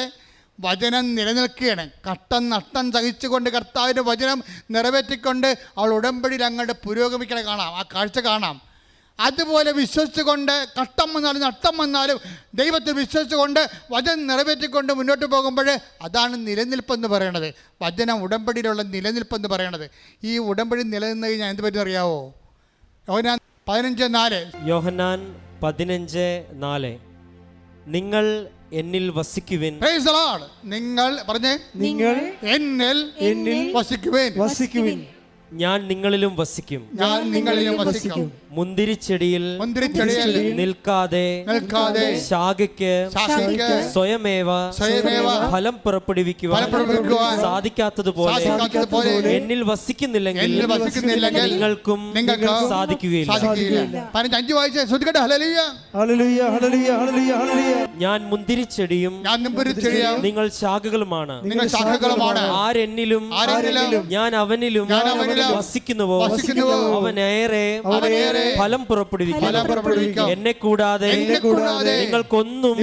വചനം നിലനിൽക്കുകയാണ്. കട്ടം നഷ്ടം സഹിച്ചുകൊണ്ട് കർത്താവിൻ്റെ വചനം നിറവേറ്റിക്കൊണ്ട് അവൾ ഉടമ്പടിയിൽ അങ്ങോട്ട് പുരോഗമിക്കണ കാണാം, ആ കാഴ്ച കാണാം. അതുപോലെ വിശ്വസിച്ചുകൊണ്ട് കഷ്ടം വന്നാലും നഷ്ടം വന്നാലും ദൈവത്തിൽ വിശ്വസിച്ചുകൊണ്ട് വചനം നിറവേറ്റിക്കൊണ്ട് മുന്നോട്ട് പോകുമ്പോൾ അതാണ് നിലനിൽപ്പെന്ന് പറയണത്. വചനം ഉടമ്പടിയിലുള്ള നിലനിൽപ്പെന്ന് പറയണത്. ഈ ഉടമ്പടി നിലനിന്ന് കഴിഞ്ഞാൽ എന്ത് പറ്റും അറിയാവോ? യോഹന്നാൻ 15:4. യോഹന്നാൻ 15:4. നിങ്ങൾ എന്നിൽ വസിക്കുവിൻ. Praise the Lord. നിങ്ങൾ പറഞ്ഞേ, നിങ്ങൾ എന്നിൽ വസിക്കുവിൻ. ഞാൻ നിങ്ങളിലും വസിക്കും. മുന്തിരിച്ചെടിയിൽ നിൽക്കാതെ ശാഖയ്ക്ക് സ്വയമേവ ഫലം പുറപ്പെടുവിക്കുവാൻ സാധിക്കാത്തതുപോലെ എന്നിൽ വസിക്കുന്നില്ലെങ്കിൽ നിങ്ങൾക്കും സാധിക്കുകയില്ല. ഞാൻ മുന്തിരിച്ചെടിയും നിങ്ങൾ ശാഖകളുമാണ്. ആരെന്നിലും ഞാൻ അവനിലും വസിക്കുന്നുവോ അവനേറെ ഫലം പുറപ്പെടുവിക്കും. എന്നെ കൂടാതെ നിങ്ങൾക്കൊന്നും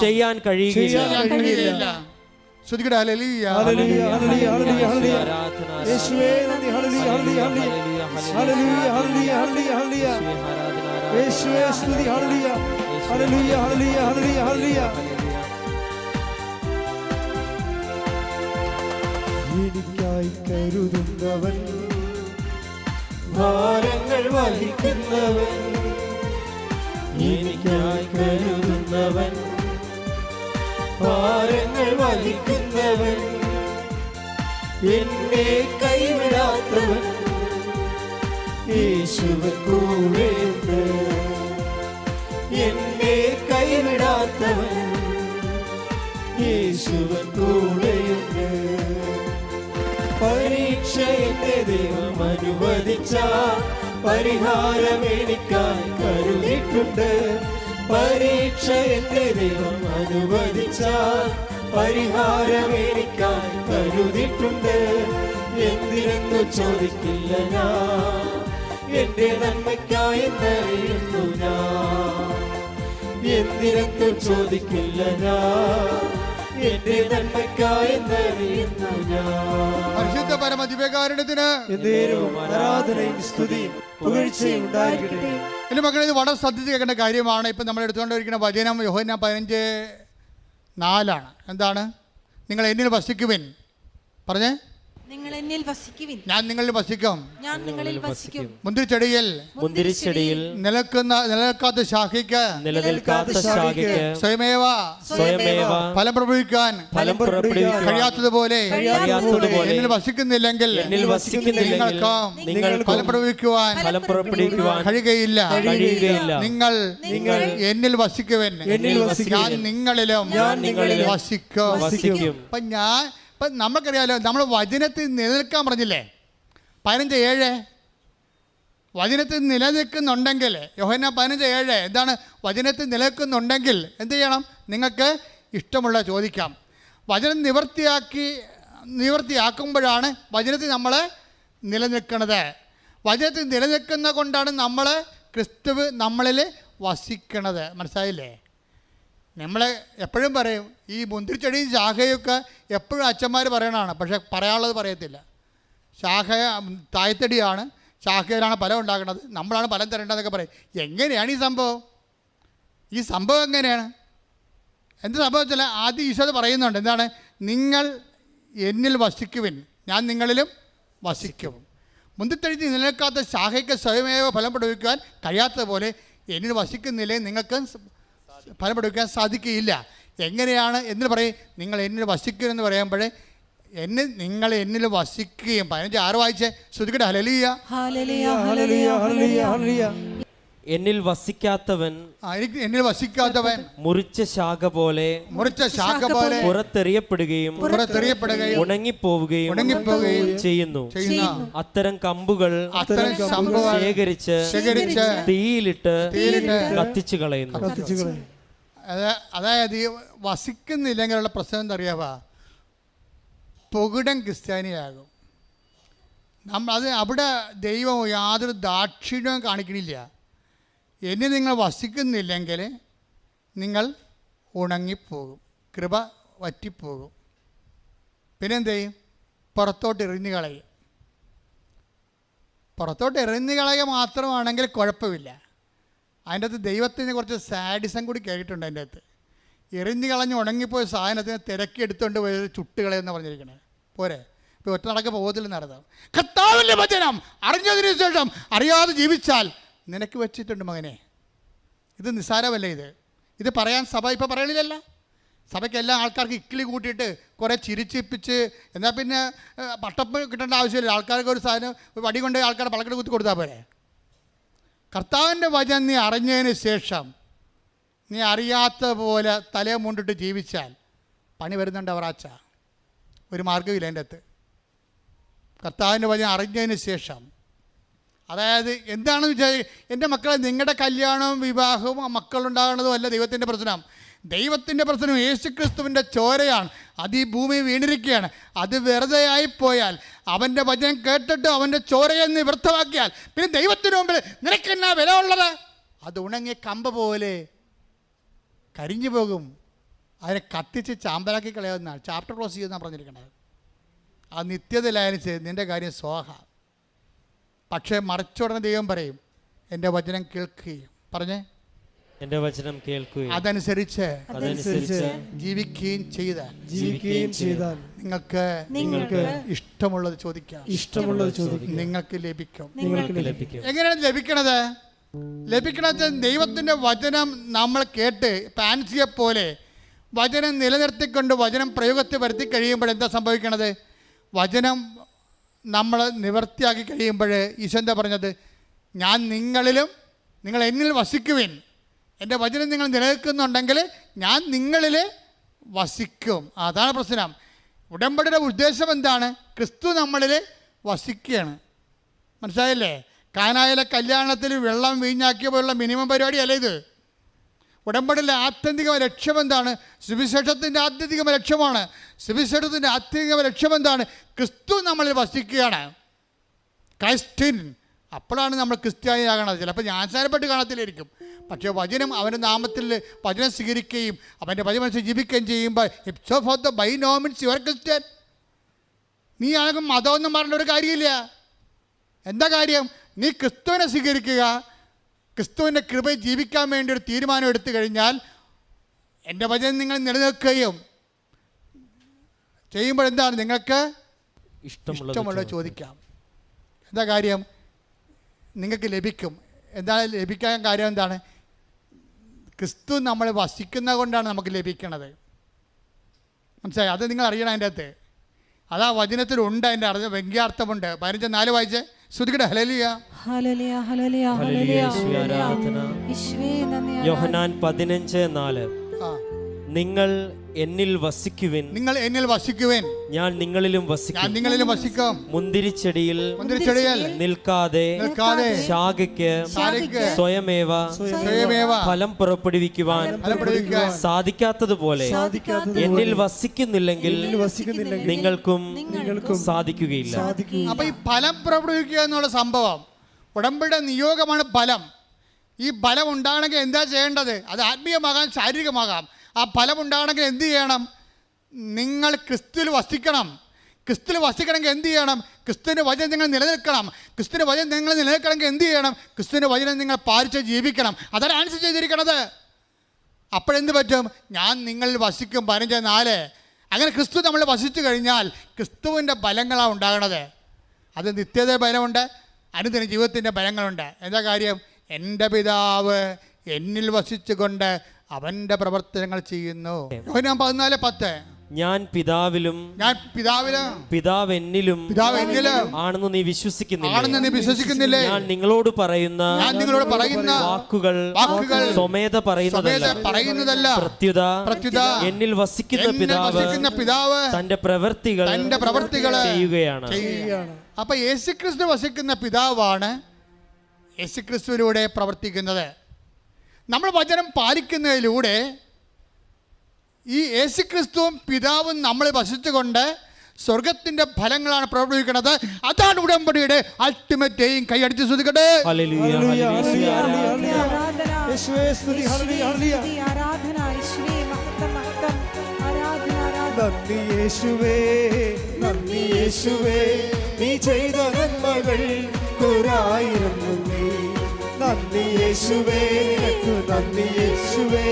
ചെയ്യാൻ കഴിയുകയില്ല. എനിക്കായി കരുതുന്നവൻ, ഭാരങ്ങൾ വഹിക്കുന്നവൻ, എനിക്കായി കരുതുന്നവൻ, ഭാരങ്ങൾ വഹിക്കുന്നവൻ, എന്നെ കൈവിടാത്തവൻ, യേശുവൻ കൂടെയുണ്ട്. എന്നെ കൈവിടാത്തവൻ, യേശുവൻ കൂടെയുണ്ട്. പരീക്ഷ എന്റെ ദൈവം അനുവദിച്ച പരിഹാരം എനിക്കായി കരുതിയിട്ടുണ്ട്. പരീക്ഷ എന്റെ ദൈവം അനുവദിച്ച പരിഹാരം എനിക്കായി കരുതിയിട്ടുണ്ട്. എന്തിനെന്നു ചോദിക്കില്ല ഞാൻ, എന്റെ നന്മയ്ക്കായി എന്നറിയുന്നു ഞാൻ. എന്തിനെന്നു ചോദിക്കില്ല ഞാൻ, എന്റെ നന്മയ്ക്കായി എന്നറിയുന്നു ഞാൻ. പരിശുദ്ധ പരമദിവ്യകാരുണ്യത്തിന് ആരാധനയും സ്തുതിയും പുകഴ്ചയും ഉണ്ടായിരിക്കട്ടെ. എൻ്റെ മക്കളെ, ഇത് വളരെ ശ്രദ്ധിച്ച് കേൾക്കേണ്ട കാര്യമാണ്. ഇപ്പം നമ്മൾ എടുത്തുകൊണ്ടിരിക്കുന്ന വചനം യോഹന്നാൻ 15:4 എന്താണ്? നിങ്ങൾ എന്നിൽ വസിക്കുവിൻ. പറഞ്ഞേ, നിങ്ങൾ എന്നിൽ വസിക്കുവിൻ. ഞാൻ നിങ്ങളിൽ വസിക്കും. ഞാൻ നിങ്ങളിൽ വസിക്കും. മുന്തിരിച്ചെടിയിൽ നിലനിൽക്കാത്ത ശാഖയ്ക്ക് സ്വയമേവ ഫലം പ്രഭവിക്കാൻ കഴിയാത്തതുപോലെ എന്നിൽ വസിക്കുന്നില്ലെങ്കിൽ നിങ്ങൾക്ക് ഫലം പ്രഭവിക്കുവാൻ കഴിയുകയില്ല. നിങ്ങൾ എന്നിൽ വസിക്കുവൻ, ഞാൻ നിങ്ങളിലും വസിക്കും. അപ്പം ഇപ്പം നമുക്കറിയാലോ, നമ്മൾ വചനത്തിൽ നിലനിൽക്കാൻ പറഞ്ഞില്ലേ? 15:7 വചനത്തിൽ നിലനിൽക്കുന്നുണ്ടെങ്കിൽ, യോഹന്നാൻ 15:7 എന്താണ്? വചനത്തിൽ നിലനിൽക്കുന്നുണ്ടെങ്കിൽ എന്ത് ചെയ്യണം? നിങ്ങൾക്ക് ഇഷ്ടമുള്ള ചോദിക്കാം. വചനം നിവർത്തിയാക്കുമ്പോഴാണ് വചനത്തിൽ നമ്മൾ നിലനിൽക്കുന്നത്. വചനത്തിൽ നിലനിൽക്കുന്ന കൊണ്ടാണ് നമ്മൾ ക്രിസ്തുവ് നമ്മളിൽ വസിക്കണത്. മനസ്സിലായില്ലേ? നമ്മൾ എപ്പോഴും പറയും ഈ മുന്തിരിച്ചെടിയും ശാഖയൊക്കെ എപ്പോഴും അച്ഛന്മാർ പറയണതാണ്, പക്ഷെ പറയാനുള്ളത് പറയത്തില്ല. ശാഖ തായ്തടിയാണ്, ശാഖയിലാണ് ഫലം ഉണ്ടാക്കുന്നത്, നമ്മളാണ് ഫലം തരേണ്ടതെന്നൊക്കെ പറയും. എങ്ങനെയാണ് ഈ സംഭവം? ഈ സംഭവം എങ്ങനെയാണ്? എന്ത് സംഭവത്തില്ല? ആദ്യം ഈശോ പറയുന്നുണ്ട്, എന്താണ്? നിങ്ങൾ എന്നിൽ വസിക്കുവിൻ, ഞാൻ നിങ്ങളിലും വസിക്കും. മുന്തിരിച്ചെടി നിലനിൽക്കാത്ത ശാഖയ്ക്ക് സ്വയമേവ ഫലം produce കഴിയാത്തതുപോലെ എന്നിൽ വസിക്കുന്നില്ലേ നിങ്ങൾക്ക് ഫലം produce സാധിക്കുകയില്ല. എങ്ങനെയാണ് എന്ന് പറയും? നിങ്ങൾ എന്നിൽ വസിക്കുമെന്ന് പറയുമ്പോഴേ നിങ്ങൾ എന്നിൽ വസിക്കുകയും 15:6 വായിച്ചേ, ശ്രുതിക്കട്ടെ. ഹല്ലേലൂയ, ഹല്ലേലൂയ, ഹല്ലേലൂയ, ഹല്ലേലൂയ, ഹല്ലേലൂയ. എന്നിൽ വസിക്കാത്തവൻ എന്നിൽ വസിക്കാത്തവൻ മുറിച്ച ശാഖ പോലെ പുറത്തെറിയപ്പെടുകയും ഉണങ്ങിപ്പോവുകയും ചെയ്യുന്നു. അത്തരം കമ്പുകൾ ശേഖരിച്ച് തീയിലിട്ട് കത്തിച്ചു കളയുന്നു. അതായത് ഈ വസിക്കുന്നില്ലെങ്കിലുള്ള പ്രശ്നം എന്താ അറിയാവാ? പൊകിടൻ ക്രിസ്ത്യാനിയാകും. അത് അവിടെ ദൈവം യാതൊരു ദാക്ഷിണ്യവും കാണിക്കണില്ല. ഇനി നിങ്ങൾ വസിക്കുന്നില്ലെങ്കിൽ നിങ്ങൾ ഉണങ്ങിപ്പോകും, കൃപ വറ്റിപ്പോകും. പിന്നെന്ത് ചെയ്യും? പുറത്തോട്ട് എറിഞ്ഞു കളയും. പുറത്തോട്ട് എറിഞ്ഞു കളയുക മാത്രമാണെങ്കിൽ കുഴപ്പമില്ല. അതിൻ്റെ അകത്ത് ദൈവത്തിന് കുറച്ച് സാഡിസം കൂടി കേട്ടിട്ടുണ്ട്. അതിൻ്റെ അകത്ത് എറിഞ്ഞു കളഞ്ഞ് ഉണങ്ങിപ്പോയ സാധനത്തിന് തിരക്കി എടുത്തുകൊണ്ട് പോയി ചുട്ടുകളയെന്ന് പറഞ്ഞിരിക്കണേ. പോരെ? ഇപ്പോൾ ഒറ്റ നടക്ക് പോകത്തില്ല നടത്താം. കർത്താവിൻ്റെ വചനം അറിഞ്ഞതിന് ശേഷം അറിയാതെ ജീവിച്ചാൽ നിനക്ക് വെച്ചിട്ടുണ്ട് മകനെ. ഇത് നിസ്സാരമല്ല. ഇത് പറയാൻ സഭ ഇപ്പോൾ പറയണില്ലല്ല. സഭയ്ക്ക് എല്ലാ ആൾക്കാർക്ക് ഇക്കിളി കൂട്ടിയിട്ട് കുറേ ചിരിച്ചിപ്പിച്ച് എന്നാൽ പിന്നെ പട്ടപ്പ് കിട്ടേണ്ട ആവശ്യമില്ല. ആൾക്കാർക്ക് ഒരു സാധനം വടി കൊണ്ട് ആൾക്കാരുടെ പളക്കെട്ട് കുത്തി കൊടുത്താൽ പോരെ. കർത്താവിൻ്റെ വചനം നീ അറിഞ്ഞതിന് ശേഷം നീ അറിയാത്ത പോലെ തലയെ മുണ്ടിട്ട് ജീവിച്ചാൽ പണി വരുന്നുണ്ട് അവറാച്ച. ഒരു മാർഗ്ഗമില്ല എൻ്റെ അകത്ത്. കർത്താവിൻ്റെ വചനം അറിഞ്ഞതിന് ശേഷം, അതായത് എന്താണെന്ന് വെച്ചാൽ എൻ്റെ മക്കളെ, നിങ്ങളുടെ കല്യാണവും വിവാഹവും മക്കളുണ്ടാകുന്നതും അല്ല ദൈവത്തിൻ്റെ പ്രശ്നം. ദൈവത്തിൻ്റെ പ്രശ്നം യേശുക്രിസ്തുവിൻ്റെ ചോരയാണ്. അത് ഈ ഭൂമി വീണിരിക്കുകയാണ്. അത് വെറുതെ ആയിപ്പോയാൽ, അവൻ്റെ വചനം കേട്ടിട്ട് അവൻ്റെ ചോരയെ നീ വ്യർത്ഥമാക്കിയാൽ പിന്നെ ദൈവത്തിന് മുമ്പിൽ നിനക്കെന്നാ വില ഉള്ളത്? അത് ഉണങ്ങിയ കമ്പ് പോലെ കരിഞ്ഞു പോകും. അതിനെ കത്തിച്ച് ചാമ്പലാക്കി കളയാവുന്നതാണ്. ചാപ്റ്റർ ക്ലോസ് ചെയ്യുന്നതാണ് പറഞ്ഞിരിക്കുന്നത്. ആ നിത്യതയിലായാലും നിൻ്റെ കാര്യം സ്വാഹ. പക്ഷേ മറിച്ചുടനെ ദൈവം പറയും, എൻ്റെ വചനം കേൾക്കുകയും പറഞ്ഞേ എൻ്റെ വചനം കേൾക്കുകയും അതനുസരിച്ച് ജീവിക്കുകയും ചെയ്താൽ നിങ്ങൾക്ക് ഇഷ്ടമുള്ളത് ചോദിക്കാം, നിങ്ങൾക്ക് ലഭിക്കും. എങ്ങനെയാണ് ലഭിക്കണത്? ദൈവത്തിൻ്റെ വചനം നമ്മൾ കേട്ട് ഫാൻസിയെ പോലെ വചനം നിലനിർത്തിക്കൊണ്ട് വചനം പ്രയോഗത്തിൽ വരുത്തി കഴിയുമ്പോൾ എന്താ സംഭവിക്കണത്? വചനം നമ്മൾ നിവർത്തിയാക്കി കഴിയുമ്പോൾ ഈശോ എന്താ പറഞ്ഞത്? ഞാൻ നിങ്ങളിലും നിങ്ങൾ എന്നിൽ വസിക്കുവിൻ. എൻ്റെ വചനം നിങ്ങൾ നിലനിൽക്കുന്നുണ്ടെങ്കിൽ ഞാൻ നിങ്ങളിൽ വസിക്കും. അതാണ് പ്രശ്നം. ഉടമ്പടിയുടെ ഉദ്ദേശം എന്താണ്? ക്രിസ്തു നമ്മളിൽ വസിക്കുകയാണ്. മനസ്സിലായില്ലേ? കാനായിലെ കല്യാണത്തിൽ വെള്ളം വീഞ്ഞാക്കിയ പോലുള്ള മിനിമം പരിപാടിയല്ല ഇത്. ഉടമ്പടിയിലെ ആത്യന്തിക ലക്ഷ്യം എന്താണ്? സുവിശേഷത്തിൻ്റെ ആത്യന്തിക ലക്ഷ്യമാണ്. സുവിശേഷത്തിൻ്റെ ആത്യന്തിക ലക്ഷ്യം എന്താണ്? ക്രിസ്തു നമ്മളിൽ വസിക്കുകയാണ്. ക്രൈസ്റ്റിൻ. അപ്പോഴാണ് നമ്മൾ ക്രിസ്ത്യാനിയാകണത്. ചിലപ്പോൾ ജ്ഞാനസ്നാനപ്പെട്ട് കാണത്തില്ലായിരിക്കും, പക്ഷേ വചനം അവൻ്റെ നാമത്തിൽ വചനം സ്വീകരിക്കുകയും അവൻ്റെ വചനം ജീവിക്കുകയും ചെയ്യുമ്പോൾ it's of the by no means your Christian. നീ ആകും മതമൊന്നും പറഞ്ഞ ഒരു കാര്യമില്ല. എന്താ കാര്യം? നീ ക്രിസ്തുവിനെ സ്വീകരിക്കുക, ക്രിസ്തുവിൻ്റെ കൃപയിൽ ജീവിക്കാൻ വേണ്ടി ഒരു തീരുമാനം എടുത്തു കഴിഞ്ഞാൽ എൻ്റെ വചനം നിങ്ങൾ നിലനിൽക്കുകയും ചെയ്യുമ്പോൾ എന്താണ്? നിങ്ങൾക്ക് ഇഷ്ടമുള്ളത് ചോദിക്കാം. എന്താ കാര്യം? നിങ്ങൾക്ക് ലഭിക്കും. എന്താണ് ലഭിക്കാൻ കാര്യം? എന്താണ്? ക്രിസ്തു നമ്മൾ വസിക്കുന്നത് കൊണ്ടാണ് നമുക്ക് ലഭിക്കണത്. മനസ്സിലായി? അത് നിങ്ങൾ അറിയണം. അതിൻ്റെ അകത്ത് അതാ വചനത്തിലുണ്ട്. അതിൻ്റെ വ്യംഗ്യാർത്ഥമുണ്ട്. 15:4 വായിച്ച് ശ്രുതിക്കട്ടെ. ഹല്ലേലൂയ, ഹല്ലേലൂയ, ഹല്ലേലൂയ, ഹല്ലേലൂയ. യേശുവേ നന്ദി. യോഹന്നാൻ 15:4. നിങ്ങൾ എന്നിൽ വസിക്കുവിൻ, ഞാൻ നിങ്ങളിലും വസിക്കും. മുന്തിരിച്ചെടിയിൽ നിൽക്കാതെ ശാഖയ്ക്ക് സ്വയമേവ ഫലം പുറപ്പെടുവിക്കുവാൻ സാധിക്കാത്തതുപോലെ എന്നിൽ വസിക്കുന്നില്ലെങ്കിൽ നിങ്ങൾക്കും സാധിക്കുകയില്ല. അപ്പൊ ഈ ഫലം പുറപ്പെടുവിക്കുക എന്നുള്ള സംഭവം ഉടമ്പടിയുടെ നിയോഗമാണ്. ഫലം ഈ ബലം ഉണ്ടാകണമെങ്കിൽ എന്താ ചെയ്യേണ്ടത്? അത് ആത്മീയമാകാം, ശാരീരികമാകാം. ആ ബലം ഉണ്ടാകണമെങ്കിൽ എന്ത് ചെയ്യണം? നിങ്ങൾ ക്രിസ്തുവിൽ വസിക്കണം. ക്രിസ്തുവിൽ വസിക്കണമെങ്കിൽ എന്ത് ചെയ്യണം? ക്രിസ്തുവിൻ്റെ വചനം നിങ്ങൾ നിലനിൽക്കണം. ക്രിസ്തുവിൻ്റെ വചനം നിങ്ങൾ നിലനിൽക്കണമെങ്കിൽ എന്ത് ചെയ്യണം? ക്രിസ്തുവിൻ്റെ വചനം നിങ്ങൾ പാലിച്ച് ജീവിക്കണം. അതാണ് ആൻസർ ചെയ്തിരിക്കണത്. അപ്പോഴെന്ത് പറ്റും? ഞാൻ നിങ്ങളിൽ വസിക്കും 15:4. അങ്ങനെ ക്രിസ്തു നമ്മൾ വസിച്ചു കഴിഞ്ഞാൽ ക്രിസ്തുവിൻ്റെ ബലങ്ങളാണ് ഉണ്ടാകണത്. അത് നിത്യത ബലമുണ്ട്, അനുദിന ജീവിതത്തിൻ്റെ ബലങ്ങളുണ്ട്. എന്താ കാര്യം? എൻ്റെ പിതാവ് എന്നിൽ വസിച്ചുകൊണ്ട് അവൻ്റെ പ്രവർത്തനങ്ങൾ ചെയ്യുന്നു. യോഹന്നാൻ 14:10. ഞാൻ പിതാവിലും പിതാവ് എന്നിലും ആണെന്ന് നീ വിശ്വസിക്കുന്നില്ലേ? ഞാൻ നിങ്ങളോട് പറയുന്ന വാക്കുകൾ സ്വമേധ പറയുന്നതല്ല, പ്രത്യുത എന്നിൽ വസിക്കുന്ന പിതാവ് തന്റെ പ്രവൃത്തികൾ ചെയ്യുകയാണ്. അപ്പൊ യേശുക്രിസ്തു വസിക്കുന്ന പിതാവാണ് യേശുക്രിസ്തുവിലൂടെ പ്രവർത്തിക്കുന്നത്. നമ്മൾ വചനം പാലിക്കുന്നതിലൂടെ ഈ യേശുക്രിസ്തുവും പിതാവും നമ്മൾ വസിച്ചുകൊണ്ട് സ്വർഗത്തിന്റെ ഫലങ്ങളാണ് പ്രവർത്തിക്കുന്നത്. അതാണ് ഉടമ്പടിയുടെ അൾട്ടിമേറ്റ് എയിം. കൈയടിച്ച് ശ്രദ്ധിക്കട്ടെ. നന്ദി യേശുവേ, നീ ചെയ്ത നന്മകൾ ഒരായിരം നന്ദി. നന്ദി യേശുവേ, നന്ദി യേശുവേ,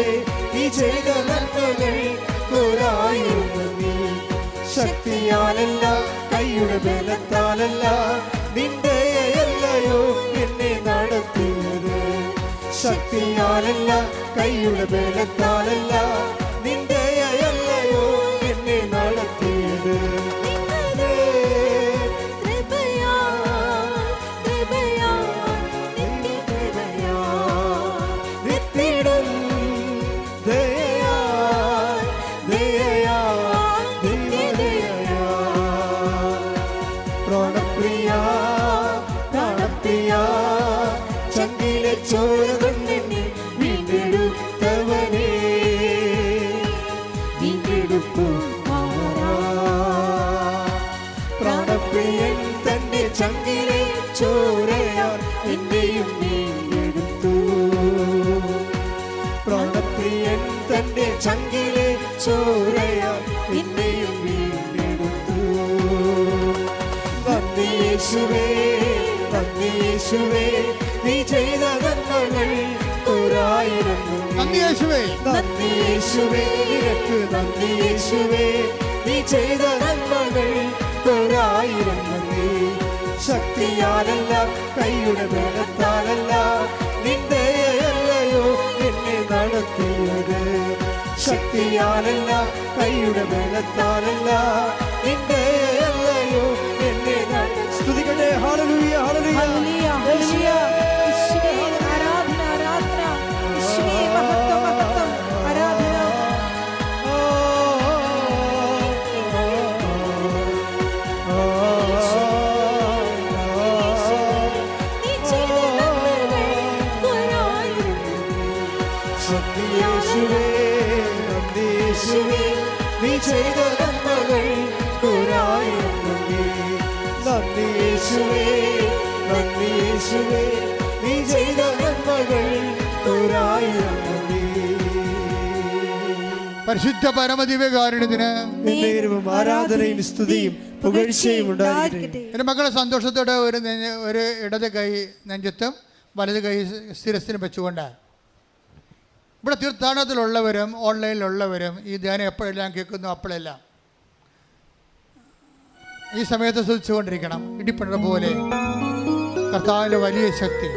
നീ ചെയ്ത നന്മകൾ ഒരായിരം നന്ദി. ശക്തിയാലല്ല, കൈയുടെ ബലത്താലല്ല, നിന്റെ അല്ലയോ എന്നെ നടത്തിയത്. ശക്തിയാലല്ല, കൈയുടെ ബലത്താലല്ല, നിന്റെ അല്ലയോ എന്നെ നടത്തിയത്. ചങ്കിലെ ചോരയാൽ എന്നെയും വീണ്ടെടുത്തു. പ്രാണപ്രിയൻ തന്റെ ചങ്കിലെ ചോരയാൽ എന്നെയും വീണ്ടെടുത്തു. നന്ദി യേശുവേ, നന്ദി യേശുവേ, നീ ചെയ്ത നന്മകൾ ഒരായിരം നന്ദി. നന്ദി യേശുവേ, നിനക്ക് നന്ദി യേശുവേ, നീ ചെയ്ത നന്മകൾ ഒരായിരം നന്ദി. ശക്തിയാലല്ല, കൈയുടെ ബലത്താലല്ല, നിന്റെ അല്ലയോ എന്നെ നടത്തിയത്. ശക്തിയാലല്ല, കൈയുടെ ബലത്താലല്ല, നിന്റെ അല്ലയോ എന്നെ നടത്തിയത്. സ്തുതിക്കട്ടെ. ഹല്ലേലൂയ, ഹല്ലേലൂയ, ഹല്ലേലൂയ. യേശുവേ ആരാധന, ആരാധന. യേശുവേ മഹത്വം, മഹത്വം, ആരാധന. നീ ചെയ്ത നന്മകൾ ഒരായിരം നന്ദി. നന്ദി യേശുവേ, നന്ദി യേശുവേ, നീ ചെയ്ത നന്മകൾ ഒരായിരം നന്ദി. പരിശുദ്ധ പരമദിവ്യകാരുണ്യത്തിന് ആരാധനയും സ്തുതിയും പുകഴ്ചയും ഉണ്ടാകട്ടെ. എൻ്റെ മക്കളെ സന്തോഷത്തോടെ ഒരു ഇടത് കൈ നെഞ്ചത്തും വലത് കൈ ശിരസിനും വെച്ചുകൊണ്ട് ഇവിടെ തീർത്ഥാടനത്തിലുള്ളവരും ഓൺലൈനിലുള്ളവരും ഈ ധ്യാനം എപ്പോഴെല്ലാം കേൾക്കുന്നു അപ്പോഴെല്ലാം ഈ സമയത്ത് ശ്രദ്ധിച്ചുകൊണ്ടിരിക്കണം. ഇടിപ്പണ പോലെ കർത്താവിൻ്റെ വലിയ ശക്തി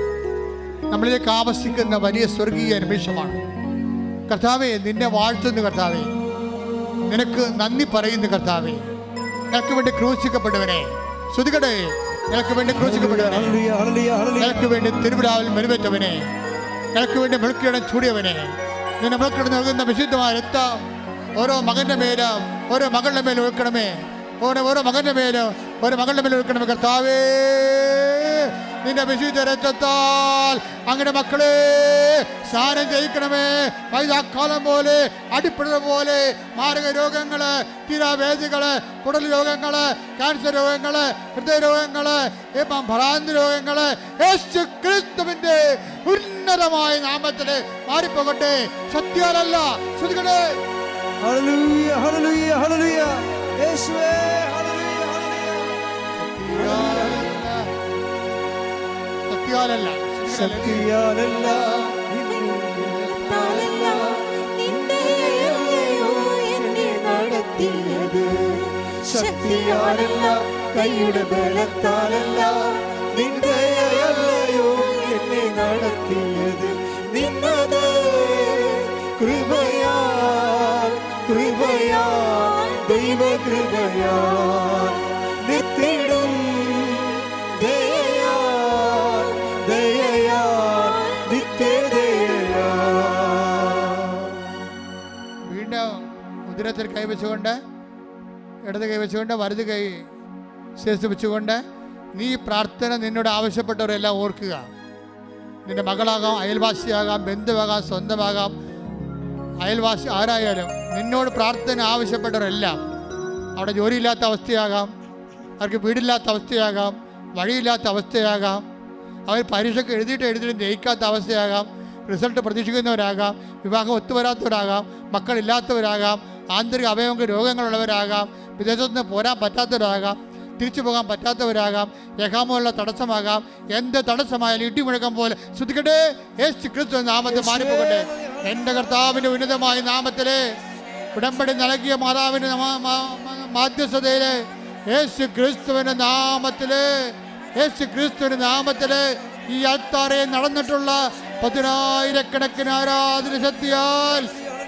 നമ്മളിലേക്ക് ആവശ്യിക്കുന്ന വലിയ സ്വർഗീയ നിമിഷമാണ്. കർത്താവേ, നിന്നെ വാഴ്ത്തുന്നു കർത്താവേ, നിനക്ക് നന്ദി പറയുന്നു കർത്താവേ. നിനക്ക് വേണ്ടി ക്രൂശിക്കപ്പെട്ടവനെ ശ്രുതികടേ, നിനക്ക് വേണ്ടി ക്രൂശിക്കപ്പെട്ടവനെ, നിനക്ക് വേണ്ടി തിരുവിലാവിൽ മെരുവേറ്റവനെ, നിനക്ക് വേണ്ടി മിൾക്കിടം ചൂടിയവനെ, നിന്നെ മിൾക്കിടം നൽകുന്ന വിശുദ്ധമായ രക്തം ഓരോ മകൻ്റെ മേലും ഓരോ മകളുടെ മേലും ഒഴുക്കണമേ. ഓരോ മകൻ്റെ മേലും ഓരോ മകളുടെ മേലും ഒഴുക്കണമേ കർത്താവേ. നിന്റെ വിശുദ്ധ രക്തത്താൽ അങ്ങനെ മക്കളെ സ്നാനം ചെയ്യിക്കണമേ. വൈദാക്കാലം പോലെ, അടിപ്പിഴ പോലെ മാരക രോഗങ്ങള്, തീരാവേദികള്, കുടൽ രോഗങ്ങള്, ക്യാൻസർ രോഗങ്ങള്, ഹൃദയരോഗങ്ങള്, ഭ്രാന്തി രോഗങ്ങള് യേശു ക്രിസ്തുവിന്റെ ഉന്നതമായ നാമത്തില് മാറിപ്പോകട്ടെ. സത്യാലല്ല ശ്രുതികളെ. ഹല്ലേലൂയ ഹല്ലേലൂയ ഹല്ലേലൂയ യേശുവേ ഹല്ലേലൂയ ഹല്ലേലൂയ. സത്യാലല്ല ശക്തിയാലല്ല താലല്ല നിന്റെയല്ലയോ എന്നെ നടത്തിയത്. ശക്തിയാലല്ല കൈയുടെ ബലത്താലല്ല നിന്റെയല്ലയോ എന്നെ നടത്തിയത്. നിന്നത് കൃപയാൽ കൃപയാൽ ദൈവകൃപയാൽ നിർത്തിടും ദയയാൽ ദയയാൽ നിത്യദയയാൽ. വീണ്ടും ഉദരത്തിൽ കൈവച്ചുകൊണ്ട്, ഇടത് കൈവച്ചുകൊണ്ട്, വലത് കൈ ശിരസിൽ വെച്ചുകൊണ്ട് നീ പ്രാർത്ഥന നിന്നോട് ആവശ്യപ്പെട്ടവരെല്ലാം ഓർക്കുക. നിന്റെ മകളാകാം, അയൽവാസിയാകാം, ബന്ധുവാകാം, സ്വന്തമാകാം, അയൽവാസി ആരായാലും നിന്നോട് പ്രാർത്ഥന ആവശ്യപ്പെട്ടവരെല്ലാം, അവിടെ ജോലിയില്ലാത്ത അവസ്ഥയാകാം, അവർക്ക് വീടില്ലാത്ത അവസ്ഥയാകാം, വഴിയില്ലാത്ത അവസ്ഥയാകാം, അവർ പരീക്ഷയ്ക്ക് എഴുതിയിട്ട് ജയിക്കാത്ത അവസ്ഥയാകാം, റിസൾട്ട് പ്രതീക്ഷിക്കുന്നവരാകാം, വിവാഹം ഒത്തുവരാത്തവരാകാം, മക്കളില്ലാത്തവരാകാം, ആന്തരിക അവയവങ്ങൾ രോഗങ്ങളുള്ളവരാകാം, വിദേശത്തു നിന്ന് പോരാൻ പറ്റാത്തവരാകാം, തിരിച്ചു പോകാൻ പറ്റാത്തവരാകാം, രേഖാമൂലമുള്ള തടസ്സമാകാം. എന്ത് തടസ്സമായാലും ഇടിമുഴക്കം പോലെ ശ്രദ്ധിക്കട്ടെ. യേശു ക്രിസ്തു നാമത്തിൽ മാറിപ്പോകട്ടെ. എൻ്റെ കർത്താവിൻ്റെ ഉന്നതമായ നാമത്തിലെ ഉടമ്പടി നൽകിയ മാതാവിൻ്റെ മാധ്യസ്ഥതയിലെ യേശു ക്രിസ്തുവിൻ്റെ നാമത്തില്, യേശു ക്രിസ്തുവിൻ്റെ നാമത്തില് ഈ അൽത്താറയിൽ നടന്നിട്ടുള്ള 10,000 ആരാധന ശക്തിയാൽ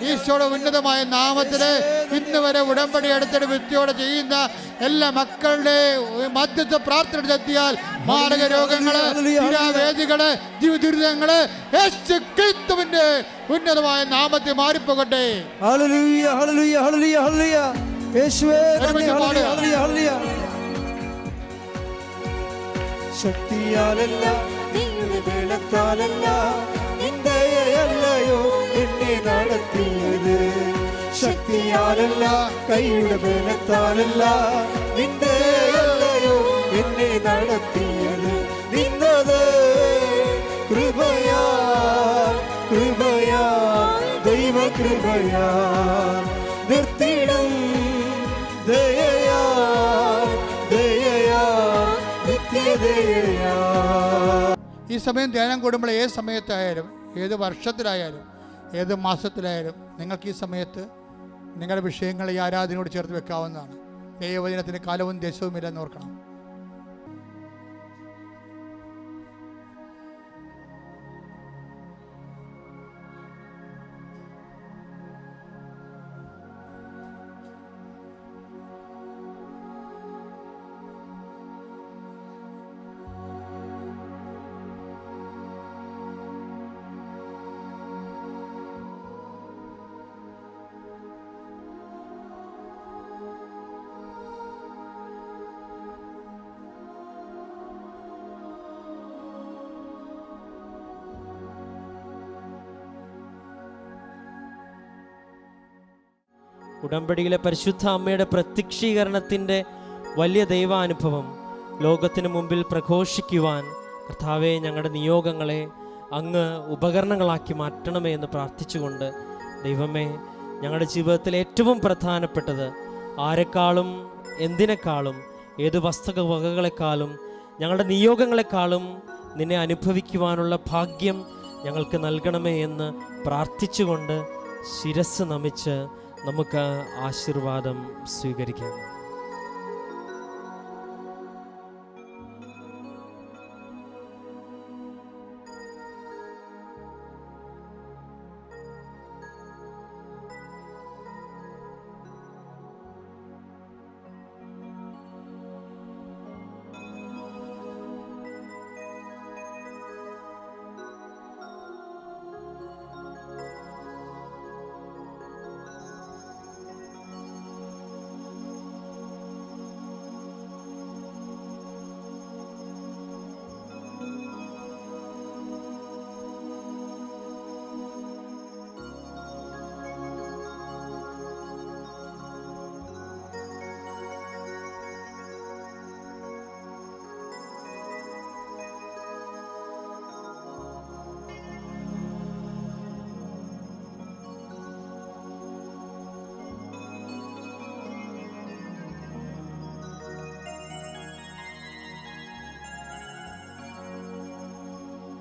ഈശോയുടെ ഉന്നതമായ നാമത്തില് ഇന്ന് വരെ ഉടമ്പടി എടുത്തിട്ട് വ്യക്തിയോടെ ചെയ്യുന്ന എല്ലാ മക്കളുടെ മധ്യസ്ഥ പ്രാർത്ഥന ശക്തിയാൽ മാരക രോഗങ്ങള്, വേദികള്, ജീവിതദുരിതങ്ങള് യേശു ക്രിസ്തുവിന്റെ ഉന്നതമായ നാമത്തിൽ മാറിപ്പോകട്ടെ. ഹല്ലേലൂയ ഹല്ലേലൂയ ഹല്ലേലൂയ ഹല്ലേലൂയ യേശുവേ നന്ദി. ഹല്ലേലൂയ ഹല്ലേലൂയ. ശക്തിയാലല്ല നിന്റെ ബലത്താലല്ല നിന്റെയല്ലയോ എന്നെ നടത്തിയത്. ശക്തിയാലല്ല കൈയുടെ ബലത്താലല്ല നിന്റെയല്ലയോ എന്നെ നടത്തിയത്. നിന്നത് കൃപയാൽ കൃപയാൽ ദൈവകൃപയാൽ നിർത്തിടും ദയയാൽ ദയയാൽ നിത്യദയയാൽ. ഈ സമയം ധ്യാനം കൂടുമ്പോൾ ഏത് സമയത്തായാലും, ഏത് വർഷത്തിലായാലും, ഏത് മാസത്തിലായാലും നിങ്ങൾക്ക് ഈ സമയത്ത് നിങ്ങളുടെ വിഷയങ്ങൾ ഈ ആരാധനയോട് ചേർത്ത് വെക്കാവുന്നതാണ്. ദൈവവചനത്തിന് കാലവും ദേശവും ഇല്ലെന്ന് ഓർക്കണം. ഉടമ്പടിയിലെ പരിശുദ്ധ അമ്മയുടെ പ്രത്യക്ഷീകരണത്തിൻ്റെ വലിയ ദൈവാനുഭവം ലോകത്തിന് മുമ്പിൽ പ്രഘോഷിക്കുവാൻ കർത്താവെ ഞങ്ങളുടെ നിയോഗങ്ങളെ അങ്ങ് ഉപകരണങ്ങളാക്കി മാറ്റണമേ എന്ന് പ്രാർത്ഥിച്ചുകൊണ്ട്, ദൈവമേ, ഞങ്ങളുടെ ജീവിതത്തിൽ ഏറ്റവും പ്രധാനപ്പെട്ടത് ആരെക്കാളും എന്തിനേക്കാളും ഏത് വസ്തുവകകളെക്കാളും ഞങ്ങളുടെ നിയോഗങ്ങളെക്കാളും നിന്നെ അനുഭവിക്കുവാനുള്ള ഭാഗ്യം ഞങ്ങൾക്ക് നൽകണമേ എന്ന് പ്രാർത്ഥിച്ചുകൊണ്ട് ശിരസ് നമിച്ച് നമുക്ക് ആശീർവാദം സ്വീകരിക്കാം.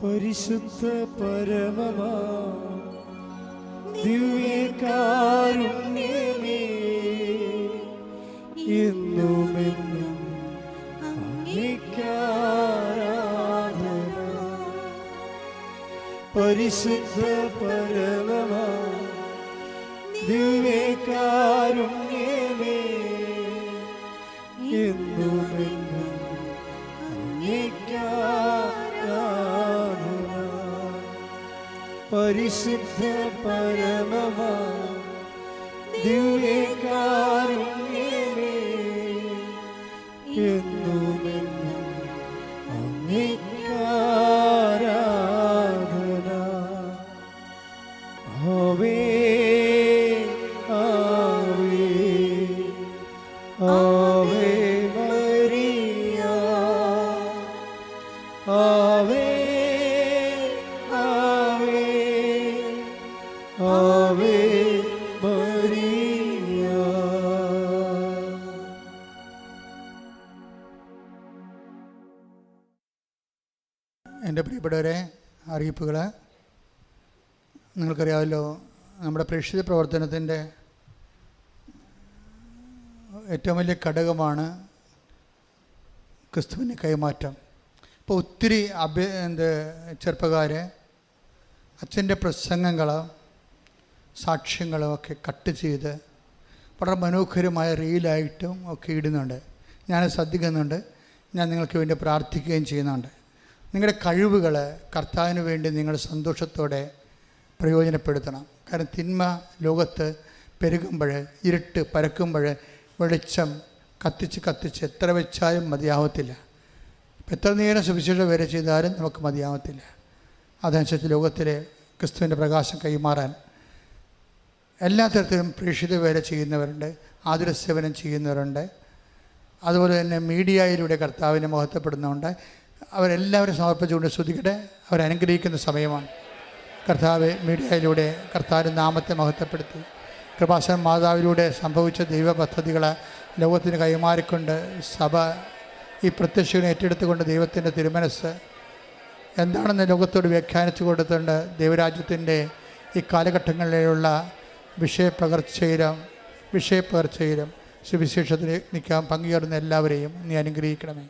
പരിശുദ്ധ പരമമാ ദിവ്യകാരുണ്യമേ എന്നുമെന്നും അങ്ങേക്കാരാധന. പരിശുദ്ധ പരമമാ ദിവ്യകാരുണ്യമേ എന്നുമെന്നും അങ്ങേക്കാരാധന. പരിശുദ്ധ പരമമാ ദിവ്യകാരുണ്യമേ എന്നുമെന്നും അങ്ങേക്കാരാധന. ആവേ ആവേ ആവേ മരിയ, ആവേ ആവേ ആവേ മരിയ. എൻ്റെ പ്രിയപ്പെട്ടവരെ, അറിയിപ്പുകൾ നിങ്ങൾക്കറിയാമല്ലോ. നമ്മുടെ പ്രേക്ഷിത പ്രവർത്തനത്തിൻ്റെ ഏറ്റവും വലിയ ഘടകമാണ് ക്രിസ്തുവിൻ്റെ കൈമാറ്റം. ഇപ്പോൾ ഒത്തിരി ചെറുപ്പക്കാർ അച്ഛൻ്റെ പ്രസംഗങ്ങളും സാക്ഷ്യങ്ങളും ഒക്കെ കട്ട് ചെയ്ത് വളരെ മനോഹരമായ റീലായിട്ടും ഒക്കെ ഇടുന്നുണ്ട്. ഞാൻ ശ്രദ്ധിക്കുന്നുണ്ട്, ഞാൻ നിങ്ങൾക്ക് വേണ്ടി പ്രാർത്ഥിക്കുകയും ചെയ്യുന്നുണ്ട്. നിങ്ങളുടെ കഴിവുകൾ കർത്താവിന് വേണ്ടി നിങ്ങൾ സന്തോഷത്തോടെ പ്രയോജനപ്പെടുത്തണം. കാരണം തിന്മ ലോകത്ത് പെരുകുമ്പോൾ, ഇരുട്ട് പരക്കുമ്പോൾ വെളിച്ചം കത്തിച്ച് എത്ര വെച്ചാലും മതിയാവത്തില്ല. എത്ര നേരം സുവിശേഷം വരെ ചെയ്താലും നമുക്ക് മതിയാവത്തില്ല. അതനുസരിച്ച് ലോകത്തിലെ ക്രിസ്തുവിൻ്റെ പ്രകാശം കൈമാറാൻ എല്ലാ തരത്തിലും പ്രേക്ഷിത വേല ചെയ്യുന്നവരുണ്ട്, ആതുരസേവനം ചെയ്യുന്നവരുണ്ട്. അതുപോലെ തന്നെ മീഡിയയിലൂടെ കർത്താവിനെ മഹത്വപ്പെടുന്നുണ്ട്. അവരെല്ലാവരും സമർപ്പിച്ചുകൊണ്ട് സ്തുതിക്കട്ടെ. അവരനുഗ്രഹിക്കുന്ന സമയമാണ്. കർത്താവ് മീഡിയയിലൂടെ കർത്താവിൻ്റെ നാമത്തെ മഹത്വപ്പെടുത്തി കൃപാസന മാതാവിലൂടെ സംഭവിച്ച ദൈവ പദ്ധതികൾ ലോകത്തിന് കൈമാറിക്കൊണ്ട് സഭ ഈ പ്രത്യക്ഷനെ ഏറ്റെടുത്തുകൊണ്ട് ദൈവത്തിൻ്റെ തിരുമനസ് എന്താണെന്ന് ലോകത്തോട് വ്യാഖ്യാനിച്ചു കൊടുത്തുകൊണ്ട് ദൈവരാജ്യത്തിൻ്റെ ഈ കാലഘട്ടങ്ങളിലുള്ള വിഷയപ്പകർച്ചയിലും സുവിശേഷത്തിൽ നിൽക്കാൻ പങ്കുചേർന്ന എല്ലാവരെയും നീ അനുഗ്രഹിക്കണമേ.